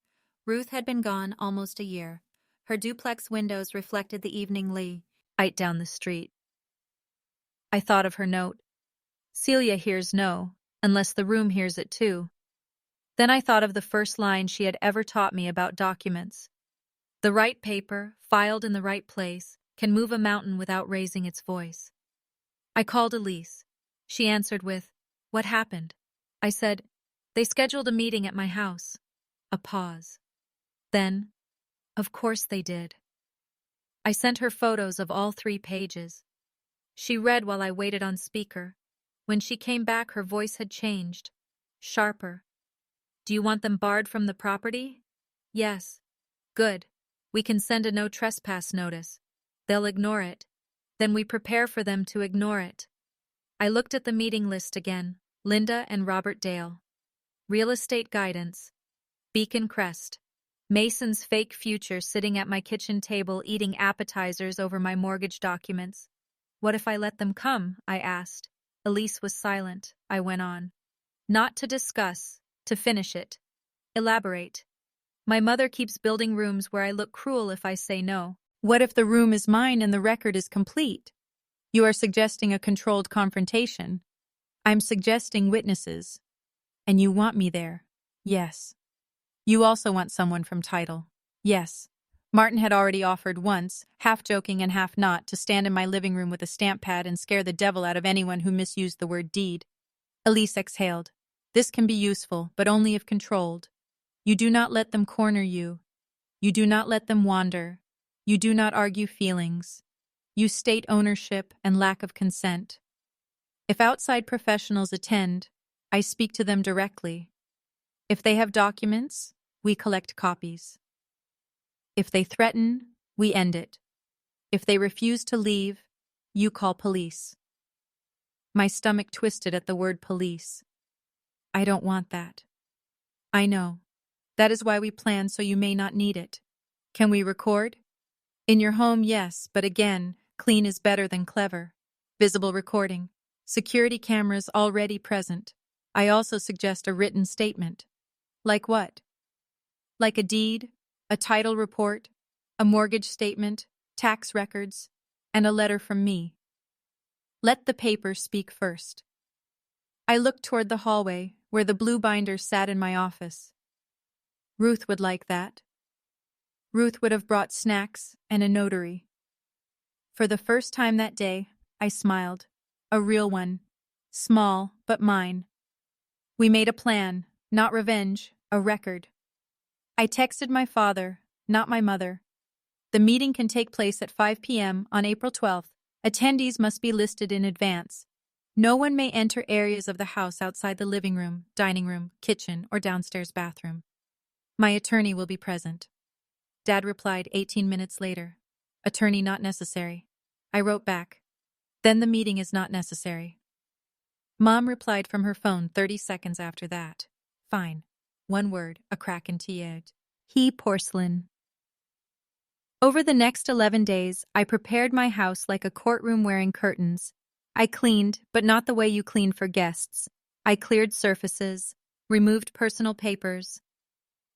Ruth had been gone almost a year. Her duplex windows reflected the evening light down the street. I thought of her note. Celia hears no, unless the room hears it too. Then I thought of the first line she had ever taught me about documents. The right paper, filed in the right place, can move a mountain without raising its voice. I called Elise. She answered with, "What happened?" I said, "They scheduled a meeting at my house." A pause. Then, "Of course they did." I sent her photos of all 3 pages. She read while I waited on speaker. When she came back, her voice had changed. Sharper. "Do you want them barred from the property?" "Yes." "Good. We can send a no trespass notice. They'll ignore it. Then we prepare for them to ignore it." I looked at the meeting list again. Linda and Robert Dale. Real estate guidance. Beacon Crest. Mason's fake future sitting at my kitchen table eating appetizers over my mortgage documents. "What if I let them come?" I asked. Elise was silent. I went on. "Not to discuss, to finish it. Elaborate. My mother keeps building rooms where I look cruel if I say no. What if the room is mine and the record is complete? You are suggesting a controlled confrontation. I'm suggesting witnesses. And you want me there? Yes. You also want someone from title? Yes. Martin had already offered once, half joking and half not, to stand in my living room with a stamp pad and scare the devil out of anyone who misused the word deed. Elise exhaled. This can be useful, but only if controlled. You do not let them corner you. You do not let them wander. You do not argue feelings. You state ownership and lack of consent. If outside professionals attend, I speak to them directly. If they have documents, we collect copies. If they threaten, we end it. If they refuse to leave, you call police. My stomach twisted at the word police. I don't want that. I know. That is why we plan so you may not need it. Can we record? In your home, yes, but again, clean is better than clever. Visible recording. Security cameras already present. I also suggest a written statement. Like what? Like a deed, a title report, a mortgage statement, tax records, and a letter from me. Let the paper speak first. I looked toward the hallway, where the blue binder sat in my office. Ruth would like that. Ruth would have brought snacks and a notary. For the first time that day, I smiled. A real one. Small, but mine. We made a plan, not revenge, a record. I texted my father, not my mother. The meeting can take place at 5 p.m. on April 12th. Attendees must be listed in advance. No one may enter areas of the house outside the living room, dining room, kitchen, or downstairs bathroom. My attorney will be present. Dad replied 18 minutes later. Attorney not necessary. I wrote back. Then the meeting is not necessary. Mom replied from her phone 30 seconds after that. Fine. One word, a crack in T-egg. He porcelain. Over the next 11 days, I prepared my house like a courtroom wearing curtains. I cleaned, but not the way you clean for guests. I cleared surfaces, removed personal papers,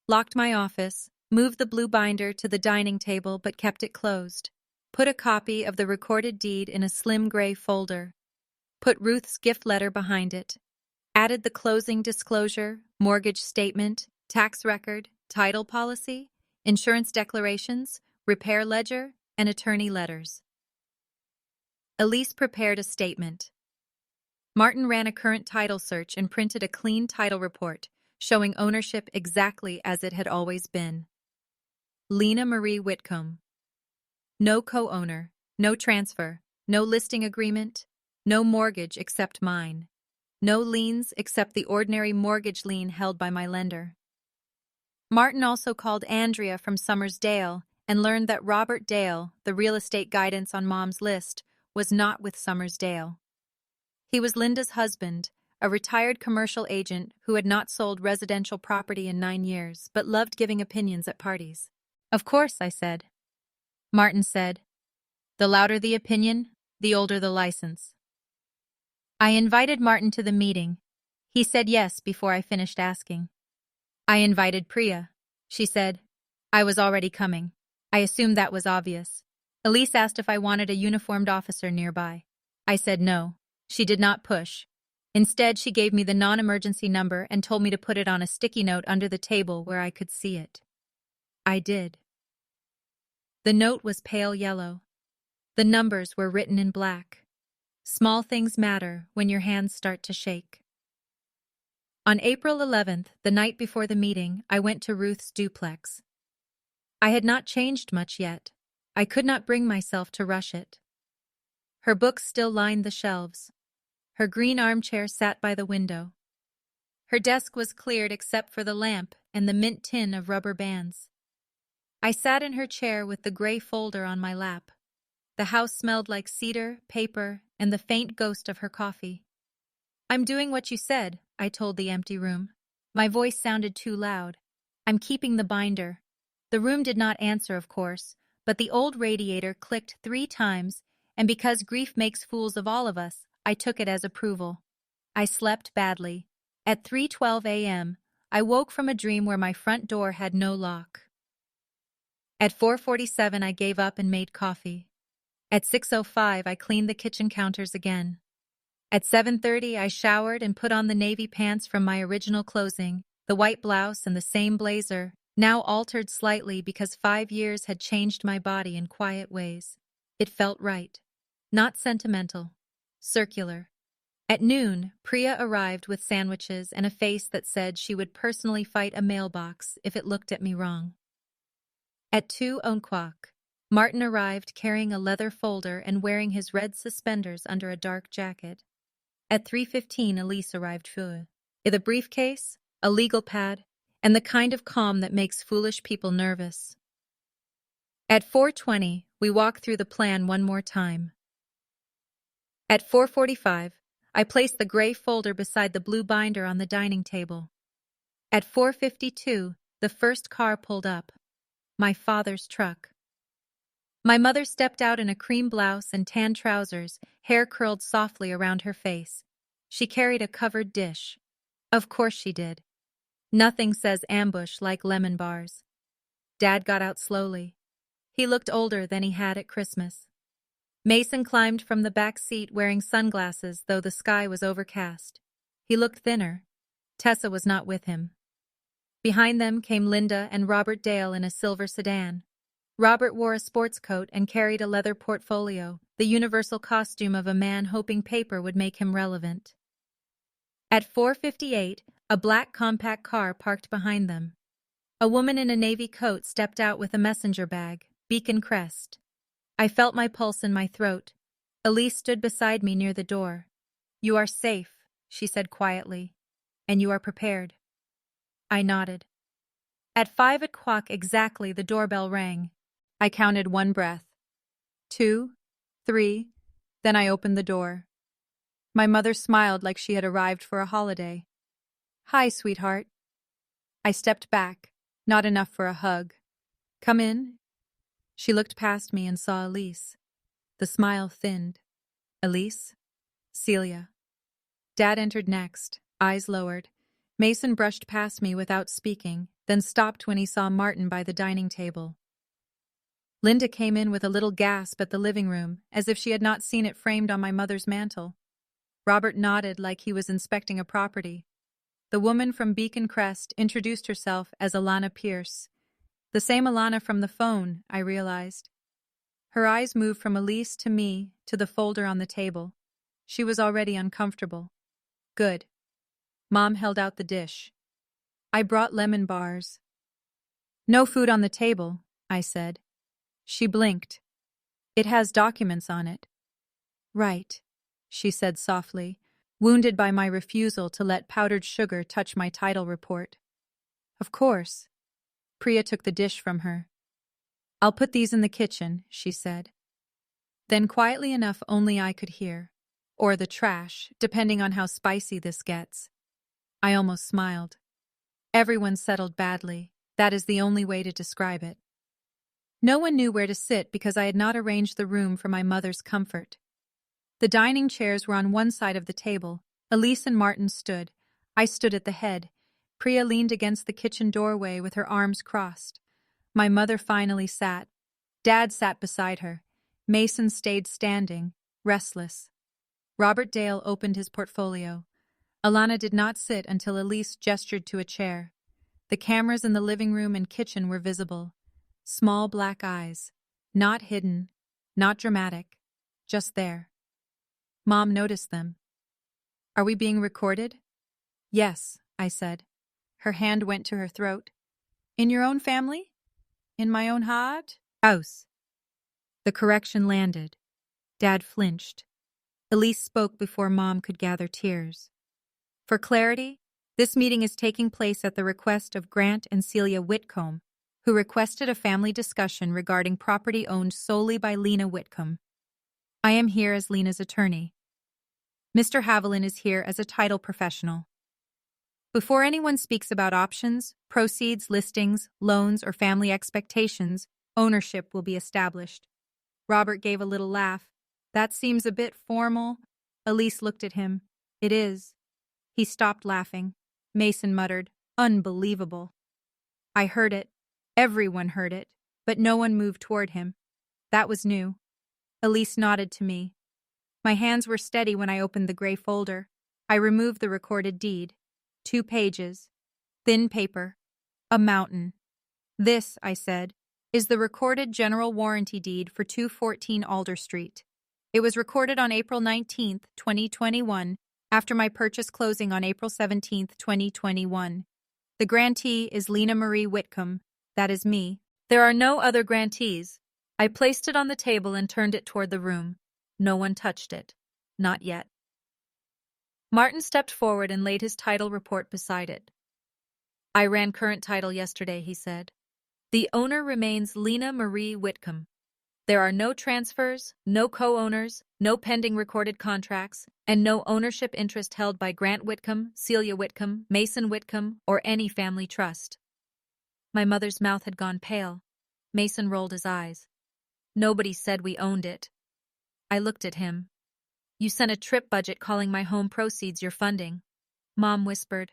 locked my office, moved the blue binder to the dining table but kept it closed, put a copy of the recorded deed in a slim gray folder, put Ruth's gift letter behind it, added the closing disclosure, mortgage statement, tax record, title policy, insurance declarations, repair ledger, and attorney letters. Elise prepared a statement. Martin ran a current title search and printed a clean title report, showing ownership exactly as it had always been. Lena Marie Whitcomb. No co-owner, no transfer, no listing agreement, no mortgage except mine. No liens except the ordinary mortgage lien held by my lender. Martin also called Andrea from Summersdale and learned that Robert Dale, the real estate guidance on Mom's list, was not with Summersdale. He was Linda's husband, a retired commercial agent who had not sold residential property in 9 years, but loved giving opinions at parties. Of course, I said. Martin said, the louder the opinion, the older the license. I invited Martin to the meeting. He said yes before I finished asking. I invited Priya. She said, I was already coming. I assumed that was obvious. Elise asked if I wanted a uniformed officer nearby. I said no. She did not push. Instead, she gave me the non-emergency number and told me to put it on a sticky note under the table where I could see it. I did. The note was pale yellow. The numbers were written in black. Small things matter when your hands start to shake. On April 11th, the night before the meeting, I went to Ruth's duplex. I had not changed much yet. I could not bring myself to rush it. Her books still lined the shelves. Her green armchair sat by the window. Her desk was cleared except for the lamp and the mint tin of rubber bands. I sat in her chair with the gray folder on my lap. The house smelled like cedar, paper, and the faint ghost of her coffee. I'm doing what you said, I told the empty room. My voice sounded too loud. I'm keeping the binder. The room did not answer, of course, but the old radiator clicked 3 times, and because grief makes fools of all of us, I took it as approval. I slept badly. At 3:12 a.m., I woke from a dream where my front door had no lock. At 4:47, I gave up and made coffee. At 6:05, I cleaned the kitchen counters again. At 7:30, I showered and put on the navy pants from my original clothing, the white blouse and the same blazer, now altered slightly because 5 years had changed my body in quiet ways. It felt right. Not sentimental. Circular. At noon, Priya arrived with sandwiches and a face that said she would personally fight a mailbox if it looked at me wrong. At 2:00, Martin arrived carrying a leather folder and wearing his red suspenders under a dark jacket. At 3:15, Elise arrived with a briefcase, a legal pad, and the kind of calm that makes foolish people nervous. At 4:20, we walked through the plan one more time. At 4:45, I placed the gray folder beside the blue binder on the dining table. At 4:52, the first car pulled up. My father's truck. My mother stepped out in a cream blouse and tan trousers, hair curled softly around her face. She carried a covered dish. Of course she did. Nothing says ambush like lemon bars. Dad got out slowly. He looked older than he had at Christmas. Mason climbed from the back seat wearing sunglasses, though the sky was overcast. He looked thinner. Tessa was not with him. Behind them came Linda and Robert Dale in a silver sedan. Robert wore a sports coat and carried a leather portfolio, the universal costume of a man hoping paper would make him relevant. At 4:58, a black compact car parked behind them. A woman in a navy coat stepped out with a messenger bag, Beacon Crest. I felt my pulse in my throat. Elise stood beside me near the door. "You are safe," she said quietly, "and you are prepared." I nodded. At 5:00 exactly, the doorbell rang. I counted 1 breath. 2, 3, then I opened the door. My mother smiled like she had arrived for a holiday. "Hi, sweetheart." I stepped back, not enough for a hug. "Come in." She looked past me and saw Elise. The smile thinned. "Elise?" "Celia." Dad entered next, eyes lowered. Mason brushed past me without speaking, then stopped when he saw Martin by the dining table. Linda came in with a little gasp at the living room, as if she had not seen it framed on my mother's mantel. Robert nodded like he was inspecting a property. The woman from Beacon Crest introduced herself as Alana Pierce. The same Alana from the phone, I realized. Her eyes moved from Elise to me to the folder on the table. She was already uncomfortable. Good. Mom held out the dish. I brought lemon bars. No food on the table, I said. She blinked. It has documents on it. Right, she said softly, wounded by my refusal to let powdered sugar touch my title report. Of course. Priya took the dish from her. I'll put these in the kitchen, she said. Then quietly enough only I could hear. Or the trash, depending on how spicy this gets. I almost smiled. Everyone settled badly. That is the only way to describe it. No one knew where to sit because I had not arranged the room for my mother's comfort. The dining chairs were on one side of the table. Elise and Martin stood. I stood at the head. Priya leaned against the kitchen doorway with her arms crossed. My mother finally sat. Dad sat beside her. Mason stayed standing, restless. Robert Dale opened his portfolio. Alana did not sit until Elise gestured to a chair. The cameras in the living room and kitchen were visible. Small black eyes. Not hidden, not dramatic, just there. Mom noticed them. Are we being recorded? Yes, I said. Her hand went to her throat. In your own family? In my own house. The correction landed. Dad flinched. Elise spoke before Mom could gather tears. For clarity, this meeting is taking place at the request of Grant and Celia Whitcomb, who requested a family discussion regarding property owned solely by Lena Whitcomb. I am here as Lena's attorney. Mr. Haviland is here as a title professional. Before anyone speaks about options, proceeds, listings, loans, or family expectations, ownership will be established. Robert gave a little laugh. That seems a bit formal. Elise looked at him. It is. He stopped laughing. Mason muttered, Unbelievable. I heard it. Everyone heard it, but no one moved toward him. That was new. Elise nodded to me. My hands were steady when I opened the gray folder. I removed the recorded deed. 2 pages. Thin paper. A mountain. This, I said, is the recorded general warranty deed for 214 Alder Street. It was recorded on April 19, 2021, after my purchase closing on April 17, 2021. The grantee is Lena Marie Whitcomb. That is me. There are no other grantees. I placed it on the table and turned it toward the room. No one touched it. Not yet. Martin stepped forward and laid his title report beside it. I ran current title yesterday, he said. The owner remains Lena Marie Whitcomb. There are no transfers, no co-owners, no pending recorded contracts, and no ownership interest held by Grant Whitcomb, Celia Whitcomb, Mason Whitcomb, or any family trust. My mother's mouth had gone pale. Mason rolled his eyes. Nobody said we owned it. I looked at him. You sent a trip budget calling my home proceeds your funding. Mom whispered.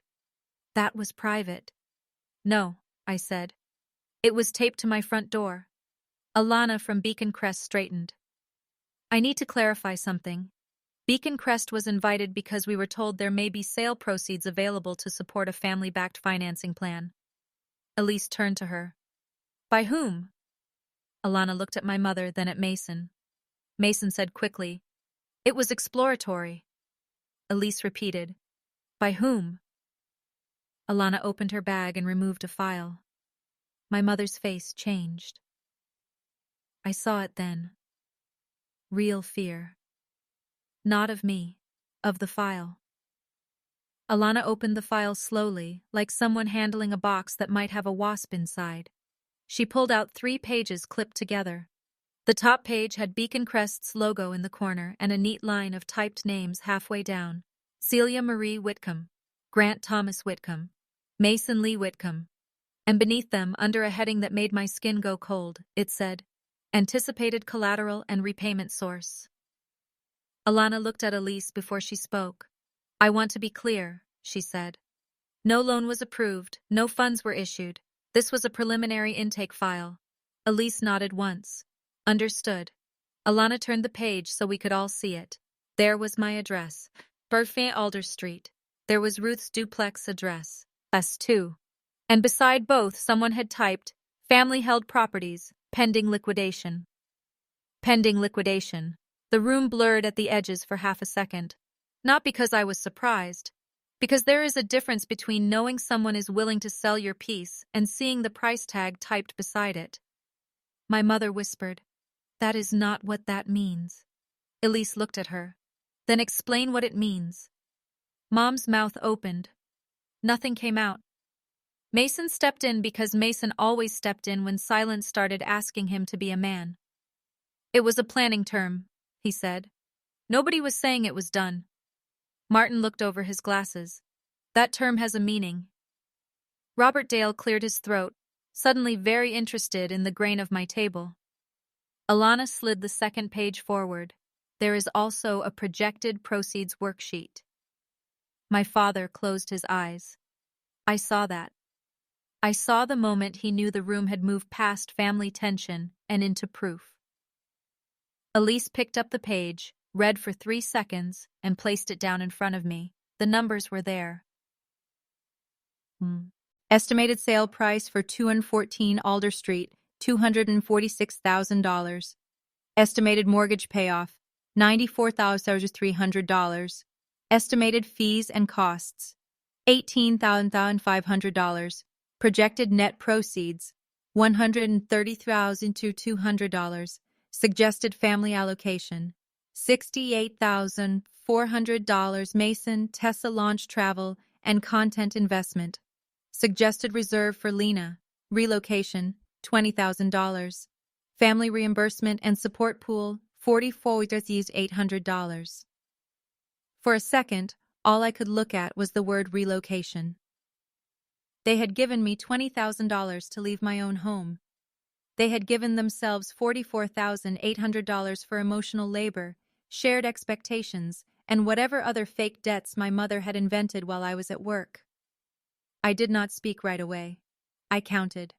That was private. No, I said. It was taped to my front door. Alana from Beacon Crest straightened. I need to clarify something. Beacon Crest was invited because we were told there may be sale proceeds available to support a family-backed financing plan. Elise turned to her. By whom? Alana looked at my mother, then at Mason. Mason said quickly, It was exploratory. Elise repeated, By whom? Alana opened her bag and removed a file. My mother's face changed. I saw it then. Real fear. Not of me, of the file. Alana opened the file slowly, like someone handling a box that might have a wasp inside. She pulled out 3 pages clipped together. The top page had Beacon Crest's logo in the corner and a neat line of typed names halfway down. Celia Marie Whitcomb, Grant Thomas Whitcomb, Mason Lee Whitcomb. And beneath them, under a heading that made my skin go cold, it said, Anticipated collateral and repayment source. Alana looked at Elise before she spoke. I want to be clear, she said. No loan was approved, no funds were issued. This was a preliminary intake file. Elise nodded once. Understood. Alana turned the page so we could all see it. There was my address, Burfay Alder Street. There was Ruth's duplex address, S2. And beside both, someone had typed, Family-held properties, pending liquidation. Pending liquidation. The room blurred at the edges for half a second. Not because I was surprised. Because there is a difference between knowing someone is willing to sell your piece and seeing the price tag typed beside it. My mother whispered, "That is not what that means." Elise looked at her. "Then explain what it means." Mom's mouth opened. Nothing came out. Mason stepped in because Mason always stepped in when Silence started asking him to be a man. "It was a planning term," he said. "Nobody was saying it was done." Martin looked over his glasses. "That term has a meaning." Robert Dale cleared his throat, suddenly very interested in the grain of my table. Alana slid the second page forward. There is also a projected proceeds worksheet. My father closed his eyes. I saw that. I saw the moment he knew the room had moved past family tension and into proof. Elise picked up the page, read for 3 seconds, and placed it down in front of me. The numbers were there. Estimated sale price for 214 Alder Street, $246,000. Estimated mortgage payoff, $94,300. Estimated fees and costs, $18,500. Projected net proceeds, $130,200. Suggested family allocation, $68,400. Mason, Tessa launch travel and content investment. Suggested reserve for Lena, relocation, $20,000. Family reimbursement and support pool, $44,800. For a second, all I could look at was the word relocation. They had given me $20,000 to leave my own home. They had given themselves $44,800 for emotional labor, shared expectations, and whatever other fake debts my mother had invented while I was at work. I did not speak right away. I counted.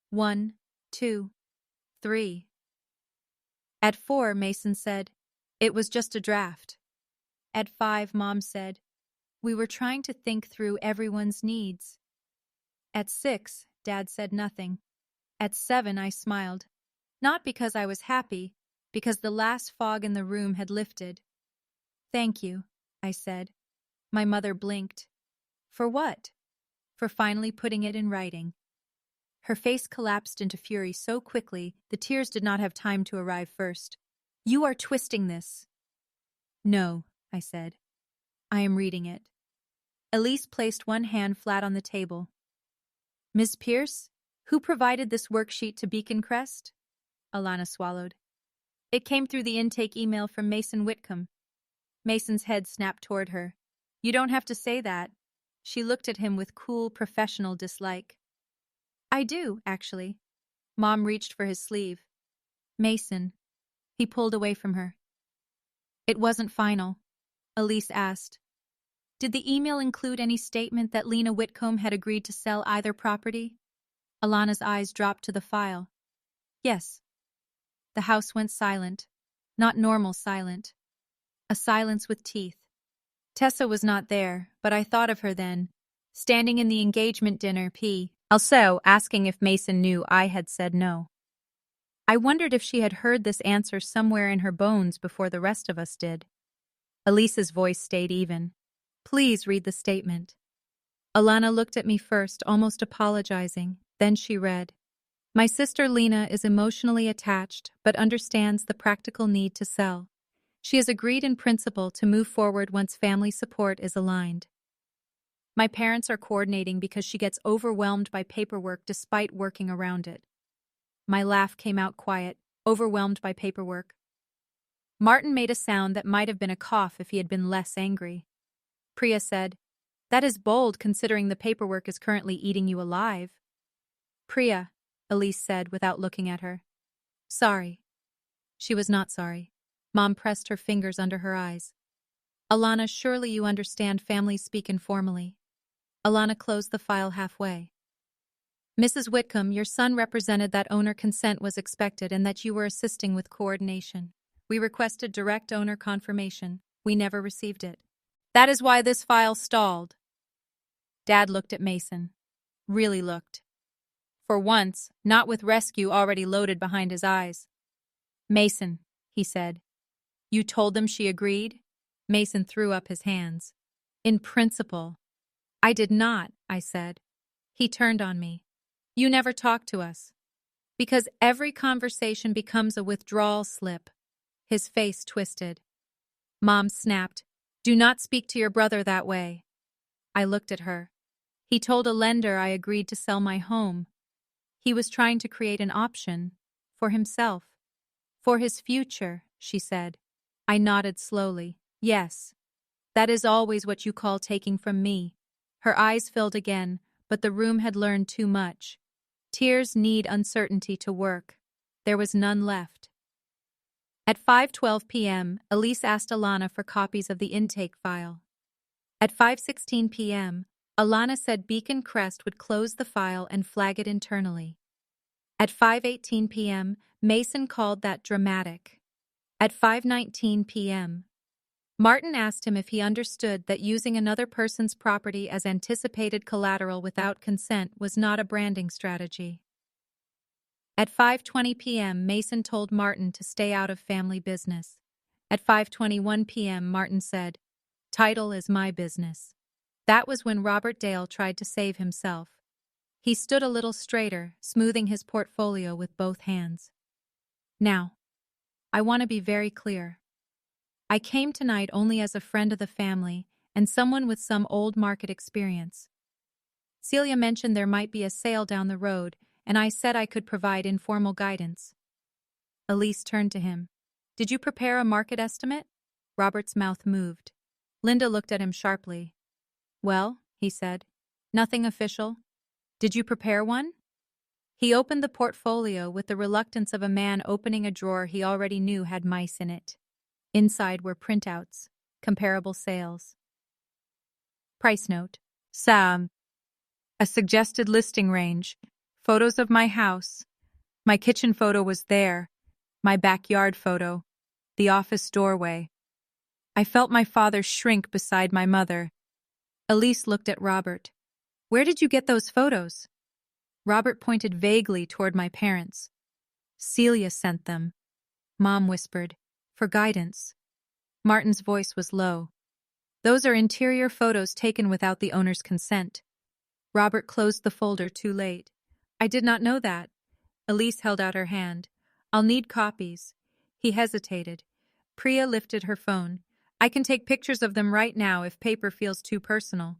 1, 2, 3. At 4, Mason said, "It was just a draft." At 5, Mom said, "We were trying to think through everyone's needs." At 6, Dad said nothing. At 7, I smiled. Not because I was happy, because the last fog in the room had lifted. "Thank you," I said. My mother blinked. "For what?" "For finally putting it in writing." Her face collapsed into fury so quickly the tears did not have time to arrive first. "You are twisting this." "No," I said. "I am reading it." Elise placed one hand flat on the table. "Ms. Pierce, who provided this worksheet to Beacon Crest?" Alana swallowed. "It came through the intake email from Mason Whitcomb." Mason's head snapped toward her. "You don't have to say that." She looked at him with cool, professional dislike. "I do, actually." Mom reached for his sleeve. "Mason." He pulled away from her. "It wasn't final," Elise asked. "Did the email include any statement that Lena Whitcomb had agreed to sell either property?" Alana's eyes dropped to the file. "Yes." The house went silent. Not normal silent. A silence with teeth. Tessa was not there, but I thought of her then, standing in the engagement dinner also asking if Mason knew I had said no. I wondered if she had heard this answer somewhere in her bones before the rest of us did. Elise's voice stayed even. "Please read the statement." Alana looked at me first, almost apologizing. Then she read, "My sister Lena is emotionally attached, but understands the practical need to sell. She has agreed in principle to move forward once family support is aligned. My parents are coordinating because she gets overwhelmed by paperwork despite working around it." My laugh came out quiet, overwhelmed by paperwork. Martin made a sound that might have been a cough if he had been less angry. Priya said, "That is bold considering the paperwork is currently eating you alive." "Priya," Elise said without looking at her. "Sorry." She was not sorry. Mom pressed her fingers under her eyes. "Alana, surely you understand families speak informally." Alana closed the file halfway. "Mrs. Whitcomb, your son represented that owner consent was expected and that you were assisting with coordination. We requested direct owner confirmation. We never received it. That is why this file stalled." Dad looked at Mason. Really looked. For once, not with rescue already loaded behind his eyes. Mason, he said. You told them she agreed? Mason threw up his hands. In principle. I did not, I said. He turned on me. You never talk to us. Because every conversation becomes a withdrawal slip. His face twisted. Mom snapped, Do not speak to your brother that way. I looked at her. He told a lender I agreed to sell my home. He was trying to create an option for himself. For his future, she said. I nodded slowly. Yes. That is always what you call taking from me. Her eyes filled again, but the room had learned too much. Tears need uncertainty to work. There was none left. At 5:12 p.m., Elise asked Alana for copies of the intake file. At 5:16 p.m., Alana said Beacon Crest would close the file and flag it internally. At 5:18 p.m., Mason called that dramatic. At 5:19 p.m., Martin asked him if he understood that using another person's property as anticipated collateral without consent was not a branding strategy. At 5:20 p.m., Mason told Martin to stay out of family business. At 5:21 p.m., Martin said, Title is my business. That was when Robert Dale tried to save himself. He stood a little straighter, smoothing his portfolio with both hands. Now, I want to be very clear. I came tonight only as a friend of the family and someone with some old market experience. Celia mentioned there might be a sale down the road, and I said I could provide informal guidance. Elise turned to him. Did you prepare a market estimate? Robert's mouth moved. Linda looked at him sharply. Well, he said, nothing official. Did you prepare one? He opened the portfolio with the reluctance of a man opening a drawer he already knew had mice in it. Inside were printouts, comparable sales. Price note. Sam. A suggested listing range. Photos of my house. My kitchen photo was there. My backyard photo. The office doorway. I felt my father shrink beside my mother. Elise looked at Robert. Where did you get those photos? Robert pointed vaguely toward my parents. Celia sent them. Mom whispered, for guidance. Martin's voice was low. Those are interior photos taken without the owner's consent. Robert closed the folder too late. I did not know that. Elise held out her hand. I'll need copies. He hesitated. Priya lifted her phone. I can take pictures of them right now if paper feels too personal.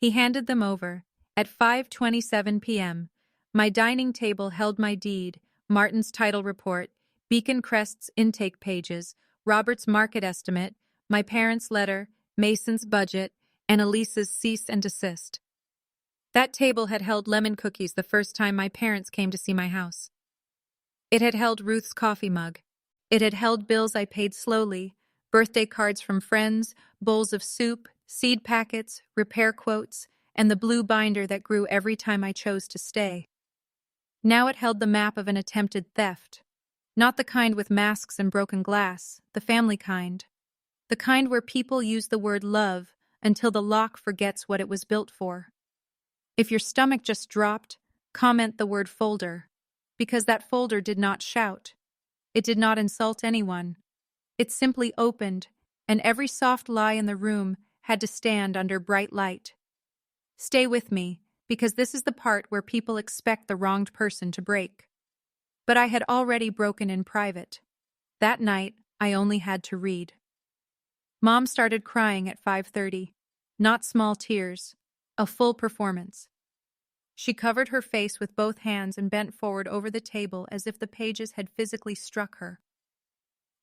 He handed them over. At 5:27 p.m., my dining table held my deed, Martin's title report, Beacon Crest's intake pages, Robert's market estimate, my parents' letter, Mason's budget, and Elise's cease and desist. That table had held lemon cookies the first time my parents came to see my house. It had held Ruth's coffee mug. It had held bills I paid slowly, birthday cards from friends, bowls of soup, seed packets, repair quotes, and the blue binder that grew every time I chose to stay. Now it held the map of an attempted theft. Not the kind with masks and broken glass, the family kind. The kind where people use the word love until the lock forgets what it was built for. If your stomach just dropped, comment the word folder, because that folder did not shout. It did not insult anyone. It simply opened, and every soft lie in the room had to stand under bright light. Stay with me, because this is the part where people expect the wronged person to break. But I had already broken in private. That night, I only had to read. Mom started crying at 5:30. Not small tears, a full performance. She covered her face with both hands and bent forward over the table as if the pages had physically struck her.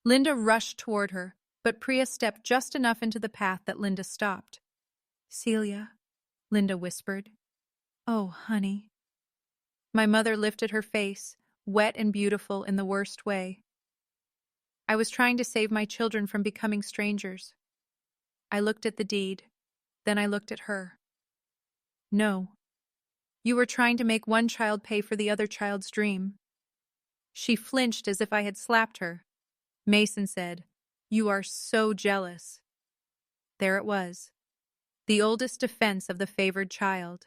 Linda rushed toward her, but Priya stepped just enough into the path that Linda stopped. Celia, Linda whispered. Oh, honey. My mother lifted her face, wet and beautiful in the worst way. I was trying to save my children from becoming strangers. I looked at the deed, then I looked at her. No. You were trying to make one child pay for the other child's dream. She flinched as if I had slapped her. Mason said, You are so jealous. There it was. The oldest defense of the favored child.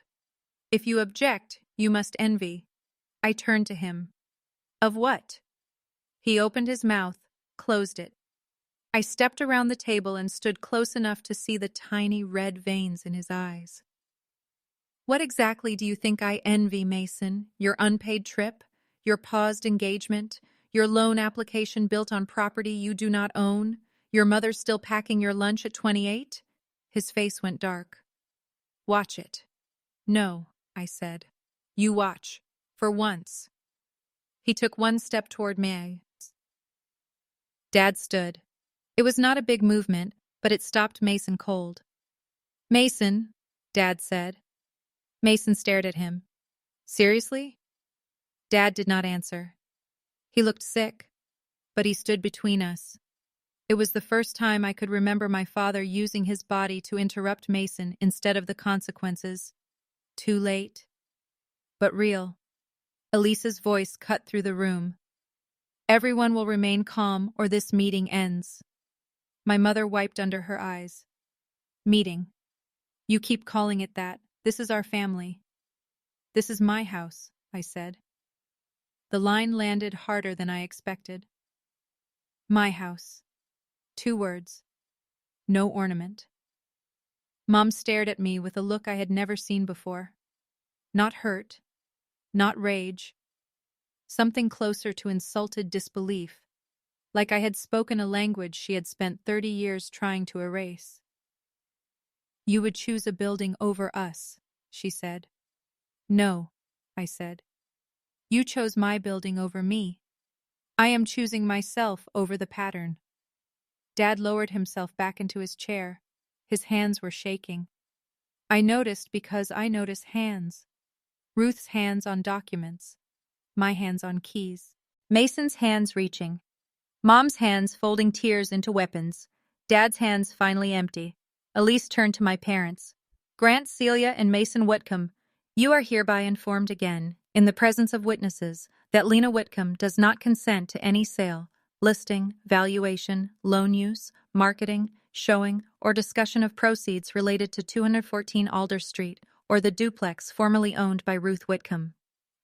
If you object, you must envy. I turned to him. Of what? He opened his mouth, closed it. I stepped around the table and stood close enough to see the tiny red veins in his eyes. What exactly do you think I envy, Mason? Your unpaid trip? Your paused engagement? Your loan application built on property you do not own? Your mother still packing your lunch at 28? His face went dark. Watch it. No, I said. You watch. For once. He took one step toward me. Dad stood. It was not a big movement, but it stopped Mason cold. Mason, Dad said. Mason stared at him. Seriously? Dad did not answer. He looked sick, but he stood between us. It was the first time I could remember my father using his body to interrupt Mason instead of the consequences. Too late. But real. Elisa's voice cut through the room. Everyone will remain calm or this meeting ends. My mother wiped under her eyes. Meeting. You keep calling it that. This is our family. This is my house, I said. The line landed harder than I expected. My house. 2 words. No ornament. Mom stared at me with a look I had never seen before. Not hurt. Not rage. Something closer to insulted disbelief, like I had spoken a language she had spent 30 years trying to erase. You would choose a building over us, she said. No, I said. You chose my building over me. I am choosing myself over the pattern. Dad lowered himself back into his chair. His hands were shaking. I noticed because I notice hands. Ruth's hands on documents. My hands on keys. Mason's hands reaching. Mom's hands folding tears into weapons. Dad's hands finally empty. Elise turned to my parents. Grant, Celia, and Mason Whitcomb, you are hereby informed again, in the presence of witnesses, that Lena Whitcomb does not consent to any sale, listing, valuation, loan use, marketing, showing, or discussion of proceeds related to 214 Alder Street or the duplex formerly owned by Ruth Whitcomb.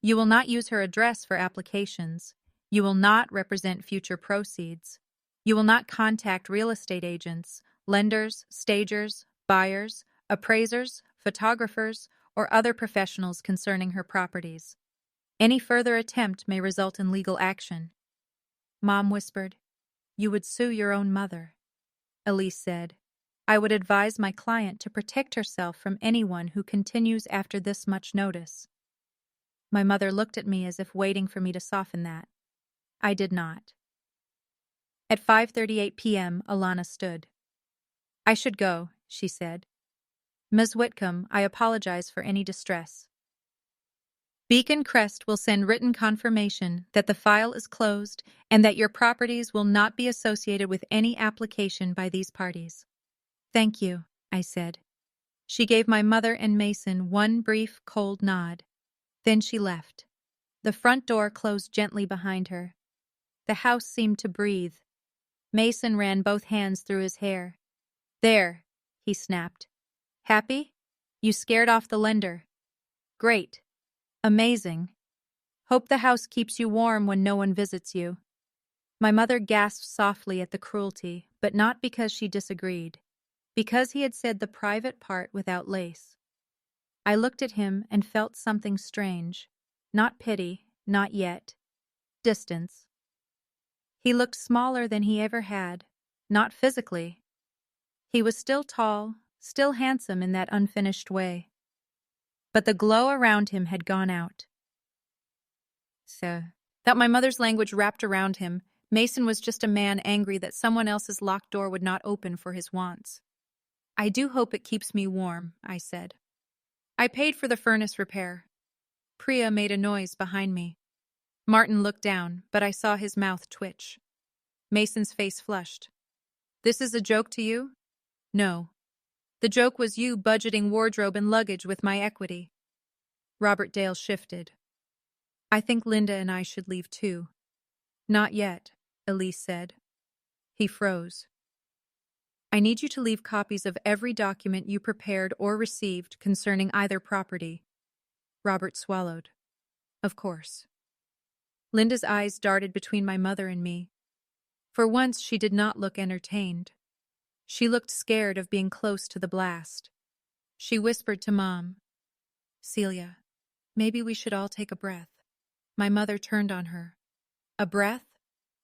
You will not use her address for applications. You will not represent future proceeds. You will not contact real estate agents, lenders, stagers, buyers, appraisers, photographers, or other professionals concerning her properties. Any further attempt may result in legal action. Mom whispered, You would sue your own mother. Elise said, I would advise my client to protect herself from anyone who continues after this much notice. My mother looked at me as if waiting for me to soften that. I did not. At 5:38 p.m., Alana stood. I should go, she said. Ms. Whitcomb, I apologize for any distress. Beacon Crest will send written confirmation that the file is closed and that your properties will not be associated with any application by these parties. Thank you, I said. She gave my mother and Mason one brief, cold nod. Then she left. The front door closed gently behind her. The house seemed to breathe. Mason ran both hands through his hair. There, he snapped. Happy? You scared off the lender. Great. Amazing. Hope the house keeps you warm when no one visits you. My mother gasped softly at the cruelty, but not because she disagreed. Because he had said the private part without lace. I looked at him and felt something strange. Not pity, not yet. Distance. He looked smaller than he ever had, not physically. He was still tall, still handsome in that unfinished way. But the glow around him had gone out. So, that my mother's language wrapped around him, Mason was just a man angry that someone else's locked door would not open for his wants. I do hope it keeps me warm, I said. I paid for the furnace repair. Priya made a noise behind me. Martin looked down, but I saw his mouth twitch. Mason's face flushed. This is a joke to you? No. The joke was you budgeting wardrobe and luggage with my equity. Robert Dale shifted. I think Linda and I should leave too. Not yet, Elise said. He froze. I need you to leave copies of every document you prepared or received concerning either property. Robert swallowed. Of course. Linda's eyes darted between my mother and me. For once, she did not look entertained. She looked scared of being close to the blast. She whispered to Mom, "Celia, maybe we should all take a breath." My mother turned on her. "A breath?"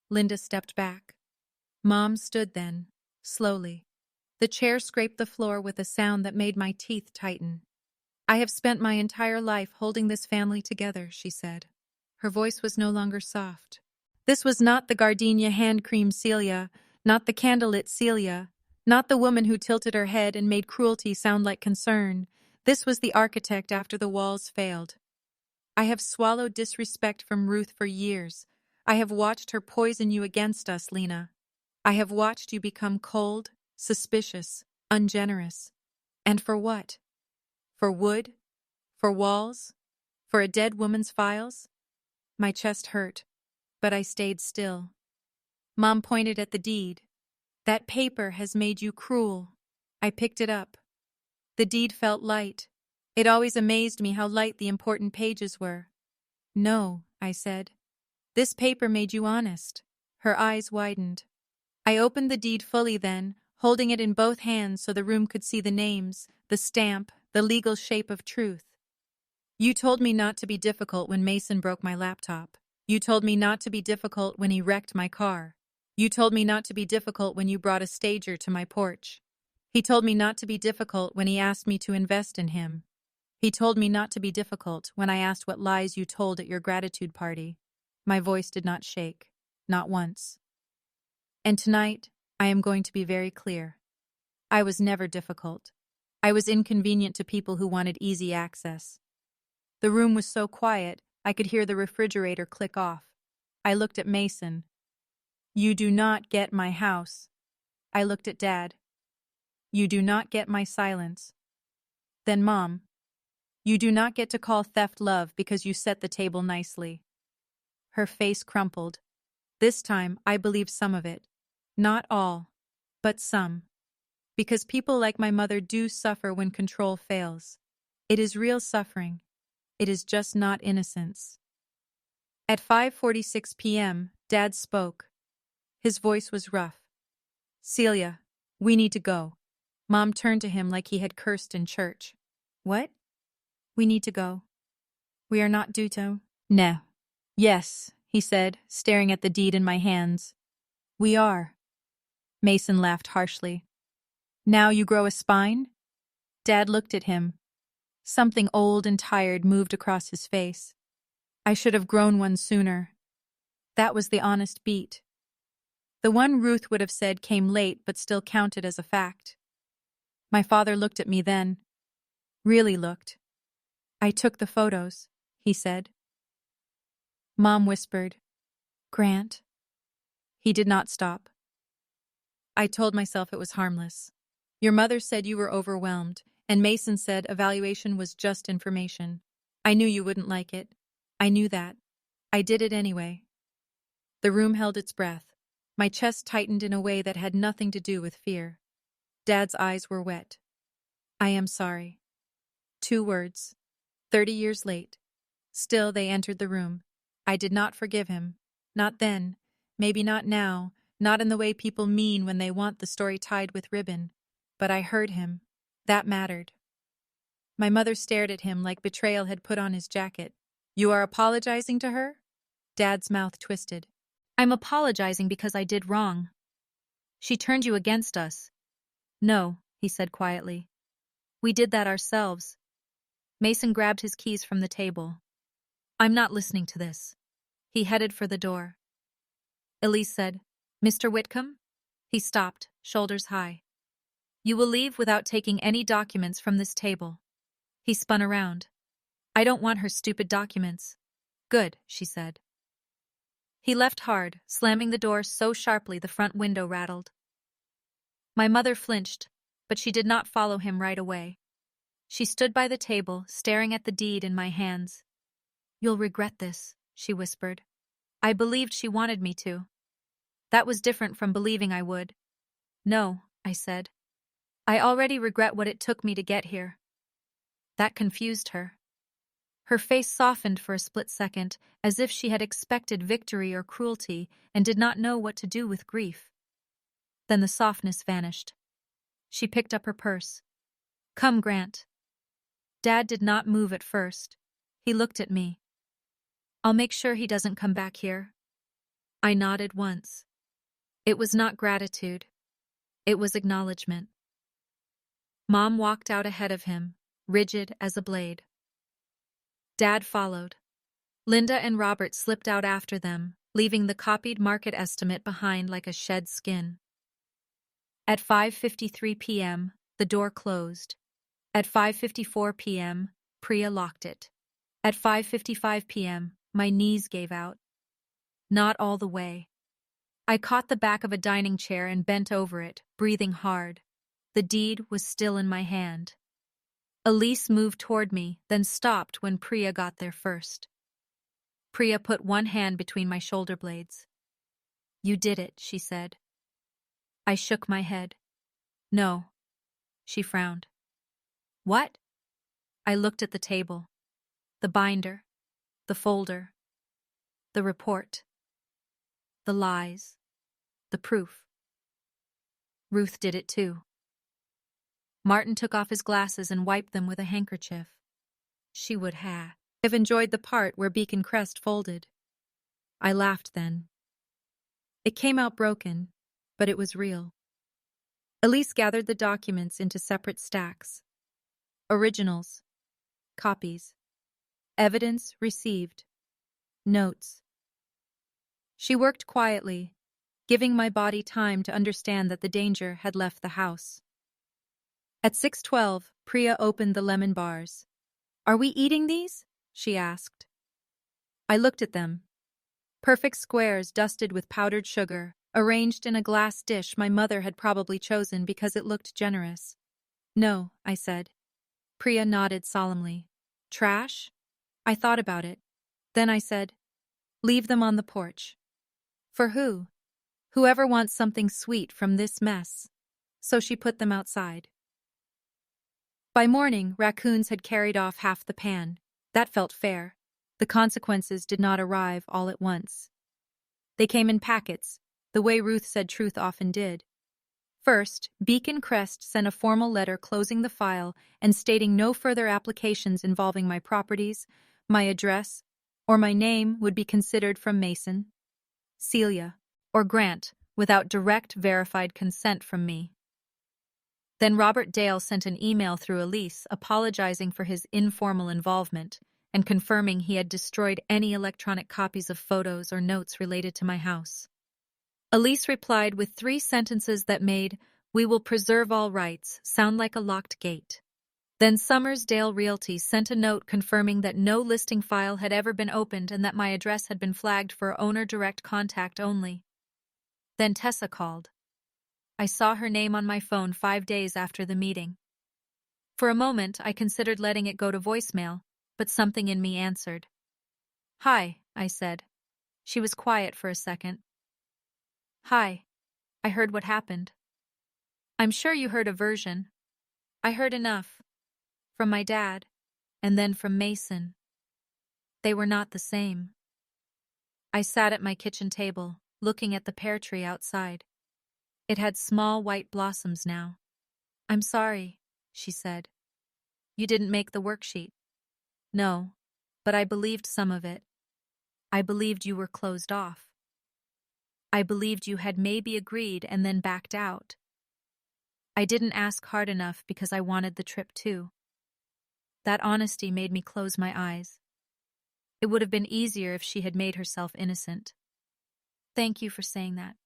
Linda stepped back. Mom stood then, slowly. The chair scraped the floor with a sound that made my teeth tighten. "I have spent my entire life holding this family together," she said. Her voice was no longer soft. This was not the gardenia hand cream Celia, not the candlelit Celia, not the woman who tilted her head and made cruelty sound like concern. This was the architect after the walls failed. I have swallowed disrespect from Ruth for years. I have watched her poison you against us, Lena. I have watched you become cold, suspicious, ungenerous. And for what? For wood? For walls? For a dead woman's files? My chest hurt, but I stayed still. Mom pointed at the deed. "That paper has made you cruel." I picked it up. The deed felt light. It always amazed me how light the important pages were. "No," I said. "This paper made you honest." Her eyes widened. I opened the deed fully then, holding it in both hands so the room could see the names, the stamp, the legal shape of truth. "You told me not to be difficult when Mason broke my laptop. You told me not to be difficult when he wrecked my car. You told me not to be difficult when you brought a stager to my porch. He told me not to be difficult when he asked me to invest in him. He told me not to be difficult when I asked what lies you told at your gratitude party." My voice did not shake, not once. "And tonight, I am going to be very clear. I was never difficult. I was inconvenient to people who wanted easy access." The room was so quiet, I could hear the refrigerator click off. I looked at Mason. "You do not get my house." I looked at Dad. "You do not get my silence." Then Mom. "You do not get to call theft love because you set the table nicely." Her face crumpled. This time, I believed some of it. Not all, but some. Because people like my mother do suffer when control fails. It is real suffering. It is just not innocence. At 5:46 p.m., Dad spoke. His voice was rough. "Celia, we need to go." Mom turned to him like he had cursed in church. "What?" "We need to go. We are not due to." "No." "Yes," he said, staring at the deed in my hands. "We are." Mason laughed harshly. "Now you grow a spine?" Dad looked at him. Something old and tired moved across his face. "I should have grown one sooner." That was the honest beat. The one Ruth would have said came late but still counted as a fact. My father looked at me then. Really looked. "I took the photos," he said. Mom whispered, "Grant." He did not stop. I told myself it was harmless. Your mother said you were overwhelmed, and Mason said evaluation was just information. I knew you wouldn't like it. I knew that. I did it anyway. The room held its breath. My chest tightened in a way that had nothing to do with fear. Dad's eyes were wet. "I am sorry." 2 words. 30 years late. Still they entered the room. I did not forgive him. Not then. Maybe not now. Not in the way people mean when they want the story tied with ribbon. But I heard him. That mattered. My mother stared at him like betrayal had put on his jacket. "You are apologizing to her?" Dad's mouth twisted. "I'm apologizing because I did wrong. She turned you against us." "No," he said quietly. "We did that ourselves." Mason grabbed his keys from the table. "I'm not listening to this." He headed for the door. Elise said, "Mr. Whitcomb?" He stopped, shoulders high. "You will leave without taking any documents from this table." He spun around. "I don't want her stupid documents." "Good," she said. He left hard, slamming the door so sharply the front window rattled. My mother flinched, but she did not follow him right away. She stood by the table, staring at the deed in my hands. "You'll regret this," she whispered. I believed she wanted me to. That was different from believing I would. "No," I said. "I already regret what it took me to get here." That confused her. Her face softened for a split second, as if she had expected victory or cruelty and did not know what to do with grief. Then the softness vanished. She picked up her purse. "Come, Grant." Dad did not move at first. He looked at me. "I'll make sure he doesn't come back here." I nodded once. It was not gratitude. It was acknowledgement. Mom walked out ahead of him, rigid as a blade. Dad followed. Linda and Robert slipped out after them, leaving the copied market estimate behind like a shed skin. At 5:53 p.m., the door closed. At 5:54 p.m., Priya locked it. At 5:55 p.m., my knees gave out. Not all the way. I caught the back of a dining chair and bent over it, breathing hard. The deed was still in my hand. Elise moved toward me, then stopped when Priya got there first. Priya put one hand between my shoulder blades. "You did it," she said. I shook my head. "No." She frowned. "What?" I looked at the table. The binder. The folder. The report. The lies. The proof. Ruth did it too. Martin took off his glasses and wiped them with a handkerchief. She would have enjoyed the part where Beacon Crest folded. I laughed then. It came out broken, but it was real. Elise gathered the documents into separate stacks. Originals. Copies. Evidence received. Notes. She worked quietly, giving my body time to understand that the danger had left the house. At 6:12, Priya opened the lemon bars. "Are we eating these?" she asked. I looked at them. Perfect squares dusted with powdered sugar, arranged in a glass dish my mother had probably chosen because it looked generous. "No," I said. Priya nodded solemnly. "Trash?" I thought about it. Then I said, "Leave them on the porch." "For who?" "Whoever wants something sweet from this mess." So she put them outside. By morning, raccoons had carried off half the pan. That felt fair. The consequences did not arrive all at once. They came in packets, the way Ruth said truth often did. First, Beacon Crest sent a formal letter closing the file and stating no further applications involving my properties, my address, or my name would be considered from Mason, Celia, or Grant without direct verified consent from me. Then Robert Dale sent an email through Elise apologizing for his informal involvement and confirming he had destroyed any electronic copies of photos or notes related to my house. Elise replied with 3 sentences that made "we will preserve all rights" sound like a locked gate. Then Summersdale Realty sent a note confirming that no listing file had ever been opened and that my address had been flagged for owner direct contact only. Then Tessa called. I saw her name on my phone 5 days after the meeting. For a moment, I considered letting it go to voicemail, but something in me answered. "Hi," I said. She was quiet for a second. "Hi. I heard what happened." "I'm sure you heard a version." "I heard enough. From my dad, and then from Mason. They were not the same." I sat at my kitchen table, looking at the pear tree outside. It had small white blossoms now. "I'm sorry," she said. "You didn't make the worksheet." "No, but I believed some of it. I believed you were closed off. I believed you had maybe agreed and then backed out. I didn't ask hard enough because I wanted the trip too." That honesty made me close my eyes. It would have been easier if she had made herself innocent. "Thank you for saying that."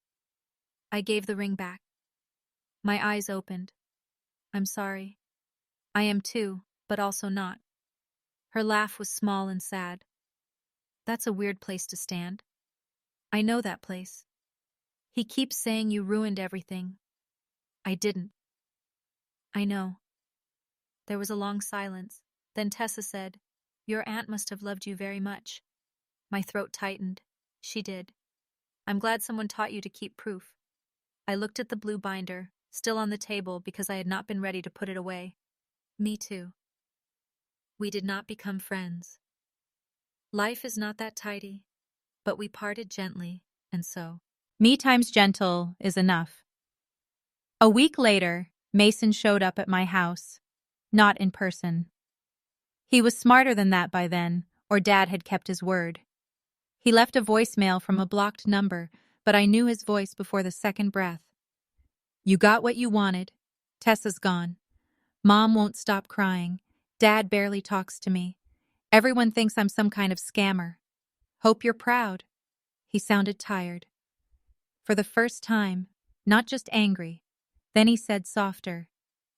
I gave the ring back. My eyes opened. "I'm sorry." "I am too, but also not." Her laugh was small and sad. "That's a weird place to stand." "I know that place. He keeps saying you ruined everything." "I didn't." "I know." There was a long silence. Then Tessa said, "Your aunt must have loved you very much." My throat tightened. She did. "I'm glad someone taught you to keep proof." I looked at the blue binder, still on the table because I had not been ready to put it away. "Me too." We did not become friends. Life is not that tidy, but we parted gently, and so. Me times gentle is enough. A week later, Mason showed up at my house. Not in person. He was smarter than that by then, or Dad had kept his word. He left a voicemail from a blocked number, but I knew his voice before the second breath. You got what you wanted. Tessa's gone. Mom won't stop crying. Dad barely talks to me. Everyone thinks I'm some kind of scammer. Hope you're proud. He sounded tired. For the first time, not just angry. Then he said softer,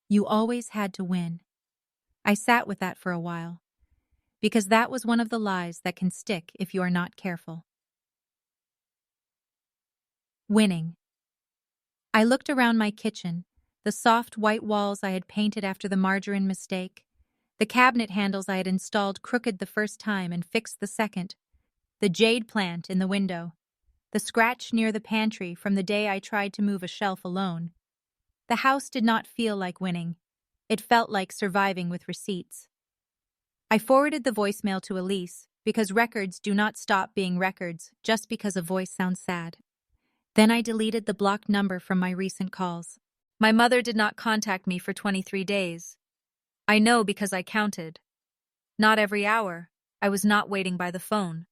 You always had to win. I sat with that for a while, because that was one of the lies that can stick if you are not careful. Winning. I looked around my kitchen, the soft white walls I had painted after the margarine mistake, the cabinet handles I had installed crooked the first time and fixed the second, the jade plant in the window, the scratch near the pantry from the day I tried to move a shelf alone. The house did not feel like winning. It felt like surviving with receipts. I forwarded the voicemail to Elise because records do not stop being records just because a voice sounds sad. Then I deleted the blocked number from my recent calls. My mother did not contact me for 23 days. I know because I counted. Not every hour. I was not waiting by the phone.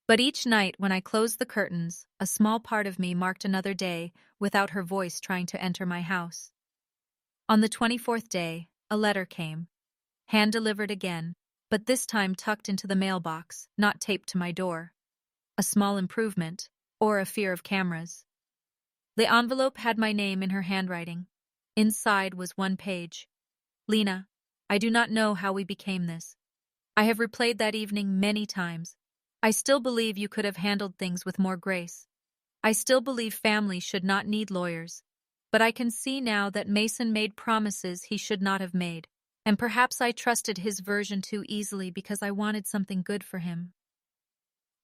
But each night when I closed the curtains, a small part of me marked another day without her voice trying to enter my house. On the 24th day, a letter came. Hand-delivered again, but this time tucked into the mailbox, not taped to my door. A small improvement, or a fear of cameras. The envelope had my name in her handwriting. Inside was one page. Lena, I do not know how we became this. I have replayed that evening many times. I still believe you could have handled things with more grace. I still believe families should not need lawyers. But I can see now that Mason made promises he should not have made, and perhaps I trusted his version too easily because I wanted something good for him.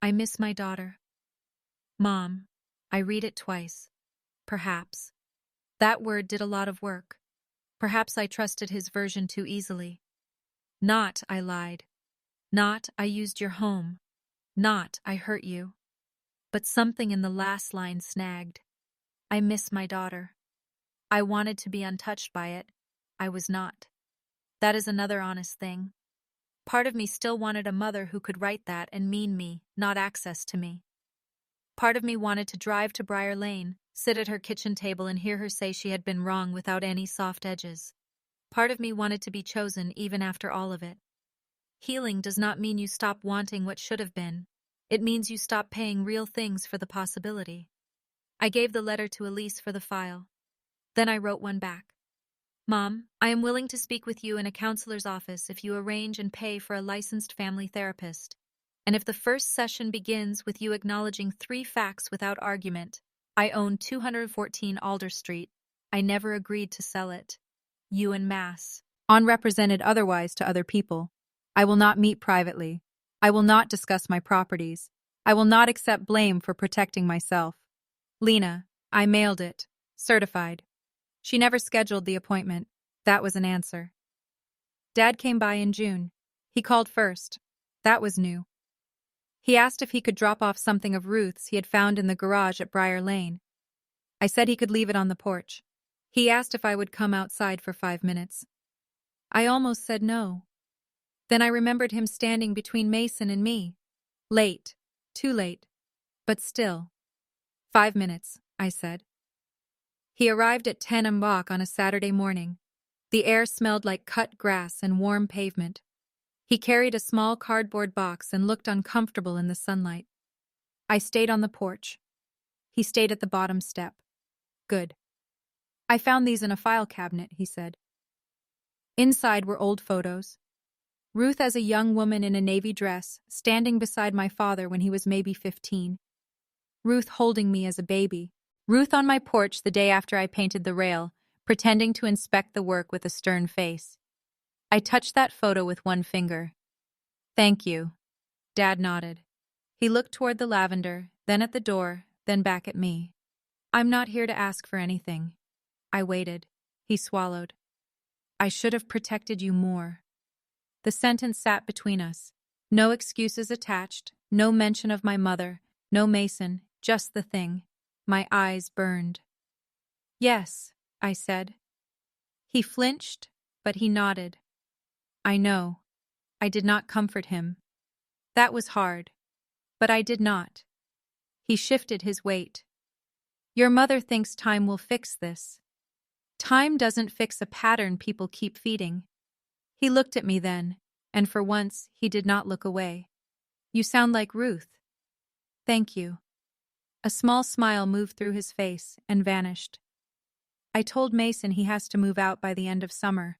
I miss my daughter. Mom, I read it twice. Perhaps. That word did a lot of work. Perhaps I trusted his version too easily. Not, I lied. Not, I used your home. Not, I hurt you. But something in the last line snagged. I miss my daughter. I wanted to be untouched by it. I was not. That is another honest thing. Part of me still wanted a mother who could write that and mean me, not access to me. Part of me wanted to drive to Briar Lane, sit at her kitchen table and hear her say she had been wrong without any soft edges. Part of me wanted to be chosen even after all of it. Healing does not mean you stop wanting what should have been. It means you stop paying real things for the possibility. I gave the letter to Elise for the file. Then I wrote one back. Mom, I am willing to speak with you in a counselor's office if you arrange and pay for a licensed family therapist. And if the first session begins with you acknowledging 3 facts without argument, I own 214 Alder Street. I never agreed to sell it. You and Mass. Unrepresented otherwise to other people. I will not meet privately. I will not discuss my properties. I will not accept blame for protecting myself. Lena, I mailed it. Certified. She never scheduled the appointment. That was an answer. Dad came by in June. He called first. That was new. He asked if he could drop off something of Ruth's he had found in the garage at Briar Lane. I said he could leave it on the porch. He asked if I would come outside for 5 minutes. I almost said no. Then I remembered him standing between Mason and me. Late. Too late. But still. 5 minutes, I said. He arrived at 10 o'clock on a Saturday morning. The air smelled like cut grass and warm pavement. He carried a small cardboard box and looked uncomfortable in the sunlight. I stayed on the porch. He stayed at the bottom step. Good. I found these in a file cabinet, he said. Inside were old photos. Ruth as a young woman in a navy dress, standing beside my father when he was maybe 15. Ruth holding me as a baby. Ruth on my porch the day after I painted the rail, pretending to inspect the work with a stern face. I touched that photo with one finger. Thank you. Dad nodded. He looked toward the lavender, then at the door, then back at me. I'm not here to ask for anything. I waited. He swallowed. I should have protected you more. The sentence sat between us. No excuses attached, no mention of my mother, no Mason, just the thing. My eyes burned. Yes, I said. He flinched, but he nodded. I know. I did not comfort him. That was hard. But I did not. He shifted his weight. Your mother thinks time will fix this. Time doesn't fix a pattern people keep feeding. He looked at me then, and for once he did not look away. You sound like Ruth. Thank you. A small smile moved through his face and vanished. I told Mason he has to move out by the end of summer.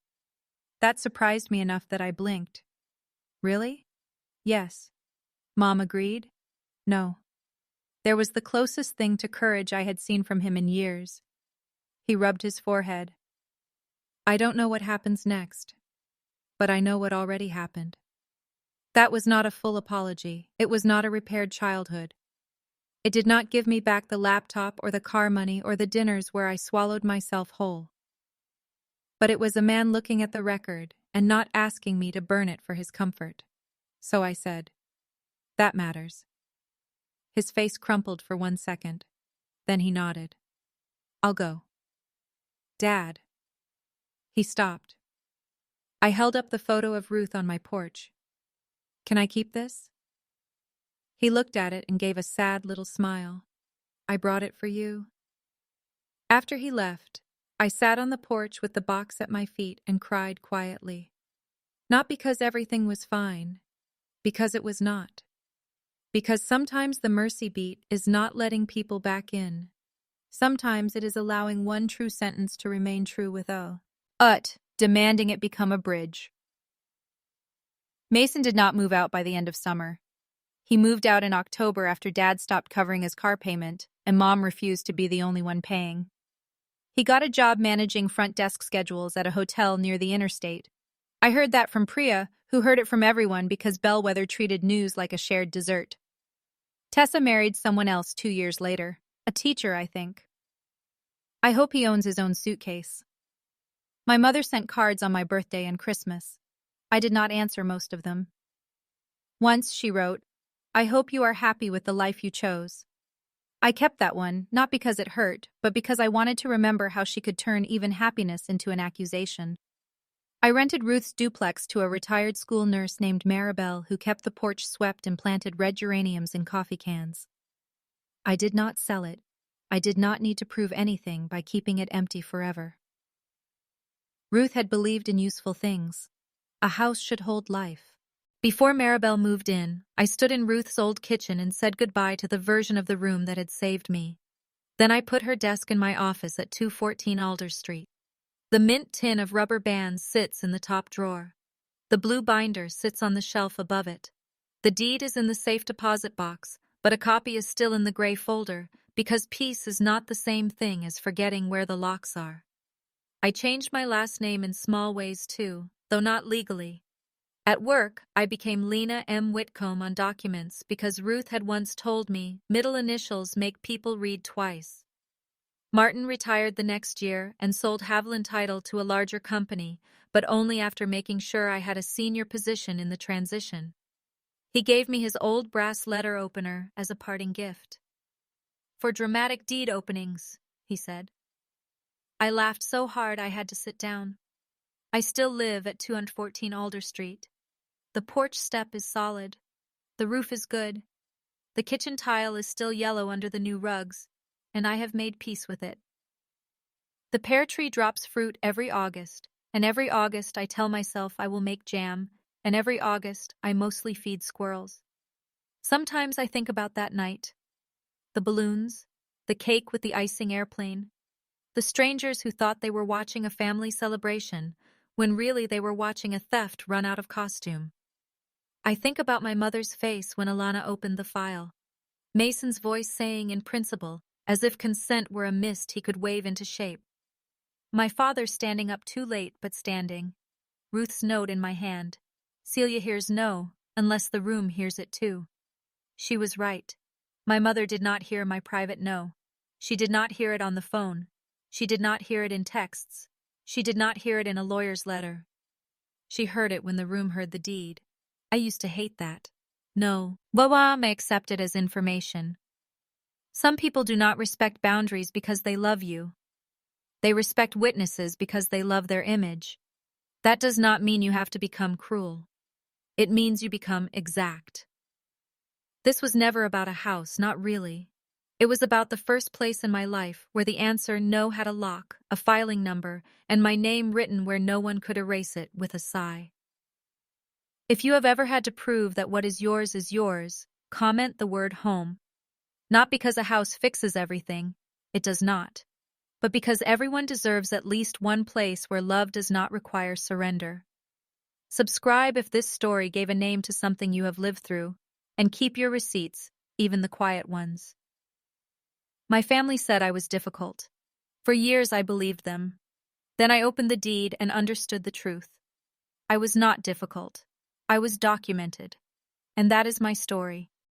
That surprised me enough that I blinked. Really? Yes. Mom agreed? No. There was the closest thing to courage I had seen from him in years. He rubbed his forehead. I don't know what happens next, but I know what already happened. That was not a full apology. It was not a repaired childhood. It did not give me back the laptop or the car money or the dinners where I swallowed myself whole. But it was a man looking at the record and not asking me to burn it for his comfort. So I said, that matters. His face crumpled for 1 second. Then he nodded. I'll go. Dad. He stopped. I held up the photo of Ruth on my porch. Can I keep this? He looked at it and gave a sad little smile. I brought it for you. After he left, I sat on the porch with the box at my feet and cried quietly. Not because everything was fine, because it was not. Because sometimes the mercy beat is not letting people back in. Sometimes it is allowing one true sentence to remain true with demanding it become a bridge. Mason did not move out by the end of summer. He moved out in October after Dad stopped covering his car payment, and Mom refused to be the only one paying. He got a job managing front desk schedules at a hotel near the interstate. I heard that from Priya, who heard it from everyone because Bellwether treated news like a shared dessert. Tessa married someone else 2 years later. A teacher, I think. I hope he owns his own suitcase. My mother sent cards on my birthday and Christmas. I did not answer most of them. Once she wrote, I hope you are happy with the life you chose. I kept that one, not because it hurt, but because I wanted to remember how she could turn even happiness into an accusation. I rented Ruth's duplex to a retired school nurse named Maribel who kept the porch swept and planted red geraniums in coffee cans. I did not sell it. I did not need to prove anything by keeping it empty forever. Ruth had believed in useful things. A house should hold life. Before Maribel moved in, I stood in Ruth's old kitchen and said goodbye to the version of the room that had saved me. Then I put her desk in my office at 214 Alder Street. The mint tin of rubber bands sits in the top drawer. The blue binder sits on the shelf above it. The deed is in the safe deposit box, but a copy is still in the gray folder because peace is not the same thing as forgetting where the locks are. I changed my last name in small ways too, though not legally. At work, I became Lena M. Whitcomb on documents because Ruth had once told me middle initials make people read twice. Martin retired the next year and sold Haviland Title to a larger company, but only after making sure I had a senior position in the transition. He gave me his old brass letter opener as a parting gift. For dramatic deed openings, he said. I laughed so hard I had to sit down. I still live at 214 Alder Street. The porch step is solid. The roof is good. The kitchen tile is still yellow under the new rugs, and I have made peace with it. The pear tree drops fruit every August, and every August I tell myself I will make jam, and every August I mostly feed squirrels. Sometimes I think about that night. The balloons, the cake with the icing airplane, the strangers who thought they were watching a family celebration when really they were watching a theft run out of costume. I think about my mother's face when Alana opened the file. Mason's voice saying in principle, as if consent were a mist he could wave into shape. My father standing up too late but standing. Ruth's note in my hand. Celia hears no, unless the room hears it too. She was right. My mother did not hear my private no. She did not hear it on the phone. She did not hear it in texts. She did not hear it in a lawyer's letter. She heard it when the room heard the deed. I used to hate that. No, Wawa may accept it as information. Some people do not respect boundaries because they love you. They respect witnesses because they love their image. That does not mean you have to become cruel. It means you become exact. This was never about a house, not really. It was about the first place in my life where the answer no had a lock, a filing number, and my name written where no one could erase it with a sigh. If you have ever had to prove that what is yours, comment the word home. Not because a house fixes everything, it does not, but because everyone deserves at least one place where love does not require surrender. Subscribe if this story gave a name to something you have lived through, and keep your receipts, even the quiet ones. My family said I was difficult. For years I believed them. Then I opened the deed and understood the truth. I was not difficult. I was documented. And that is my story.